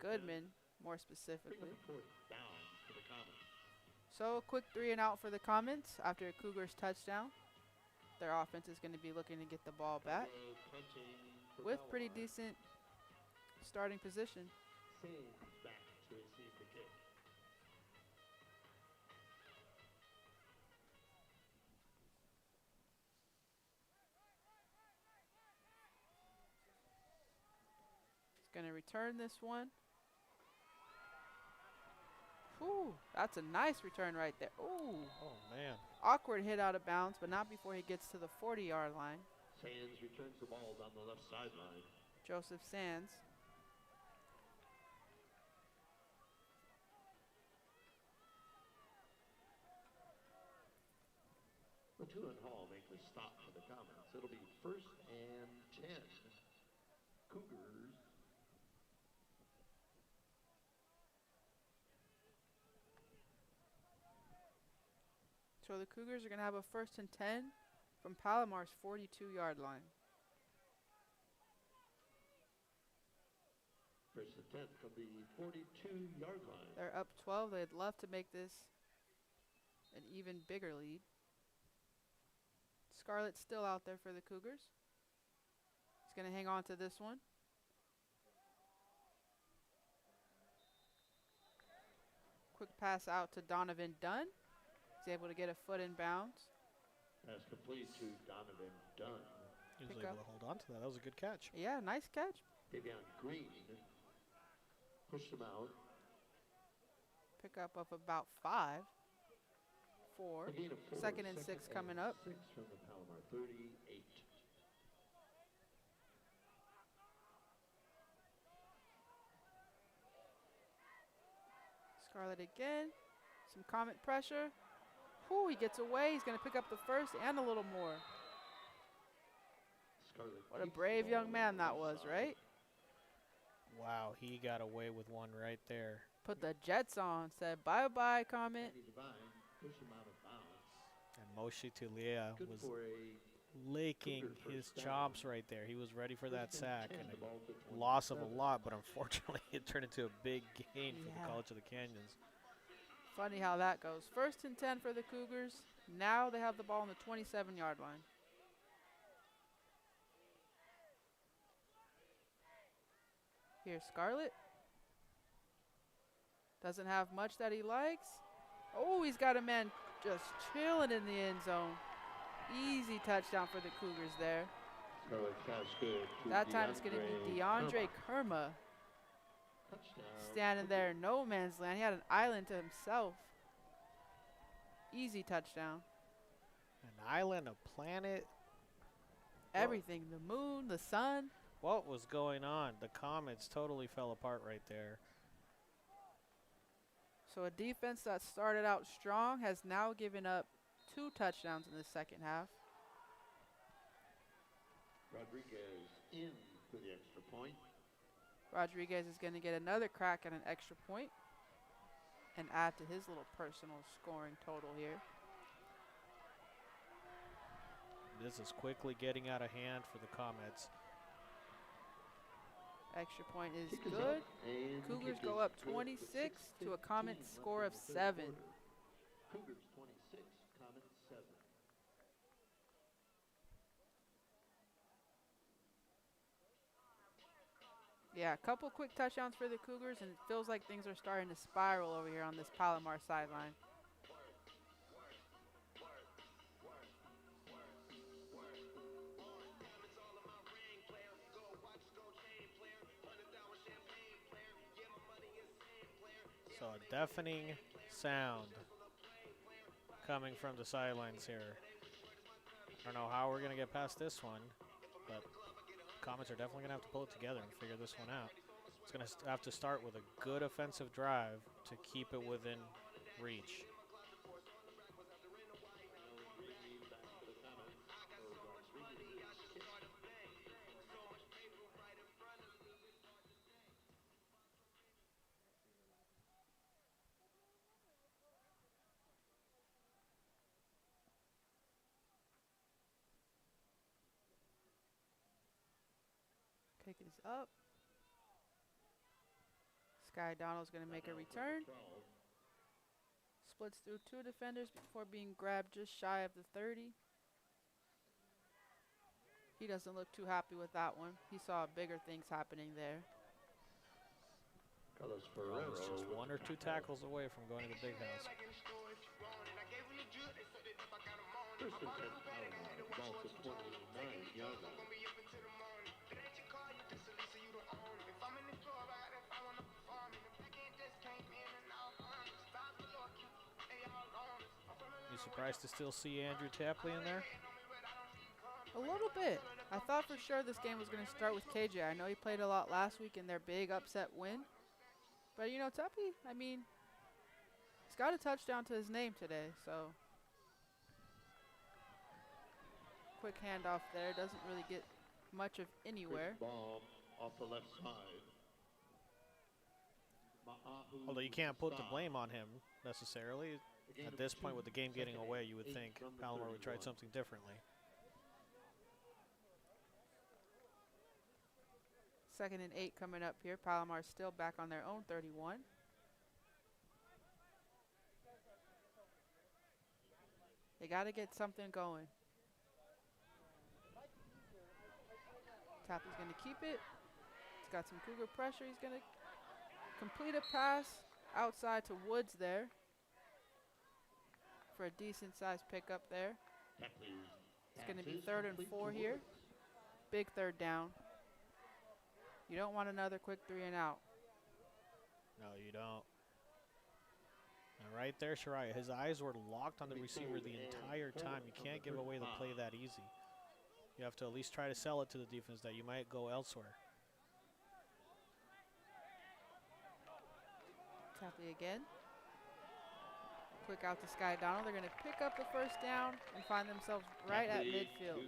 B: Goodman, more specifically. So, quick 3 and out for the Comets after a Cougars touchdown. Their offense is going to be looking to get the ball back with pretty decent starting position.
A: Back to receive the kick.
B: going to return this one. Ooh, that's a nice return right there. Ooh.
L: Oh, man.
B: Awkward hit out of bounds, but not before he gets to the 40-yard line.
A: Sands returns the ball down the left sideline.
B: Joseph Sands.
A: Latu and Hall make the stop for the comments. It'll be 1st and 10. Cougars.
B: So the Cougars are going to have a 1st and 10 from Palomar's 42-yard line.
A: 1st and 10 from the 42-yard line.
B: They're up 12. They'd love to make this an even bigger lead. Scarlett's still out there for the Cougars. He's going to hang on to this one. Quick pass out to Donovan Dunn. He's able to get a foot in bounds.
A: Pass complete to Donovan Dunn.
L: He was able to hold on to that. That was a good catch.
B: Yeah, nice catch.
A: Davion Green pushed him out.
B: Pick up of about 5. 4. 2nd and 6 coming up.
A: 6 from the Palomar 38.
B: Scarlett again. Some Comet pressure. Whew, he gets away. He's going to pick up the 1st and a little more.
A: Scarlett,
B: what a brave young man that was, right?
L: Wow, he got away with one right there.
B: Put the Jets on. Said bye-bye, Comet.
A: Push him out of bounds.
L: And Moshe Tulia
A: Good
L: was
A: for a
L: licking his chops right there. He was ready for that sack. And a loss of a lot, but unfortunately it turned into a big gain for the College of the Canyons.
B: Funny how that goes. 1st and 10 for the Cougars. Now they have the ball on the 27-yard line. Here's Scarlett. Doesn't have much that he likes. Oh, he's got a man just chilling in the end zone. Easy touchdown for the Cougars there. That time it's going to be DeAndre Kerma. Standing there in no man's land. He had an island to himself. Easy touchdown.
L: An island, a planet.
B: Everything. The moon, the sun.
L: What was going on? The Comets totally fell apart right there.
B: So a defense that started out strong has now given up 2 touchdowns in the second half.
A: Rodriguez in for the extra point.
B: Rodriguez is going to get another crack at an extra point and add to his little personal scoring total here.
L: This is quickly getting out of hand for the Comets.
B: Extra point is good. Cougars go up 26 to a Comet score of 7.
A: Cougars 26, Comet 7.
B: Yeah, a couple quick touchdowns for the Cougars, and it feels like things are starting to spiral over here on this Palomar sideline.
L: So a deafening sound coming from the sidelines here. I don't know how we're going to get past this one, but Comets are definitely going to have to pull it together and figure this one out. It's going to have to start with a good offensive drive to keep it within reach.
B: Kick is up. Sky Donald's going to make a return. Splits through 2 defenders before being grabbed just shy of the 30. He doesn't look too happy with that one. He saw bigger things happening there.
A: Carlos
L: Ferrero was just 1 or 2 tackles away from going to the big house.
A: First and 10, ball to 29 yards.
L: You surprised to still see Andrew Tapley in there?
B: A little bit. I thought for sure this game was going to start with KJ. I know he played a lot last week in their big upset win. But, you know, Tapley, I mean, he's got a touchdown to his name today, so. Quick handoff there. Doesn't really get much of anywhere.
A: Quick ball off the left side.
L: Although you can't put the blame on him necessarily. At this point, with the game getting away, you would think Palomar would try something differently.
B: 2nd and 8 coming up here. Palomar still back on their own 31. They got to get something going. Tapley's going to keep it. He's got some Cougar pressure. He's going to complete a pass outside to Woods there for a decent-sized pickup there. It's going to be 3rd and 4 here. Big 3rd down. You don't want another quick 3 and out.
L: No, you don't. And right there, Shariah, his eyes were locked on the receiver the entire time. You can't give away the play that easy. You have to at least try to sell it to the defense that you might go elsewhere.
B: Tapley again. Quick out to Sky Donald. They're going to pick up the 1st down and find themselves right at midfield.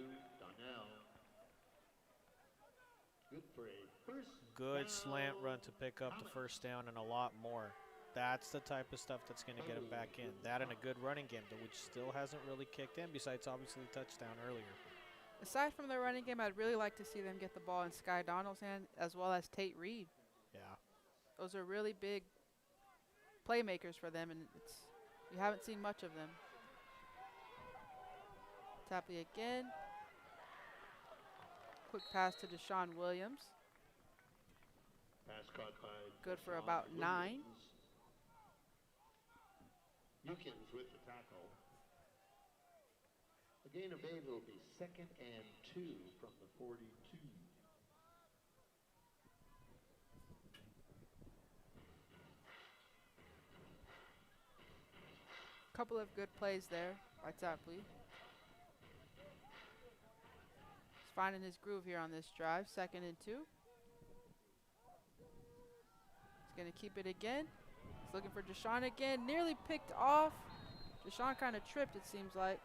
L: Good slant run to pick up the 1st down and a lot more. That's the type of stuff that's going to get him back in. That and a good running game, which still hasn't really kicked in, besides obviously the touchdown earlier.
B: Aside from the running game, I'd really like to see them get the ball in Sky Donald's hand as well as Tate Reed.
L: Yeah.
B: Those are really big playmakers for them, and you haven't seen much of them. Tapley again. Quick pass to Deshaun Williams.
A: Pass caught by
B: good for about 9.
A: Newkins with the tackle. A gain of 8 will be 2nd and 2 from the 42.
B: Couple of good plays there by Tapley. He's finding his groove here on this drive. 2nd and 2. He's going to keep it again. He's looking for Deshaun again. Nearly picked off. Deshaun kind of tripped, it seems like.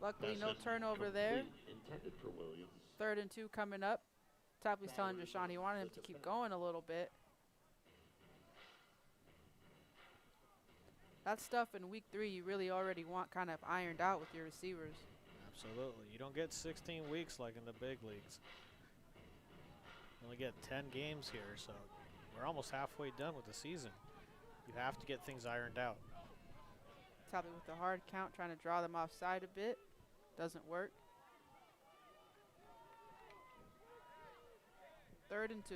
B: Luckily, no turnover there.
A: Intended for Williams.
B: 3rd and 2 coming up. Tapley's telling Deshaun he wanted him to keep going a little bit. That stuff in week 3 you really already want kind of ironed out with your receivers.
L: Absolutely. You don't get 16 weeks like in the big leagues. You only get 10 games here, so we're almost halfway done with the season. You have to get things ironed out.
B: Tapley with the hard count, trying to draw them offside a bit. Doesn't work. 3rd and 2.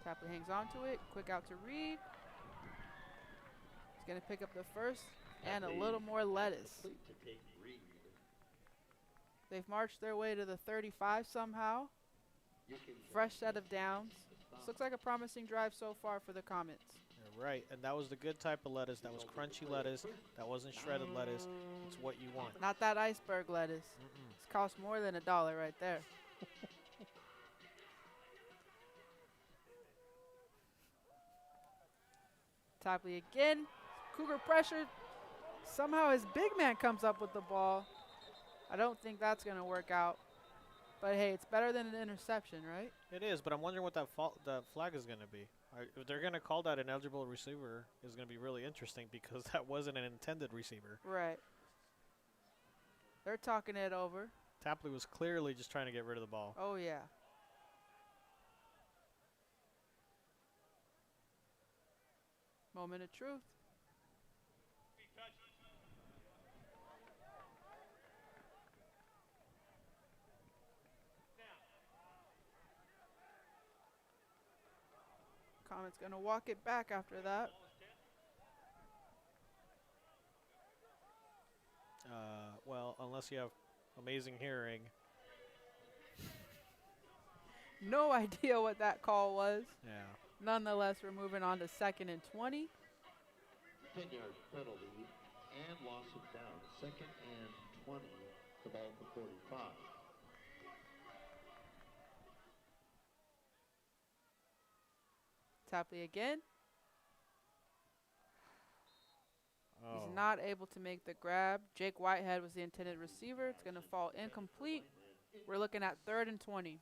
B: Tapley hangs on to it. Quick out to Reed. He's going to pick up the 1st and a little more lettuce. They've marched their way to the 35 somehow. Fresh set of downs. This looks like a promising drive so far for the Comets.
L: You're right, and that was the good type of lettuce. That was crunchy lettuce. That wasn't shredded lettuce. It's what you want.
B: Not that iceberg lettuce. It's cost more than $1 right there. Tapley again. Cougar pressure. Somehow his big man comes up with the ball. I don't think that's going to work out. But, hey, it's better than an interception, right?
L: It is, but I'm wondering what that flag is going to be. If they're going to call that an eligible receiver, is going to be really interesting because that wasn't an intended receiver.
B: Right. They're talking it over.
L: Tapley was clearly just trying to get rid of the ball.
B: Oh, yeah. Moment of truth. Comets going to walk it back after that.
L: Well, unless you have amazing hearing.
B: No idea what that call was.
L: Yeah.
B: Nonetheless, we're moving on to 2nd and 20.
A: 10-yard penalty and loss of down. 2nd and 20, the ball at the 45.
B: Tapley again.
L: Oh.
B: He's not able to make the grab. Jake Whitehead was the intended receiver. It's going to fall incomplete. We're looking at 3rd and 20.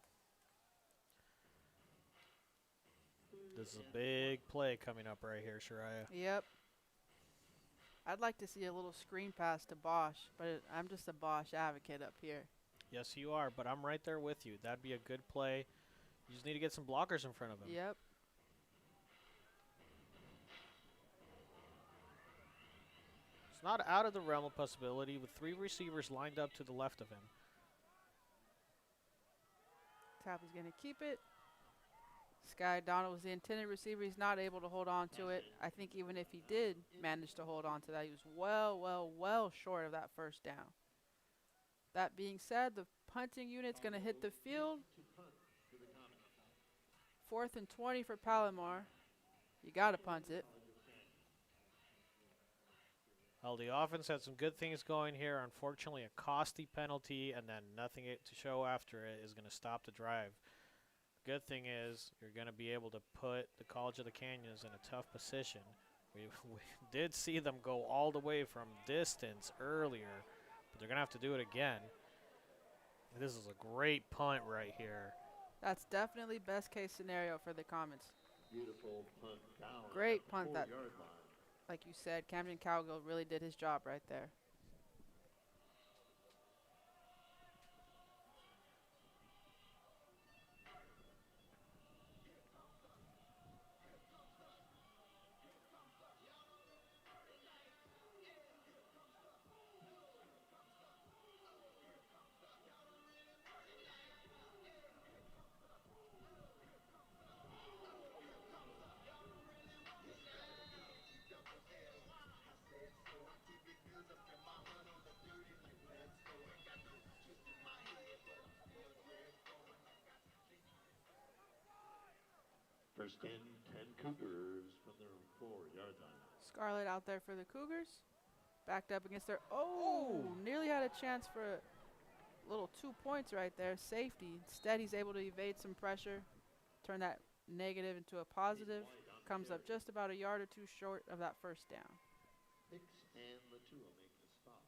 L: This is a big play coming up right here, Shariah.
B: Yep. I'd like to see a little screen pass to Bosch, but I'm just a Bosch advocate up here.
L: Yes, you are, but I'm right there with you. That'd be a good play. You just need to get some blockers in front of him.
B: Yep.
L: It's not out of the realm of possibility with 3 receivers lined up to the left of him.
B: Tapley's going to keep it. Sky Donald was the intended receiver. He's not able to hold on to it. I think even if he did manage to hold on to that, he was well short of that first down. That being said, the punting unit's going to hit the field. 4th and 20 for Palomar. You got to punt it.
L: Well, the offense had some good things going here. Unfortunately, a costly penalty and then nothing to show after it is going to stop the drive. Good thing is you're going to be able to put the College of the Canyons in a tough position. We did see them go all the way from distance earlier, but they're going to have to do it again. This is a great punt right here.
B: That's definitely best case scenario for the Comets.
A: Beautiful punt down.
B: Great punt that,
A: 4-yard line.
B: like you said, Camden Cowgill really did his job right there.
A: First and 10 Cougars from their 4-yard line.
B: Scarlett out there for the Cougars. Backed up against their, nearly had a chance for a little 2 points right there. Safety. Instead, he's able to evade some pressure, turn that negative into a positive. Comes up just about a yard or 2 short of that first down.
A: Hicks and Latua make the stop.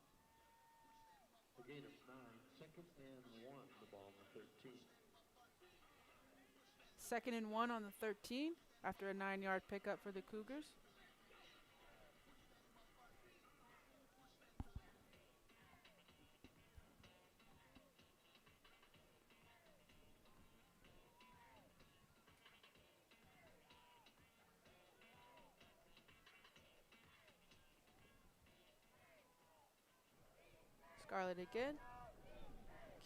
A: A gain of 9, 2nd and 1, the ball on the 13.
B: 2nd and 1 on the 13 after a 9-yard pickup for the Cougars. Scarlett again.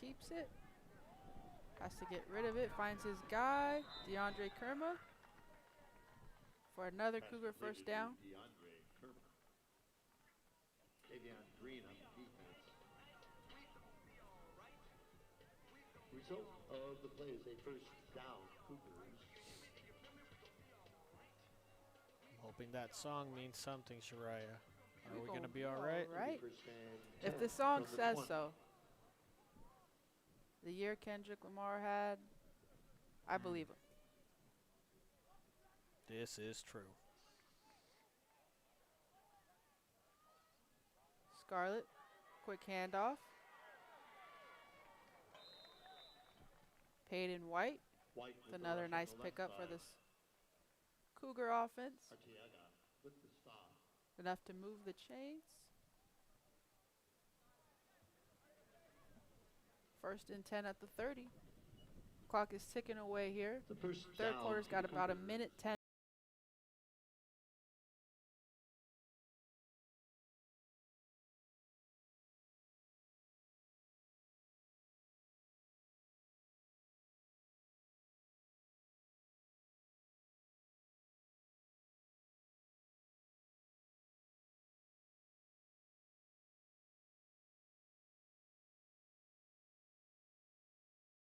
B: Keeps it. Has to get rid of it. Finds his guy, DeAndre Kerma, for another Cougar first down.
A: DeAndre Kerma. Davion Green on the defense. Result of the play is a first down, Cougars.
L: Hoping that song means something, Shariah. Are we going to be all right?
B: Right. If the song says so. The year Kendrick Lamar had, I believe him.
L: This is true.
B: Scarlett, quick handoff. Peyton White. With another nice pickup for this Cougar offense.
A: Arteaga with the stop.
B: Enough to move the chains. 1st and 10 at the 30. Clock is ticking away here.
A: The first
B: Third
A: down
B: quarter's
A: for
B: got
A: the
B: about a
A: Cougars.
B: minute 10.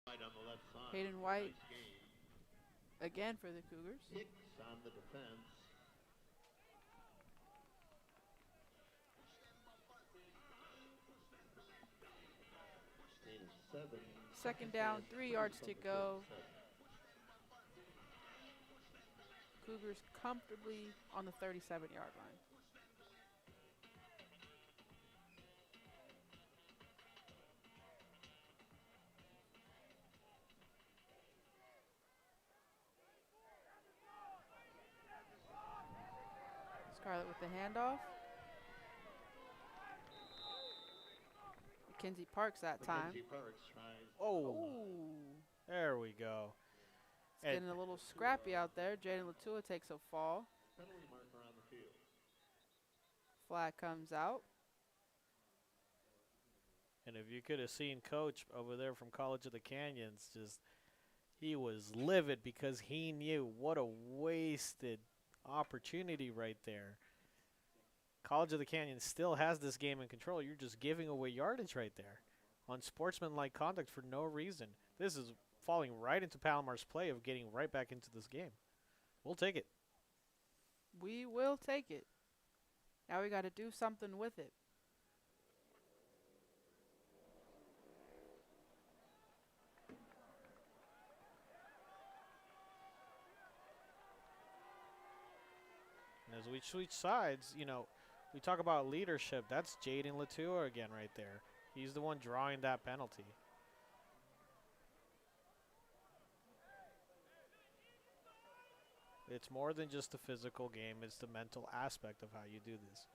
A: White on the left side.
B: Hayden White
A: Nice game.
B: again for the Cougars.
A: Hicks on the defense.
B: Second down, 3 yards to go. Cougars comfortably on the 37-yard line. Scarlett with the handoff. Mackenzie Parks that time.
L: Oh, there we go.
B: It's getting a little scrappy out there. Jaden Latua takes a fall. Flag comes out.
L: And if you could have seen Coach over there from College of the Canyons, he was livid because he knew what a wasted opportunity right there. College of the Canyons still has this game in control. You're just giving away yardage right there on sportsmanlike conduct for no reason. This is falling right into Palomar's play of getting right back into this game. We'll take it.
B: We will take it. Now we got to do something with it.
L: And as we switch sides, we talk about leadership. That's Jaden Latua again right there. He's the one drawing that penalty. It's more than just a physical game. It's the mental aspect of how you do this.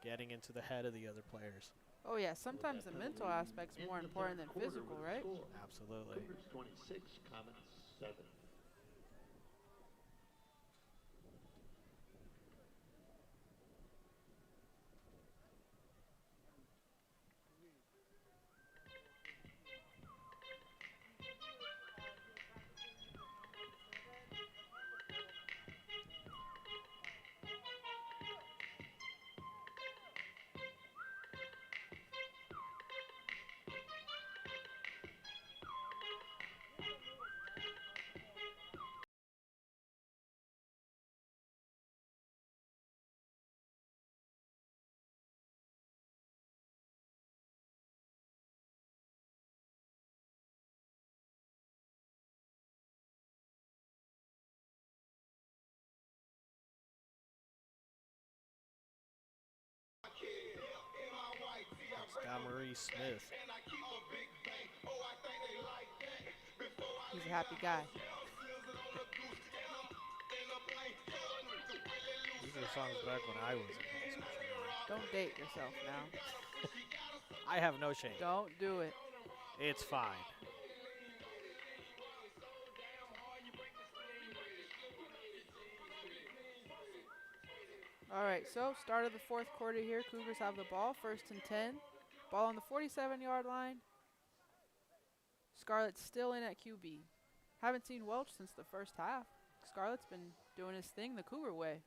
L: Getting into the head of the other players.
B: Oh, yeah. Sometimes the mental aspect's more important than physical, right?
L: Absolutely.
A: 26, Comets 7.
L: Marie Smith.
B: He's a happy guy.
L: These are songs back when I was in high school.
B: Don't date yourself now.
L: I have no shame.
B: Don't do it.
L: It's fine.
B: All right, so start of the fourth quarter here. Cougars have the ball, 1st and 10. Ball on the 47-yard line. Scarlett's still in at QB. Haven't seen Welch since the first half. Scarlett's been doing his thing the Cougar way.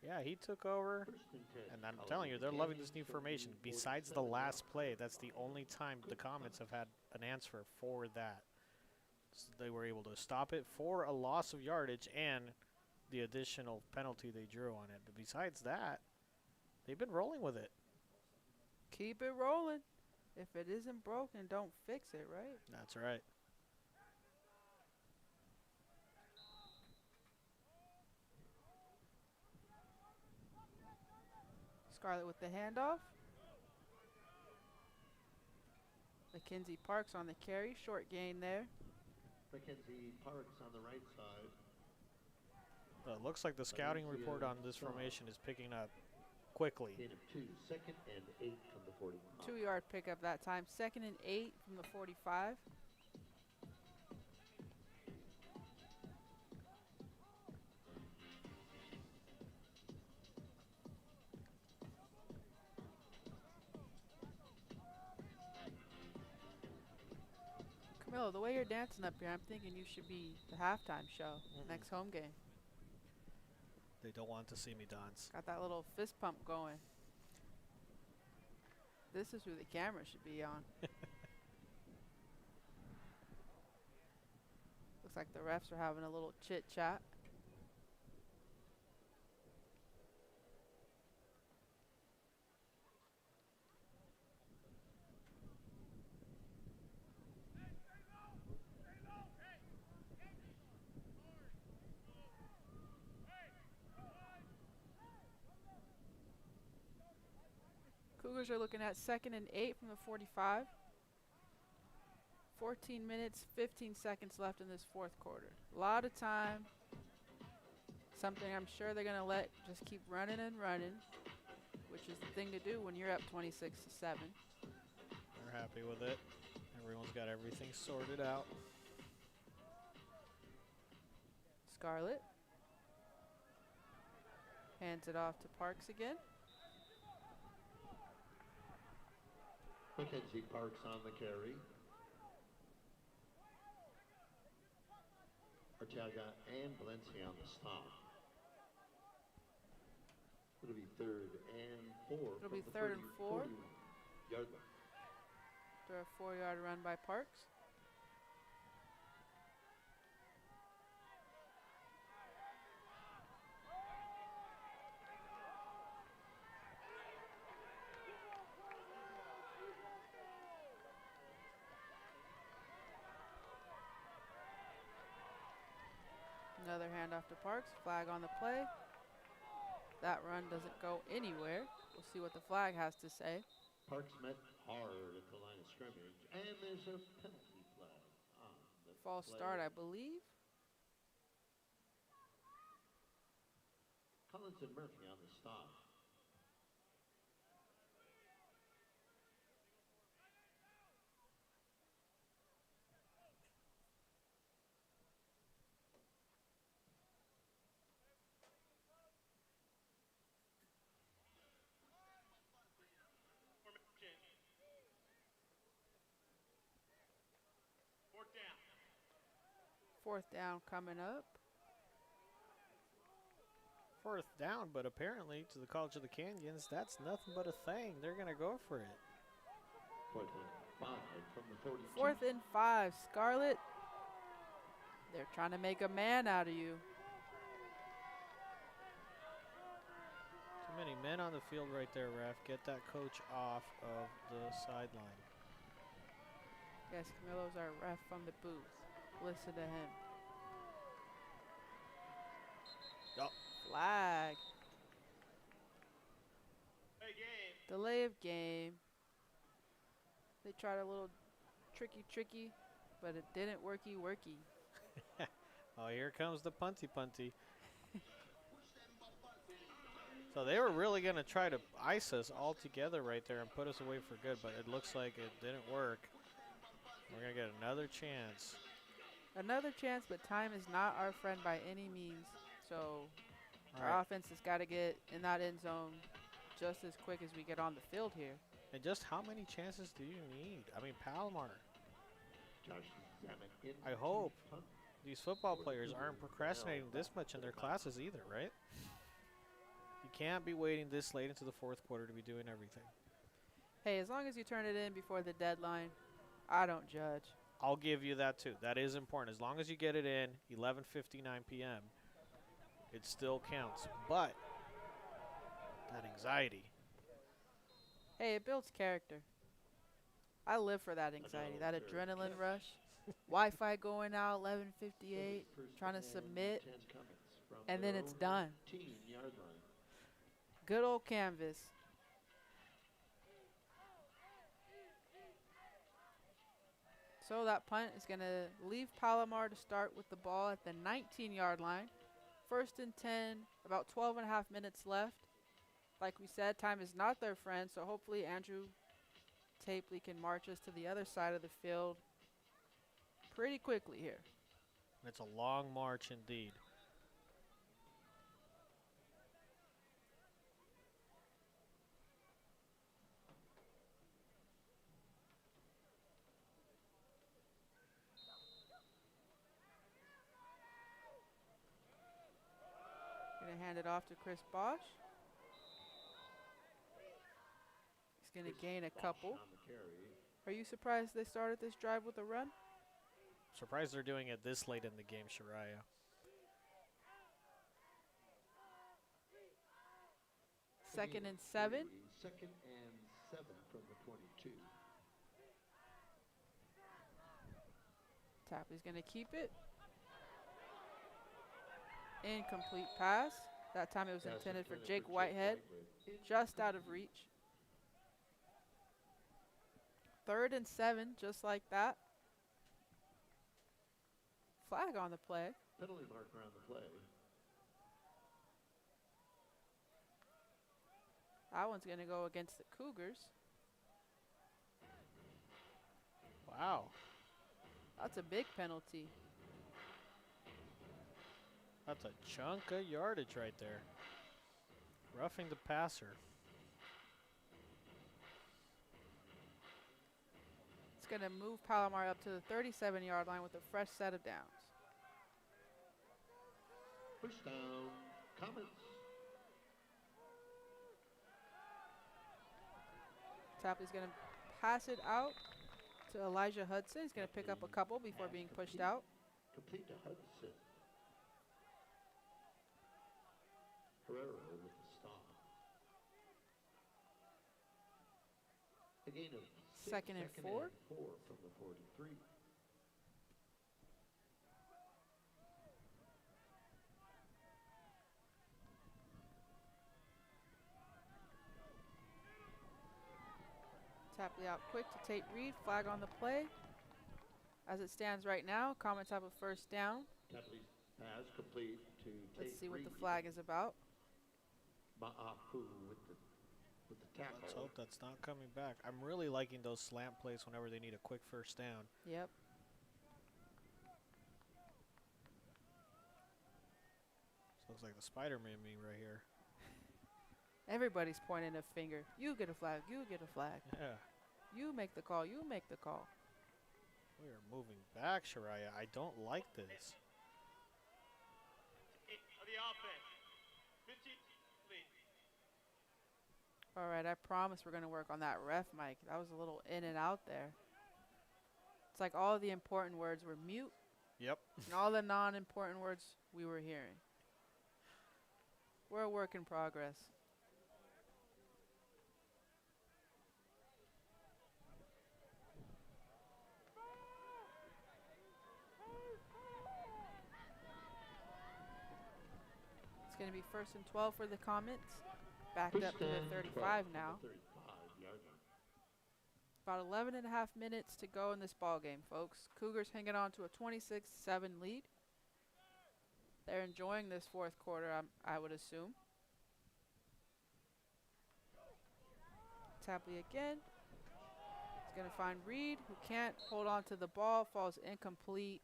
L: Yeah, he took over, and I'm telling you, they're loving this new formation. Besides the last play, that's the only time the Comets have had an answer for that. So they were able to stop it for a loss of yardage and the additional penalty they drew on it. But besides that, they've been rolling with it.
B: Keep it rolling. If it isn't broken, don't fix it, right?
L: That's right.
B: Scarlett with the handoff. Mackenzie Parks on the carry. Short gain there.
A: Mackenzie Parks on the right side.
L: Well, it looks like the scouting report on this formation is picking up quickly.
A: Gain of 2, 2nd and 8 from the 41.
B: 2-yard pickup that time. 2nd and 8 from the 45. Camilo, the way you're dancing up here, I'm thinking you should be the halftime show next home game.
L: They don't want to see me dance.
B: Got that little fist pump going. This is who the camera should be on. Looks like the refs are having a little chit chat. Cougars are looking at 2nd and 8 from the 45. 14 minutes, 15 seconds left in this fourth quarter. A lot of time. Something I'm sure they're going to let just keep running and running, which is the thing to do when you're up 26-7.
L: They're happy with it. Everyone's got everything sorted out.
B: Scarlett hands it off to Parks again.
A: Mackenzie Parks on the carry. Arteaga and Valencia on the stop. It'll be 3rd and 4.
B: It'll be 3rd and 4.
A: 40-yard line.
B: After a 4-yard run by Parks. Another handoff to Parks. Flag on the play. That run doesn't go anywhere. We'll see what the flag has to say.
A: Parks met hard at the line of scrimmage, and there's a penalty flag on the
B: false start, I believe.
A: Collins and Murphy on the stop.
B: Fourth down coming up.
L: 4th down, but apparently to the College of the Canyons, that's nothing but a thing. They're going to go for it.
A: 4th and 5 from the 42.
B: 4th and 5, Scarlett. They're trying to make a man out of you.
L: Too many men on the field right there, ref. Get that coach off of the sideline.
B: Yes, Camilo's our ref from the booth. Listen to him.
L: Oh.
B: Flag.
M: Hey, game.
B: Delay of game. They tried a little tricky, but it didn't worky.
L: Oh, here comes the punty. So they were really going to try to ice us all together right there and put us away for good, but it looks like it didn't work. We're going to get another chance.
B: Another chance, but time is not our friend by any means. So our offense has got to get in that end zone just as quick as we get on the field here.
L: And just how many chances do you need? I mean, Palomar. I hope these football players aren't procrastinating this much in their classes either, right? You can't be waiting this late into the fourth quarter to be doing everything.
B: Hey, as long as you turn it in before the deadline, I don't judge.
L: I'll give you that too. That is important. As long as you get it in 11:59 p.m., it still counts. But that anxiety.
B: Hey, it builds character. I live for that anxiety, that adrenaline rush. Wi-Fi going out, 11:58, trying to submit, and then it's done. Good old canvas. So that punt is going to leave Palomar to start with the ball at the 19-yard line. 1st and 10, about 12 and a half minutes left. Like we said, time is not their friend, so hopefully Andrew Tapley can march us to the other side of the field pretty quickly here.
L: It's a long march indeed.
B: Going to hand it off to Chris Bosch. He's going to gain a couple. Are you surprised they started this drive with a run?
L: Surprised they're doing it this late in the game, Shariah.
B: Second and 7.
A: 2nd and 7 from the 22.
B: Tapley's going to keep it. Incomplete pass. That time it was intended for Jake Whitehead. Just out of reach. 3rd and 7, just like that. Flag on the play.
A: Penalty marker on the play.
B: That one's going to go against the Cougars.
L: Wow.
B: That's a big penalty.
L: That's a chunk of yardage right there. Roughing the passer.
B: It's going to move Palomar up to the 37-yard line with a fresh set of downs.
A: First down, Comets.
B: Tapley's going to pass it out to Elijah Hudson. He's going to pick up a couple before being pushed out.
A: Complete to Hudson. Herrera with the stop. A gain of 6,
B: Second and 4.
A: From the 43.
B: Tapley out quick to Tate Reed. Flag on the play. As it stands right now, Comets have a first down.
A: Tapley's pass complete to
B: Let's
A: Tate
B: see what
A: Reed.
B: the flag is about.
A: Ma'ahu with the tackle.
L: Let's hope that's not coming back. I'm really liking those slant plays whenever they need a quick first down.
B: Yep.
L: This looks like the Spider-Man meme right here.
B: Everybody's pointing a finger. You get a flag. You get a flag.
L: Yeah.
B: You make the call. You make the call.
L: We are moving back, Shariah. I don't like this.
M: Of the offense. 15, please.
B: All right, I promise we're going to work on that ref mic. That was a little in and out there. It's like all the important words were mute.
L: Yep.
B: And all the non-important words we were hearing. We're a work in progress. It's going to be 1st and 12 for the Comets. Backed up to the 35 now. About 11 and a half minutes to go in this ball game, folks. Cougars hanging on to a 26-7 lead. They're enjoying this 4th quarter, I would assume. Tapley again. He's going to find Reed, who can't hold on to the ball, falls incomplete.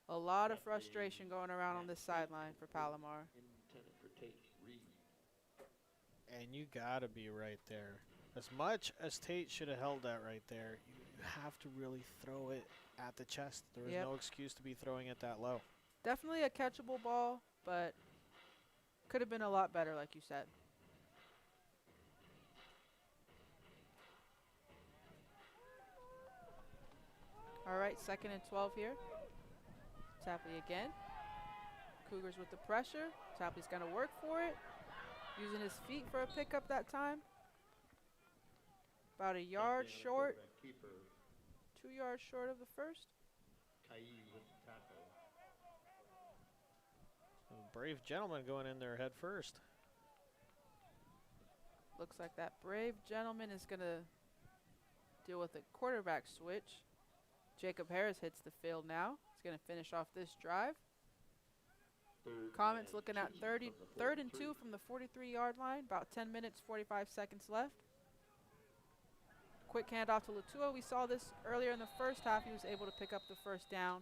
B: A lot of frustration going around on this sideline for Palomar.
A: Intended for Tate Reed.
L: And you got to be right there. As much as Tate should have held that right there, you have to really throw it at the chest. There was no excuse to be throwing it that low.
B: Definitely a catchable ball, but could have been a lot better, like you said. All right, 2nd and 12 here. Tapley again. Cougars with the pressure. Tapley's going to work for it. Using his feet for a pickup that time. About a yard short. 2 yards short of the first.
A: With the tackle.
L: Brave gentleman going in there head first.
B: Looks like that brave gentleman is going to deal with a quarterback switch. Jacob Harris hits the field now. He's going to finish off this drive. Comets looking at 3rd and 2 from the 43-yard line. About 10 minutes, 45 seconds left. Quick handoff to Latua. We saw this earlier in the first half. He was able to pick up the first down,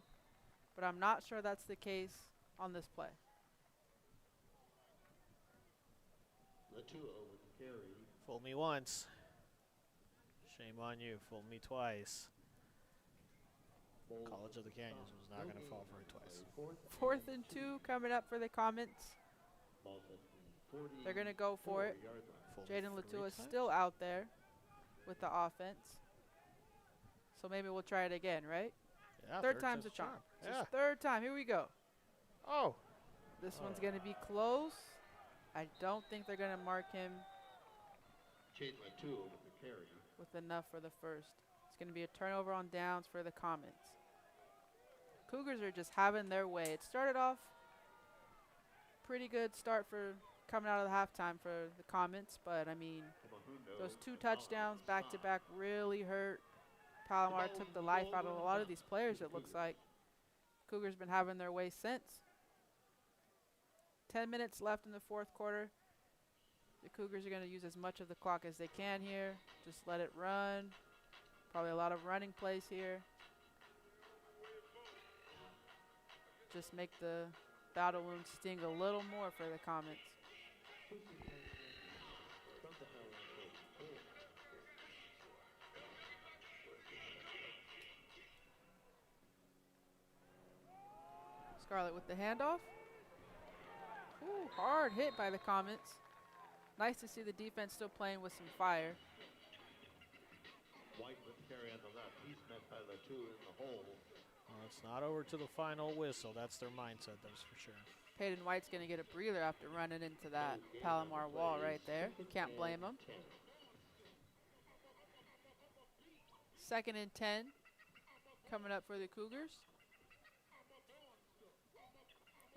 B: but I'm not sure that's the case on this play.
A: Latua with the carry.
L: Fool me once. Shame on you. Fool me twice. College of the Canyons was not going to fall for it twice.
B: 4th and 2 coming up for the Comets. They're going to go for it. Jaden Latua is still out there with the offense. So maybe we'll try it again, right?
L: Yeah,
B: third time's a charm.
L: Yeah.
B: Just 3rd time. Here we go.
L: Oh.
B: This one's going to be close. I don't think they're going to mark him
A: Jaden Latua with the carry.
B: with enough for the first. It's going to be a turnover on downs for the Comets. Cougars are just having their way. It started off pretty good start for coming out of the halftime for the Comets, but I mean, those 2 touchdowns back-to-back really hurt. Palomar took the life out of a lot of these players, it looks like. Cougars been having their way since. 10 minutes left in the fourth quarter. The Cougars are going to use as much of the clock as they can here. Just let it run. Probably a lot of running plays here. Just make the battle wound sting a little more for the Comets. Scarlett with the handoff. Ooh, hard hit by the Comets. Nice to see the defense still playing with some fire.
A: White with the carry on the left. He's met by the two in the hole.
L: Well, it's not over to the final whistle. That's their mindset, that's for sure.
B: Peyton White's going to get a breather after running into that Palomar wall right there. Can't blame him. 2nd and 10 coming up for the Cougars.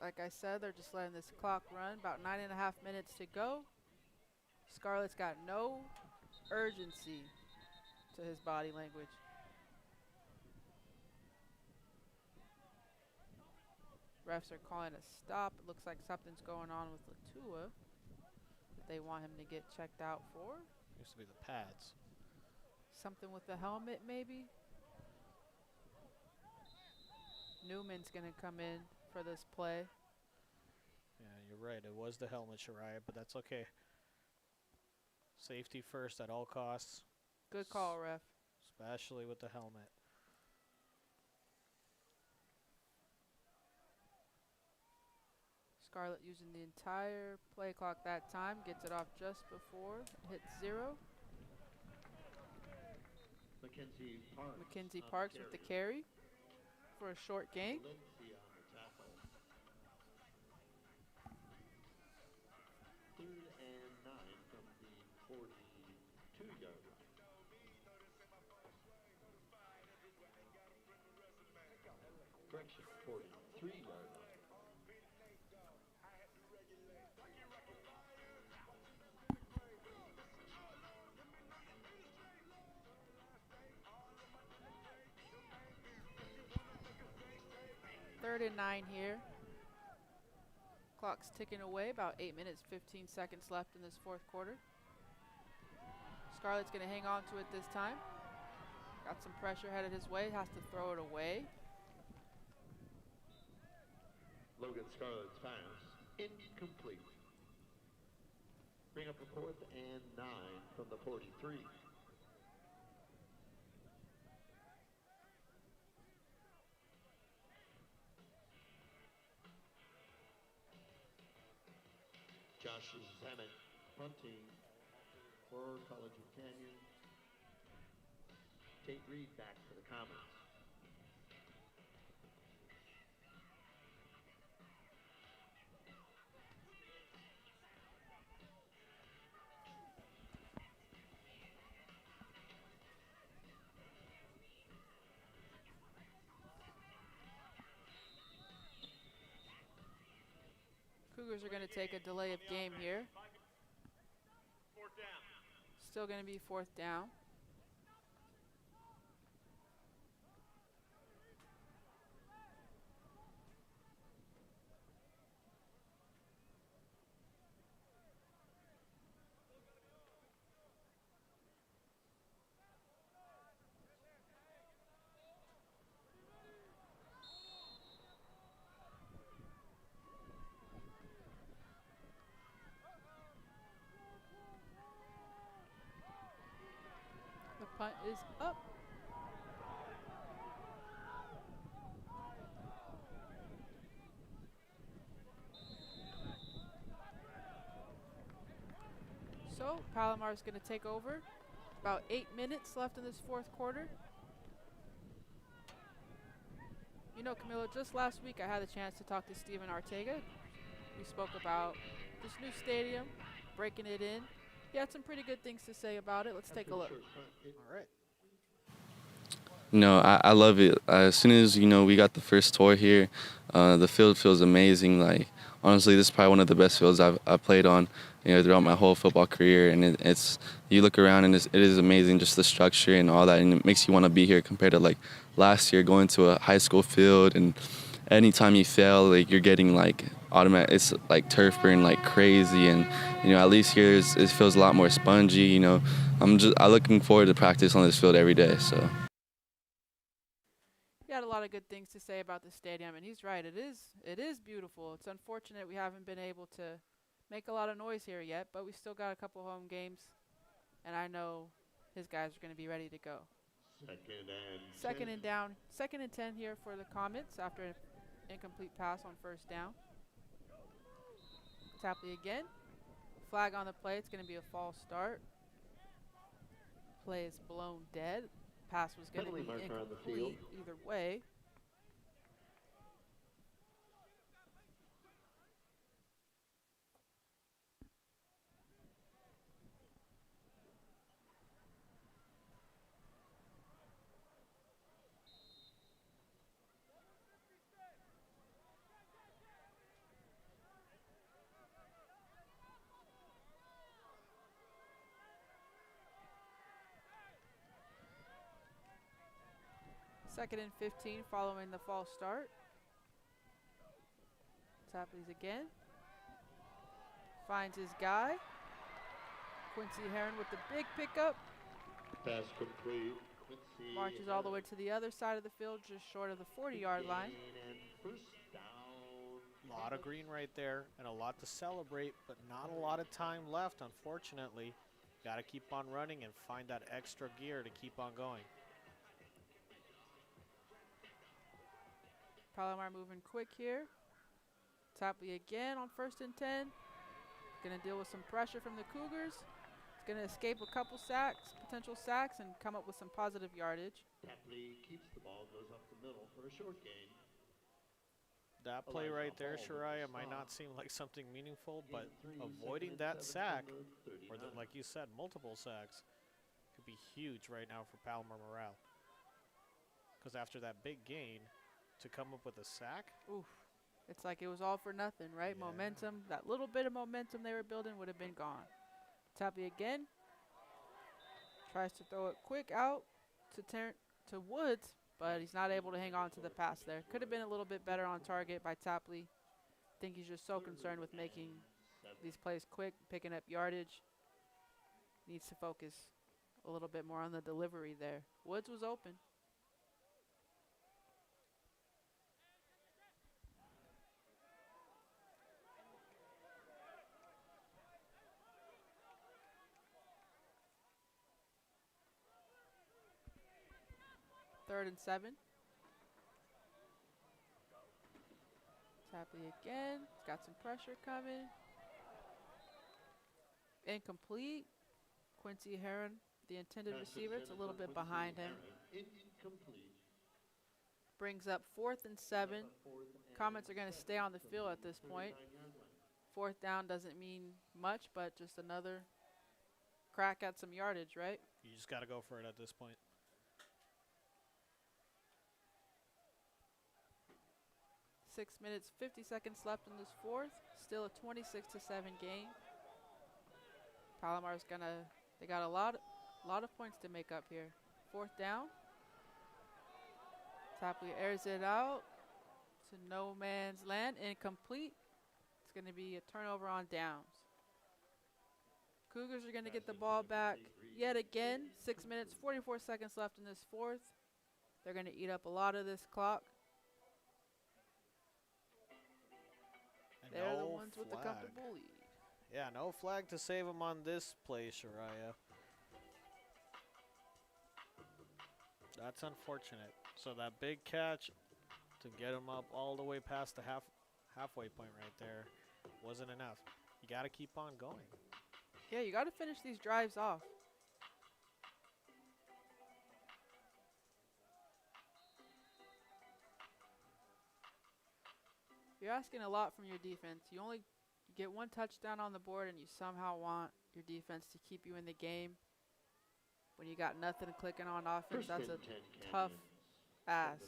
B: Like I said, they're just letting this clock run. About 9.5 minutes to go. Scarlett's got no urgency to his body language. Refs are calling a stop. It looks like something's going on with Latua that they want him to get checked out for.
L: Used to be the pads.
B: Something with the helmet, maybe. Newman's going to come in for this play.
L: Yeah, you're right. It was the helmet, Shariah, but that's okay. Safety first at all costs.
B: Good call, ref.
L: Especially with the helmet.
B: Scarlett using the entire play clock that time. Gets it off just before it hits 0. Mackenzie Parks with the carry for a short gain.
A: Third and 9 from the 42-yard line. Correction, 43-yard line.
B: Third and 9 here. Clock's ticking away, about 8 minutes, 15 seconds left in this fourth quarter. Scarlett's going to hang on to it this time. Got some pressure headed his way, has to throw it away.
A: Logan Scarlett's pass, incomplete. Bring up a 4th and 9 from the 43. Josh Zamet punting for College of Canyon. Tate Reed back for the Comets.
B: Cougars are going to take a delay of game here. Still going to be 4th down. Punt is up. So Palomar is going to take over. About 8 minutes left in this fourth quarter. You know, Camilo, just last week I had the chance to talk to Steven Arteaga. We spoke about this new stadium, breaking it in. He had some pretty good things to say about it. Let's take a look.
L: All right.
S: No, I love it. As soon as, we got the first tour here, the field feels amazing. Like, honestly, this is probably one of the best fields I've played on throughout my whole football career. And it's you look around and it is amazing, just the structure and all that, and it makes you want to be here compared to like last year going to a high school field, and anytime you fail, like you're getting like automatic. It's like turf burn like crazy, and at least here it feels a lot more spongy. I'm looking forward to practice on this field every day. So.
B: He had a lot of good things to say about the stadium, and he's right. It is beautiful. It's unfortunate we haven't been able to make a lot of noise here yet, but we still got a couple home games, and I know his guys are going to be ready to go. Second and 10 here for the Comets after an incomplete pass on first down. Tapley again. Flag on the play. It's going to be a false start. Play is blown dead. Pass was going to be incomplete either way. Second and 15 following the false start. Tapley's again. Finds his guy. Quincy Heron with the big pickup.
A: Pass complete. Quincy
B: marches all the way to the other side of the field, just short of the 40-yard line.
L: A lot of green right there and a lot to celebrate, but not a lot of time left, unfortunately. Got to keep on running and find that extra gear to keep on going.
B: Palomar moving quick here. Tapley again on 1st and 10. Going to deal with some pressure from the Cougars. He's going to escape a couple sacks, potential sacks, and come up with some positive yardage.
A: Tapley keeps the ball, goes up the middle for a short gain.
L: That play right there, Shariah, might not seem like something meaningful, but avoiding that sack, or like you said, multiple sacks, could be huge right now for Palomar morale. Because after that big gain, to come up with a sack,
B: oof. It's like it was all for nothing, right? Yeah. Momentum, that little bit of momentum they were building would have been gone. Tapley again. Tries to throw it quick out to Woods, but he's not able to hang on to the pass there. Could have been a little bit better on target by Tapley. I think he's just so concerned with making these plays quick, picking up yardage. Needs to focus a little bit more on the delivery there. Woods was open. Third and 7. Tapley again. He's got some pressure coming. Incomplete. Quincy Heron, the intended receiver, it's a little bit behind him. Brings up 4th and 7. Comets are going to stay on the field at this point. 4th down doesn't mean much, but just another crack at some yardage, right?
L: You just got to go for it at this point.
B: 6 minutes, 50 seconds left in this 4th. Still a 26-7 game. Palomar's they got a lot of points to make up here. 4th down. Tapley airs it out to no man's land, incomplete. It's going to be a turnover on downs. Cougars are going to get the ball back yet again. 6 minutes, 44 seconds left in this 4th. They're going to eat up a lot of this clock. They're the ones with the comfortable lead.
L: Yeah, no flag to save them on this play, Shariah. That's unfortunate. So that big catch to get him up all the way past the halfway point right there wasn't enough. You got to keep on going.
B: Yeah, you got to finish these drives off. You're asking a lot from your defense. You only get one touchdown on the board, and you somehow want your defense to keep you in the game. When you got nothing clicking on offense, that's a tough ask.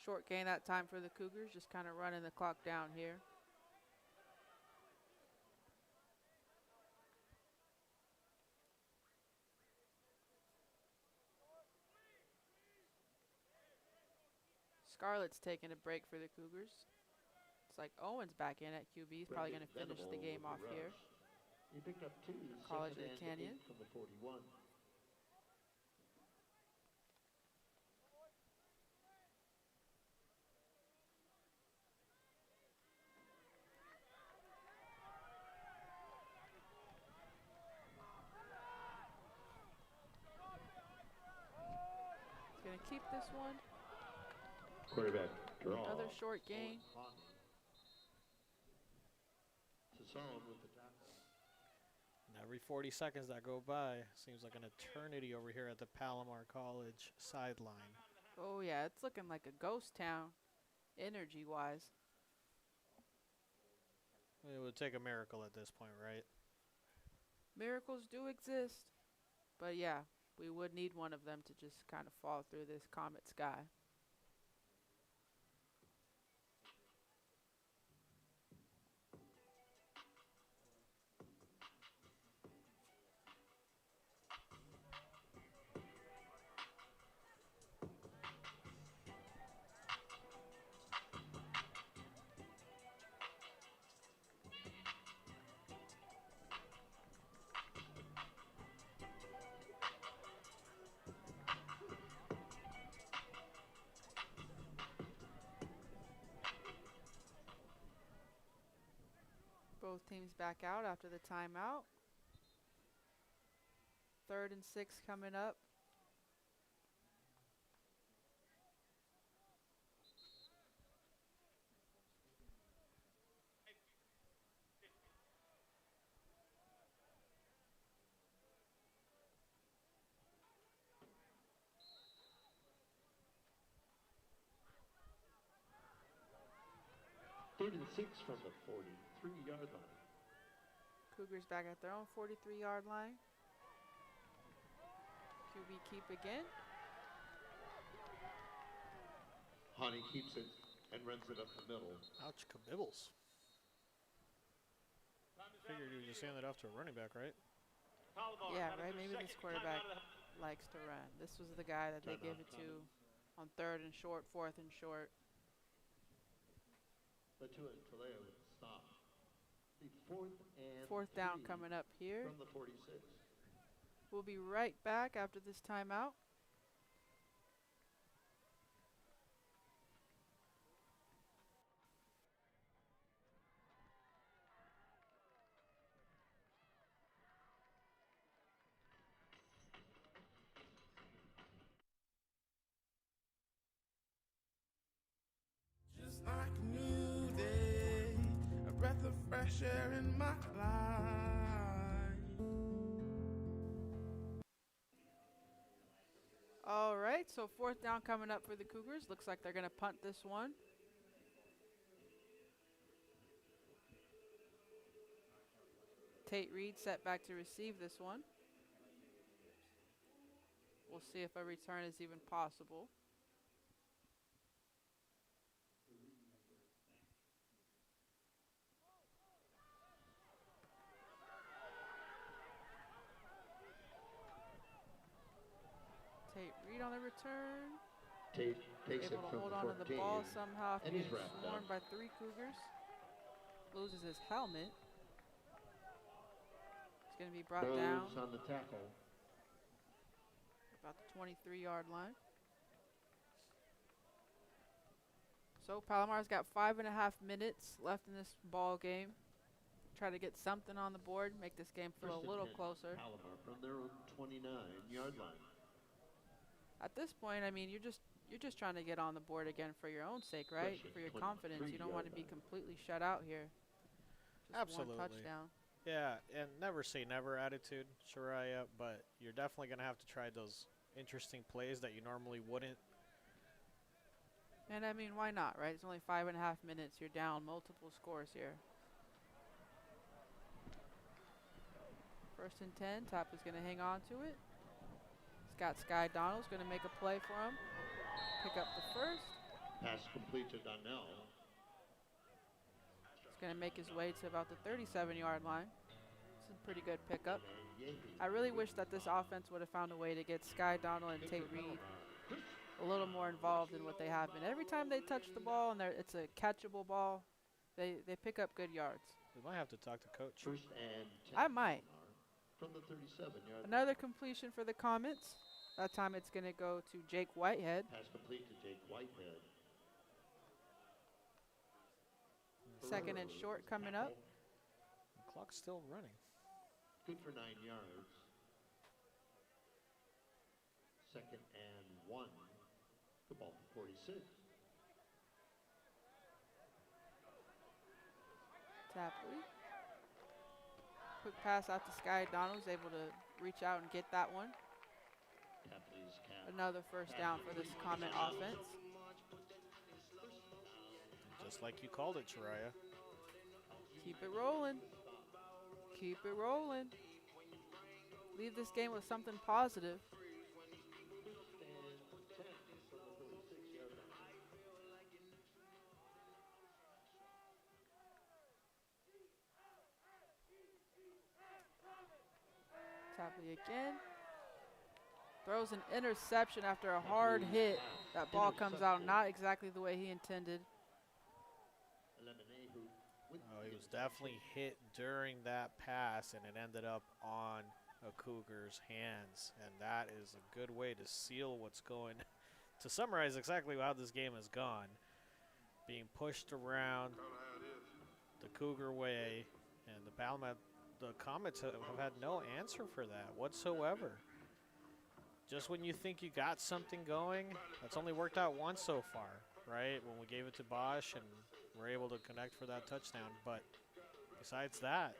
B: Short gain that time for the Cougars, just kind of running the clock down here. Scarlett's taking a break for the Cougars. It's like Owen's back in at QB. He's probably going to finish the game off here.
A: He picked up 2,
B: College of the
A: second and
B: Canyon.
A: 8 from the 41.
B: He's going to keep this one.
A: Quarterback draw.
B: Another short gain.
A: Sasson with the tackle.
L: And every 40 seconds that go by seems like an eternity over here at the Palomar College sideline.
B: Oh, yeah, it's looking like a ghost town, energy-wise.
L: It would take a miracle at this point, right?
B: Miracles do exist. But, yeah, we would need one of them to just kind of fall through this comet sky. Both teams back out after the timeout. 3rd and 6 coming up.
A: Third and 6 from the 43-yard line.
B: Cougars back at their own 43-yard line. QB keep again.
A: Honey keeps it and runs it up the middle.
L: Ouch, kabibbles. Figured you would just hand it off to a running back, right?
B: Yeah, right. Maybe this quarterback likes to run. This was the guy that they gave it to on 3rd and short, 4th and short.
A: The two and Toledo stop. The 4th and
B: 4th down
A: 3
B: coming up here.
A: from the 46.
B: We'll be right back after this timeout.
C: Just like a new day, a breath of fresh air in my life.
B: All right, so 4th down coming up for the Cougars. Looks like they're going to punt this one. Tate Reed set back to receive this one. We'll see if a return is even possible. Tate Reed on the return.
A: Tate takes
B: Able
A: it
B: to
A: from
B: hold
A: the
B: on to the
A: 14.
B: ball somehow.
A: And he's
B: Getting
A: wrapped
B: swarmed
A: up.
B: by 3 Cougars. Loses his helmet. It's going to be brought down
A: Bowles on the tackle.
B: about the 23-yard line. So Palomar's got 5.5 minutes left in this ball game. Try to get something on the board, make this game feel
A: First
B: a
A: and
B: little
A: 10,
B: closer.
A: Palomar from their own 29-yard line.
B: At this point, I mean, you're just trying to get on the board again for your own sake, right?
A: Fresh
B: For your
A: 23
B: confidence. You don't want to be
A: yard line.
B: completely shut out here. Just
L: Absolutely.
B: one touchdown.
L: Yeah, and never say never attitude, Shariah, but you're definitely going to have to try those interesting plays that you normally wouldn't.
B: And I mean, why not, right? It's only 5.5 minutes. You're down multiple scores here. 1st and 10. Top is going to hang on to it. Scott Sky Donald's going to make a play for him. Pick up the first.
A: Pass complete to Donnell.
B: He's going to make his way to about the 37-yard line. It's a pretty good pickup. I really wish that this offense would have found a way to get Sky Donald and Tate Reed a little more involved in what they have been. Every time they touch the ball and it's a catchable ball, they pick up good yards.
L: We might have to talk to coach.
A: First and 10
B: I might.
A: from the 37-yard
B: Another completion for the Comets. That time it's going to go to Jake Whitehead.
A: pass complete to Jake Whitehead.
B: Second and short coming up.
L: The clock's still running.
A: Good for 9 yards. Second and 1. The ball for 46.
B: Tapley. Quick pass out to Sky Donald's able to reach out and get that one.
A: Tapley's cap.
B: Another first down for this Comet offense.
L: Just like you called it, Shariah.
B: Keep it rolling. Keep it rolling. Leave this game with something positive. Tapley again. Throws an interception after a hard hit. That ball comes out not exactly the way he intended.
L: Oh, he was definitely hit during that pass, and it ended up on a Cougar's hands. And that is a good way to seal what's going, to summarize exactly how this game has gone. Being pushed around the Cougar way, and the Comets have had no answer for that whatsoever. Just when you think you got something going, that's only worked out once so far, right? When we gave it to Bosch and we're able to connect for that touchdown. But besides that,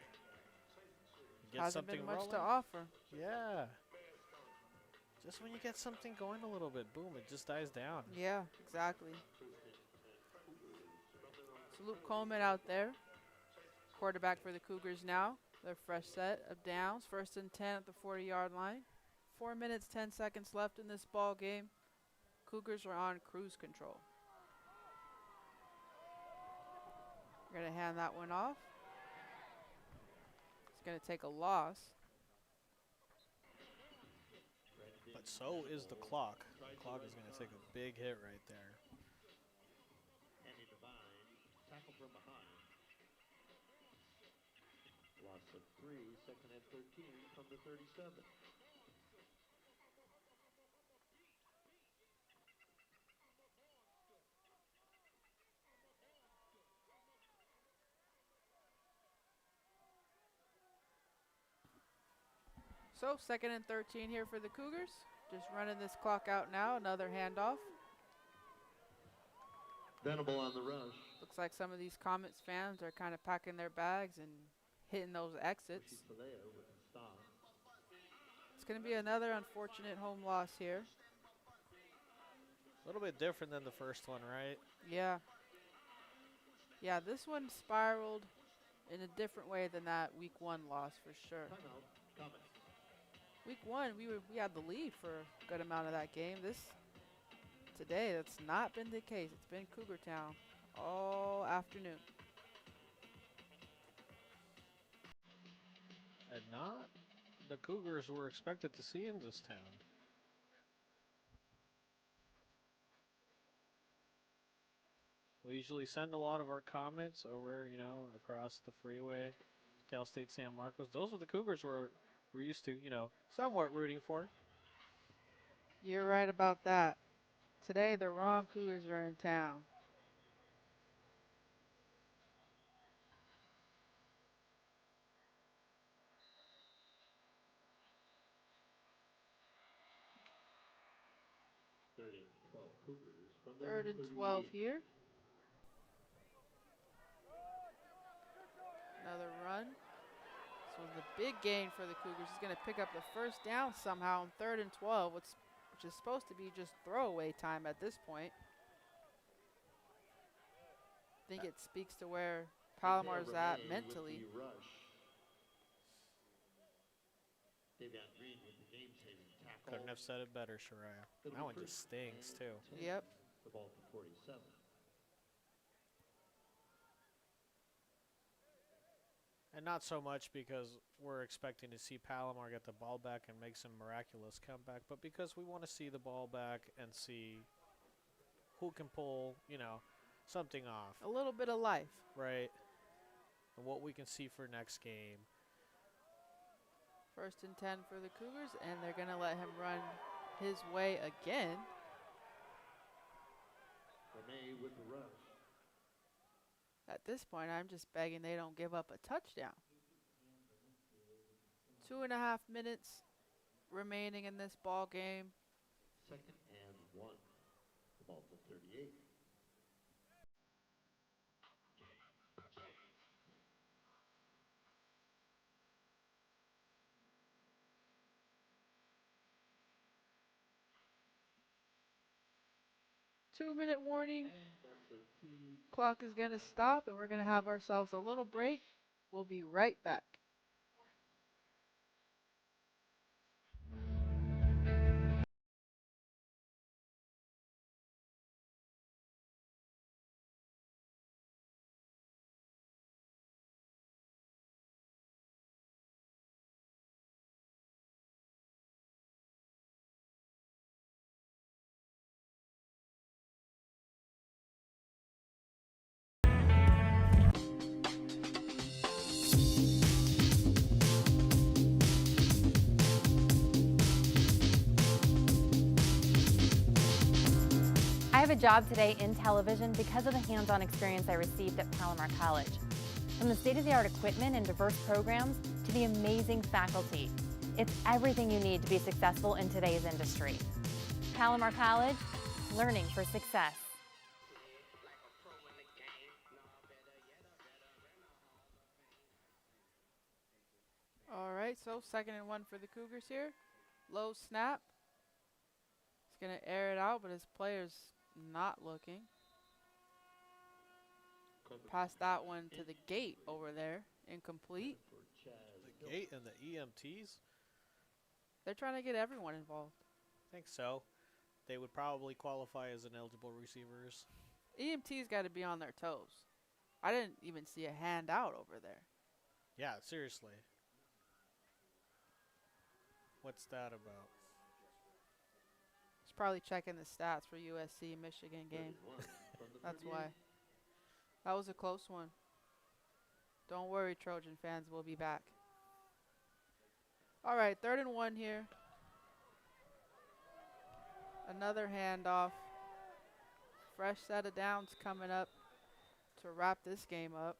L: you get
B: Hasn't
L: something
B: been much
L: rolling.
B: to offer.
L: Yeah. Just when you get something going a little bit, boom, it just dies down.
B: Yeah, exactly. So Luke Coleman out there. Quarterback for the Cougars now. Their fresh set of downs. First and 10 at the 40-yard line. 4 minutes, 10 seconds left in this ball game. Cougars are on cruise control. We're going to hand that one off. It's going to take a loss.
L: But so is the clock. The clock is going to take a big hit right there.
A: Andy Devine, tackle from behind. Loss of 3, second and 13 from the 37.
B: So second and 13 here for the Cougars. Just running this clock out now. Another handoff.
A: Venable on the rush.
B: Looks like some of these Comets fans are kind of packing their bags and hitting those exits. It's going to be another unfortunate home loss here.
L: A little bit different than the first one, right?
B: Yeah. Yeah, this one spiraled in a different way than that week 1 loss for sure. Week 1, we had the lead for a good amount of that game. Today, that's not been the case. It's been Cougar Town all afternoon.
L: And not the Cougars were expected to see in this town. We usually send a lot of our Comets over, across the freeway, Cal State San Marcos. Those are the Cougars we're used to, somewhat rooting for.
B: You're right about that. Today, the wrong Cougars are in town. Third and 12 here. Another run. This was the big gain for the Cougars. He's going to pick up the first down somehow on 3rd and 12, which is supposed to be just throwaway time at this point. I think it speaks to where Palomar's at mentally.
L: Couldn't have said it better, Shariah. That one just stings, too.
B: Yep.
A: The ball for 47.
L: And not so much because we're expecting to see Palomar get the ball back and make some miraculous comeback, but because we want to see the ball back and see who can pull, something off.
B: A little bit of life.
L: Right. And what we can see for next game.
B: 1st and 10 for the Cougars, and they're going to let him run his way again.
A: Renee with the rush.
B: At this point, I'm just begging they don't give up a touchdown. 2.5 minutes remaining in this ball game.
A: 2nd and 1. The ball's at 38.
B: Two-minute warning. Clock is going to stop, and we're going to have ourselves a little break. We'll be right back.
D: I have a job today in television because of the hands-on experience I received at Palomar College. From the state-of-the-art equipment and diverse programs to the amazing faculty, it's everything you need to be successful in today's industry. Palomar College, learning for success.
B: All right, so 2nd and 1 for the Cougars here. Low snap. He's going to air it out, but his player's not looking. Pass that one to the gate over there. Incomplete.
L: The gate and the EMTs?
B: They're trying to get everyone involved.
L: I think so. They would probably qualify as ineligible receivers.
B: EMT's got to be on their toes. I didn't even see a hand out over there.
L: Yeah, seriously. What's that about?
B: He's probably checking the stats for USC Michigan game. That's why. That was a close one. Don't worry, Trojan fans, we'll be back. All right, 3rd and 1 here. Another handoff. Fresh set of downs coming up to wrap this game up.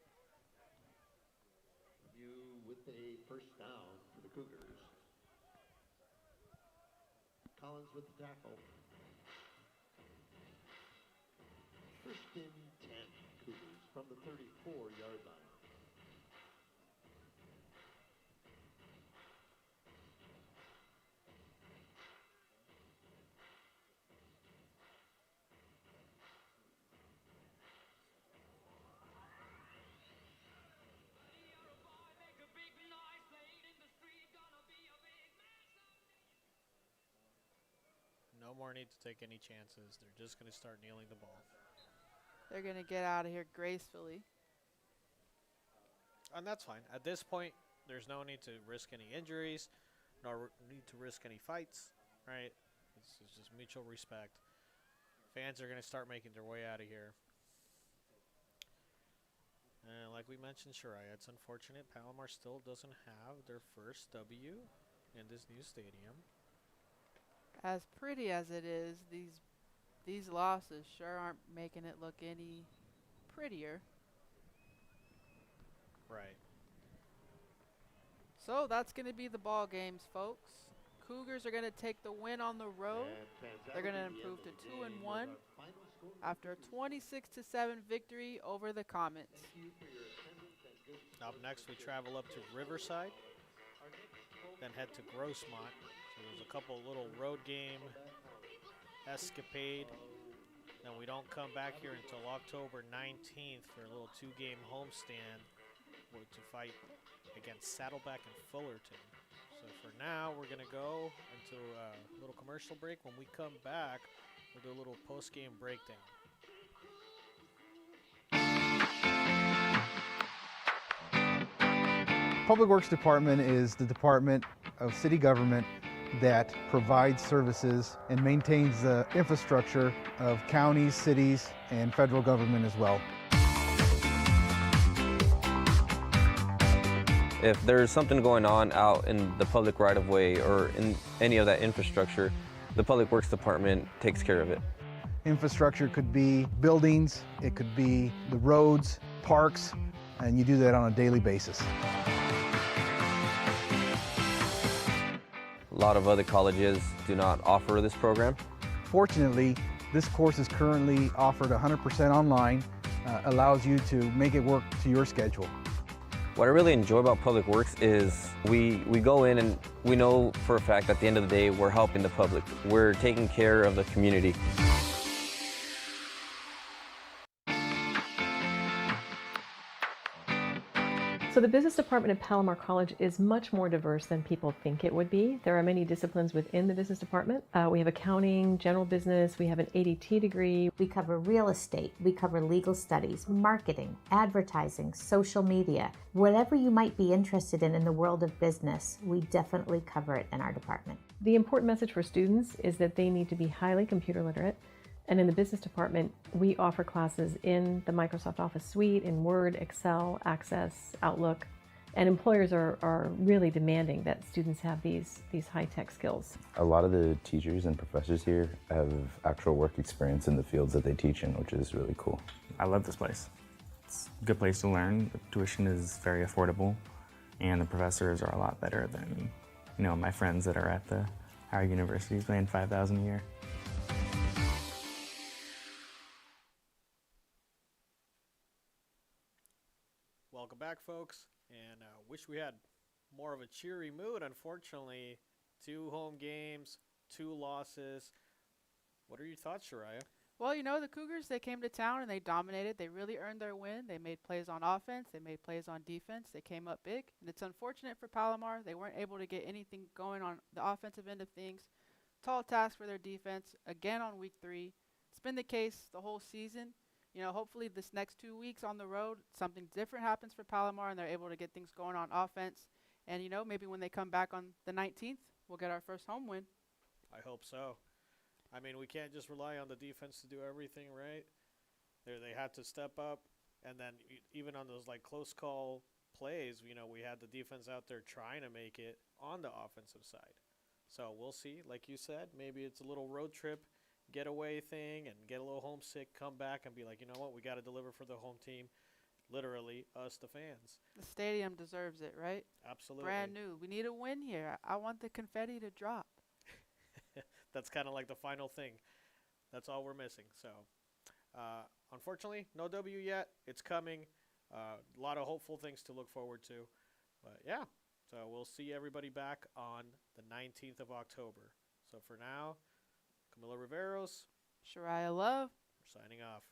A: You with a 1st down for the Cougars. Collins with the tackle. 1st and 10, Cougars from the 34-yard line.
L: No more need to take any chances. They're just going to start kneeling the ball.
B: They're going to get out of here gracefully.
L: And that's fine. At this point, there's no need to risk any injuries, nor need to risk any fights, right? It's just mutual respect. Fans are going to start making their way out of here. And like we mentioned, Shirai, it's unfortunate Palomar still doesn't have their first W in this new stadium.
B: As pretty as it is, these losses sure aren't making it look any prettier.
L: Right.
B: So that's going to be the ball games, folks. Cougars are going to take the win on the road. They're going to improve to 2-1 after a 26-7 victory over the Comets.
L: Up next, we travel up to Riverside, then head to Grossmont. So there's a couple little road game escapade. Then we don't come back here until October 19th for a little 2-game homestand to fight against Saddleback and Fullerton. So for now, we're going to go into a little commercial break. When we come back, we'll do a little post-game breakdown.
T: Public Works Department is the department of city government that provides services and maintains the infrastructure of counties, cities, and federal government as well.
U: If there's something going on out in the public right-of-way or in any of that infrastructure, the Public Works Department takes care of it.
T: Infrastructure could be buildings, it could be the roads, parks, and you do that on a daily basis.
U: A lot of other colleges do not offer this program.
T: Fortunately, this course is currently offered 100% online, allows you to make it work to your schedule.
U: What I really enjoy about Public Works is we go in and we know for a fact at the end of the day we're helping the public. We're taking care of the community.
H: So the business department at Palomar College is much more diverse than people think it would be. There are many disciplines within the business department. We have accounting, general business, we have an ADT degree.
I: We cover real estate, we cover legal studies, marketing, advertising, social media. Whatever you might be interested in the world of business, we definitely cover it in our department.
H: The important message for students is that they need to be highly computer literate. And in the business department, we offer classes in the Microsoft Office suite, in Word, Excel, Access, Outlook. And employers are really demanding that students have these high-tech skills.
J: A lot of the teachers and professors here have actual work experience in the fields that they teach in, which is really cool.
K: I love this place. It's a good place to learn. The tuition is very affordable, and the professors are a lot better than, my friends that are at the higher universities paying $5,000 a year.
L: Welcome back, folks, and wish we had more of a cheery mood. Unfortunately, 2 home games, 2 losses. What are your thoughts, Shariah?
B: Well, the Cougars, they came to town and they dominated. They really earned their win. They made plays on offense. They made plays on defense. They came up big, and it's unfortunate for Palomar. They weren't able to get anything going on the offensive end of things. Tall task for their defense, again on week 3. It's been the case the whole season. Hopefully this next 2 weeks on the road, something different happens for Palomar and they're able to get things going on offense. And, maybe when they come back on the 19th, we'll get our first home win.
L: I hope so. I mean, we can't just rely on the defense to do everything, right? They had to step up. And then even on those, close call plays, we had the defense out there trying to make it on the offensive side. So we'll see. Like you said, maybe it's a little road trip getaway thing and get a little homesick, come back and be like, you know what, we got to deliver for the home team, literally us, the fans.
B: The stadium deserves it, right?
L: Absolutely.
B: Brand new. We need a win here. I want the confetti to drop.
L: That's kind of like the final thing. That's all we're missing. So, unfortunately, no W yet. It's coming. A lot of hopeful things to look forward to. But, yeah, so we'll see everybody back on the 19th of October. So, for now, Camila Riveros,
B: Shariah Love,
L: we're signing off.